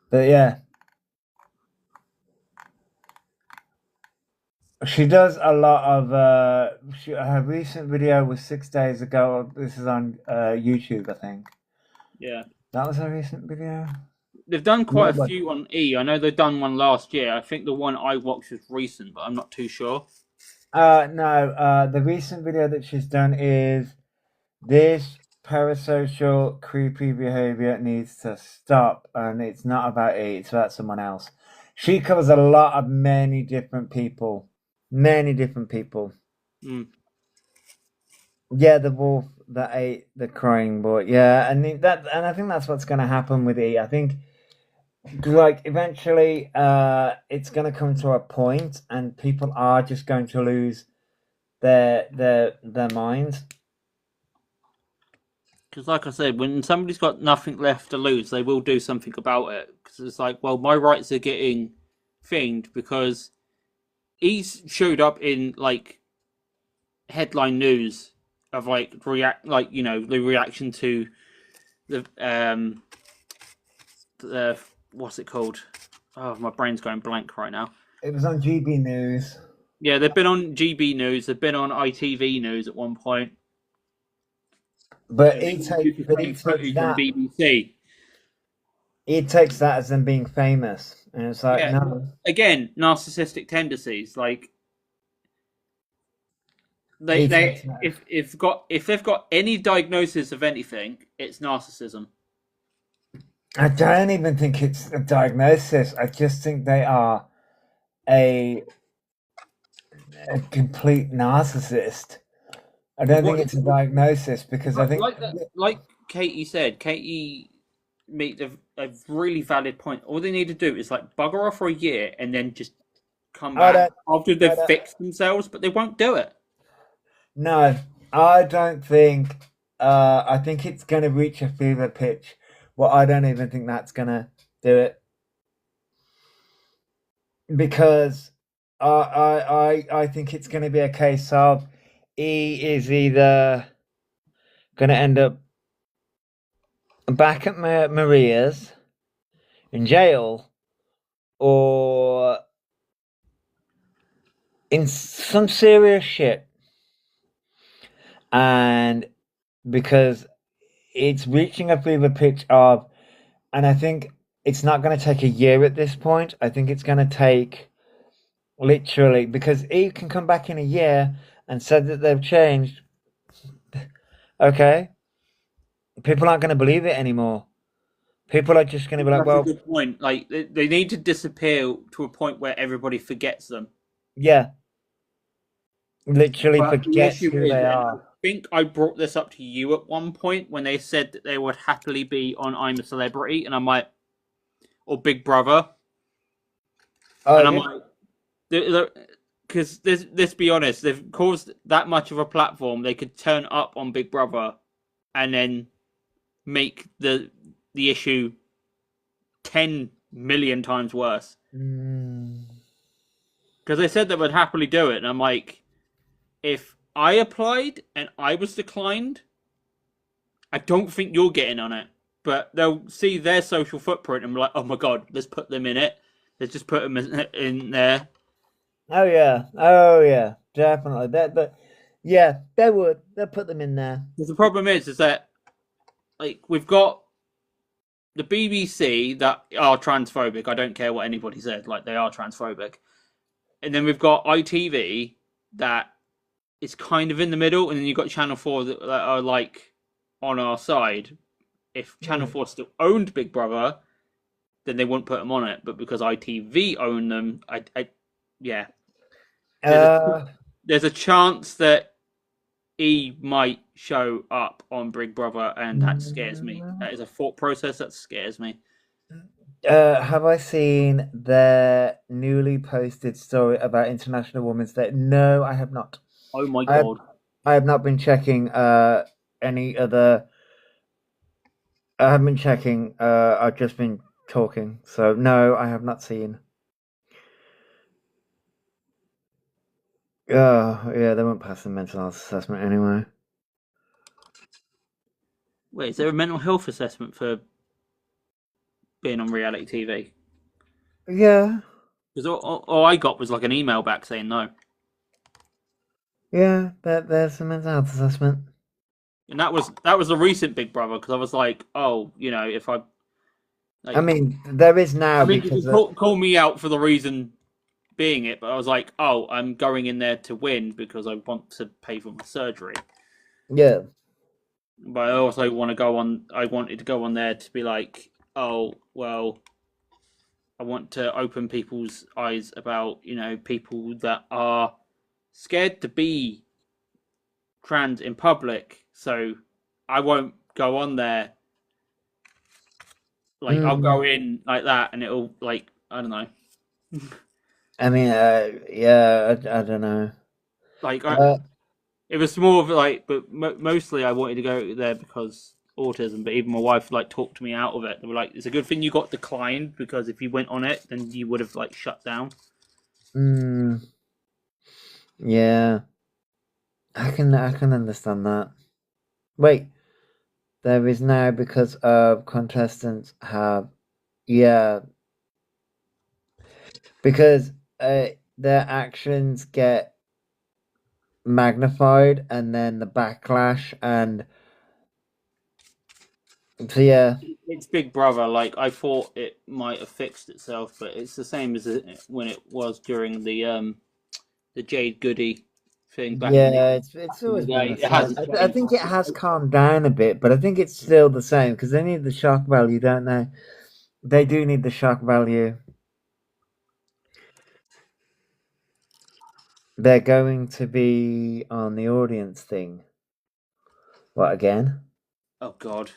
But yeah. She does a lot of her recent video was 6 days ago. This is on YouTube, I think. Yeah. That was her recent video. They've done quite a few on E. I know they've done one last year. I think the one I watched was recent, but I'm not too sure. No, the recent video that she's done is this parasocial creepy behavior needs to stop, and it's not about E, it's about someone else. She covers a lot of many different people. Mm. Yeah, the wolf that ate the crying boy. Yeah, and I think that's what's going to happen with E. I think like eventually it's going to come to a point and people are just going to lose their minds. Because like I said, when somebody's got nothing left to lose, they will do something about it. Because it's like, well, my rights are getting thinged because he's showed up in like headline news of like the reaction to the what's it called? Oh, my brain's going blank right now. It was on GB News. Yeah, they've been on GB News. They've been on ITV News at one point. But he takes that. BBC. He takes that as them being famous, and it's like no. Again, narcissistic tendencies. Like if they've got any diagnosis of anything, it's narcissism. I don't even think it's a diagnosis. I just think they are a complete narcissist. I don't think it's a diagnosis because I think, like Katie said, Katie made a really valid point. All they need to do is like bugger off for a year and then just come back after they've fixed themselves, but they won't do it. No, I don't think. I think it's going to reach a fever pitch. Well, I don't even think that's going to do it because I think it's going to be a case of he is either going to end up back at Maria's in jail or in some serious shit. And because it's reaching a fever pitch of, and I think it's not going to take a year at this point. I think it's going to take literally, because he can come back in a year and said that they've changed. Okay. People aren't going to believe it anymore. People are just going to be like, That's well, a good point. Like they need to disappear to a point where everybody forgets them. yeah, literally But the forget issue who is, they and are. I think I brought this up to you at one point when they said that they would happily be on I'm a Celebrity, and I'm like, or Big Brother, Oh, and I'm yeah. like, because let's be honest, they've caused that much of a platform. They could turn up on Big Brother, and then make the issue 10 million times worse. Mm. Because they said they would happily do it, and I'm like, if I applied and I was declined, I don't think you're getting on it. But they'll see their social footprint and be like, oh my god, let's put them in it. Let's just put them in there. Oh yeah, definitely. Yeah, they would. They'll put them in there. Because the problem is that like we've got the BBC that are transphobic. I don't care what anybody says. Like they are transphobic. And then we've got ITV that is kind of in the middle, and then you've got Channel 4 that are like on our side. If Channel 4 still owned Big Brother, then they wouldn't put them on it. But because ITV own them, yeah. There's a chance that E might show up on Big Brother, and that scares me. That is a thought process that scares me. Have I seen their newly posted story about International Women's Day? No, I have not. Oh my god! I have not been checking any other. I haven't been checking. I've just been talking. So no, I have not seen. Oh yeah, they won't pass the mental health assessment anyway. Wait, is there a mental health assessment for being on reality TV? Yeah. Because all I got was like an email back saying no. Yeah, there's a mental health assessment. And that was a recent Big Brother, because I was like, oh, if I... Like, I mean, there is now I mean, because... you can call me out for the reason being it, but I was like, oh, I'm going in there to win because I want to pay for my surgery. Yeah. But I also wanted to go on there to be like, oh, well, I want to open people's eyes about, people that are scared to be trans in public. So I won't go on there. Like, I'll go in like that and it'll, like, I don't know. I mean, yeah, I don't know. Like, it was more of like, but mostly I wanted to go there because autism. But even my wife like talked me out of it. They were like, "It's a good thing you got declined, because if you went on it, then you would have like shut down." Yeah, I can understand that. Wait, there is now because contestants have, yeah, because their actions get magnified, and then the backlash, and so yeah, it's Big Brother. Like, I thought it might have fixed itself, but it's the same as when it was during the Jade Goody thing back. Yeah, it's always been the same. I think it has calmed down a bit, but I think it's still the same because they need the shock value, don't they? They do need the shock value. They're going to be on the audience thing. What, again? Oh God.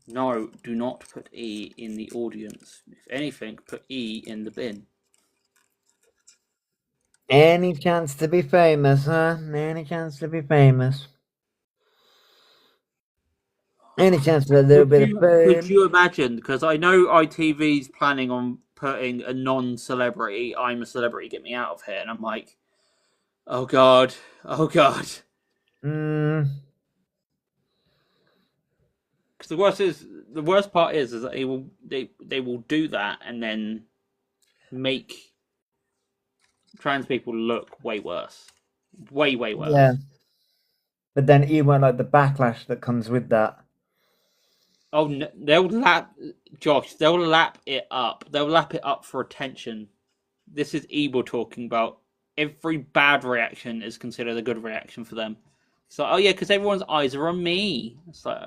No, do not put E in the audience. If anything, put E in the bin. Any chance to be famous, huh? Any chance to be famous? Any chance for a little bit of fame? Could you imagine? Because I know ITV's planning on putting a non-celebrity, I'm a Celebrity, get me out of here. And I'm like, oh God, oh God. Because the worst part is that they will do that and then make trans people look way worse. Way worse. Yeah. But then even like the backlash that comes with that. Oh, they'll lap it up. They'll lap it up for attention. This is Ebel talking about. Every bad reaction is considered a good reaction for them. So, oh yeah, because everyone's eyes are on me. It's like,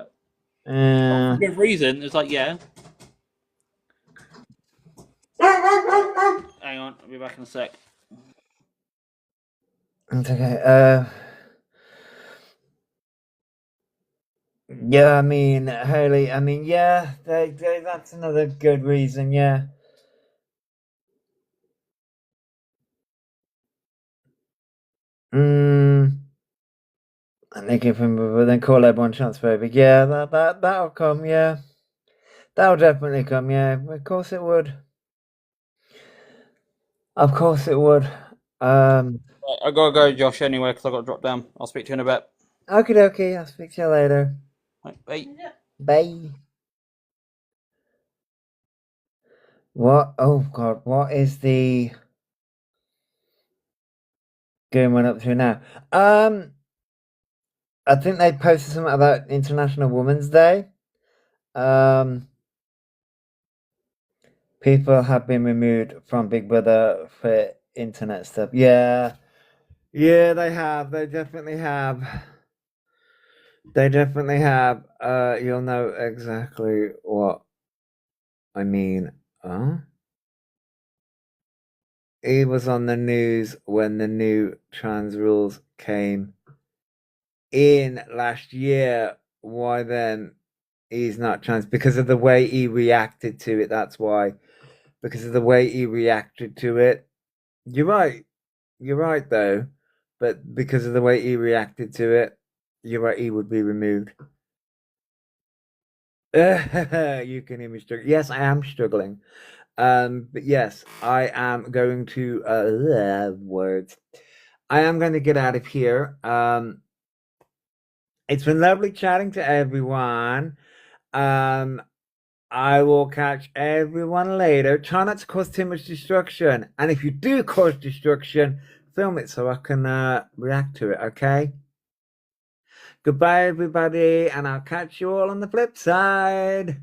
Yeah. For good reason. It's like, yeah. Hang on, I'll be back in a sec. It's okay. Yeah, I mean, Haley, I mean, yeah, that's another good reason, yeah. And they give him, but then call everyone chance baby. Yeah, that'll come, yeah. That'll definitely come, yeah. Of course it would. Of course it would. I gotta go, Josh, anyway, because I got to drop down. I'll speak to you in a bit. Okay, dokie, I'll speak to you later. Right, bye. Bye. What? Oh, God, what is the game one up to now? I think they posted something about International Women's Day. People have been removed from Big Brother for internet stuff. Yeah, they have. They definitely have. They definitely have. You'll know exactly what I mean. He was on the news when the new trans rules came in last year. Why then he's not trans? Because of the way he reacted to it. That's why. Because of the way he reacted to it. You're right. You're right, though. But because of the way he reacted to it, you're right, he would be removed. You can hear me struggling. Yes, I am struggling. But yes, I am going to words. I am going to get out of here. It's been lovely chatting to everyone. I will catch everyone later. Try not to cause too much destruction. And if you do cause destruction, film it so I can react to it, okay? Goodbye, everybody, and I'll catch you all on the flip side.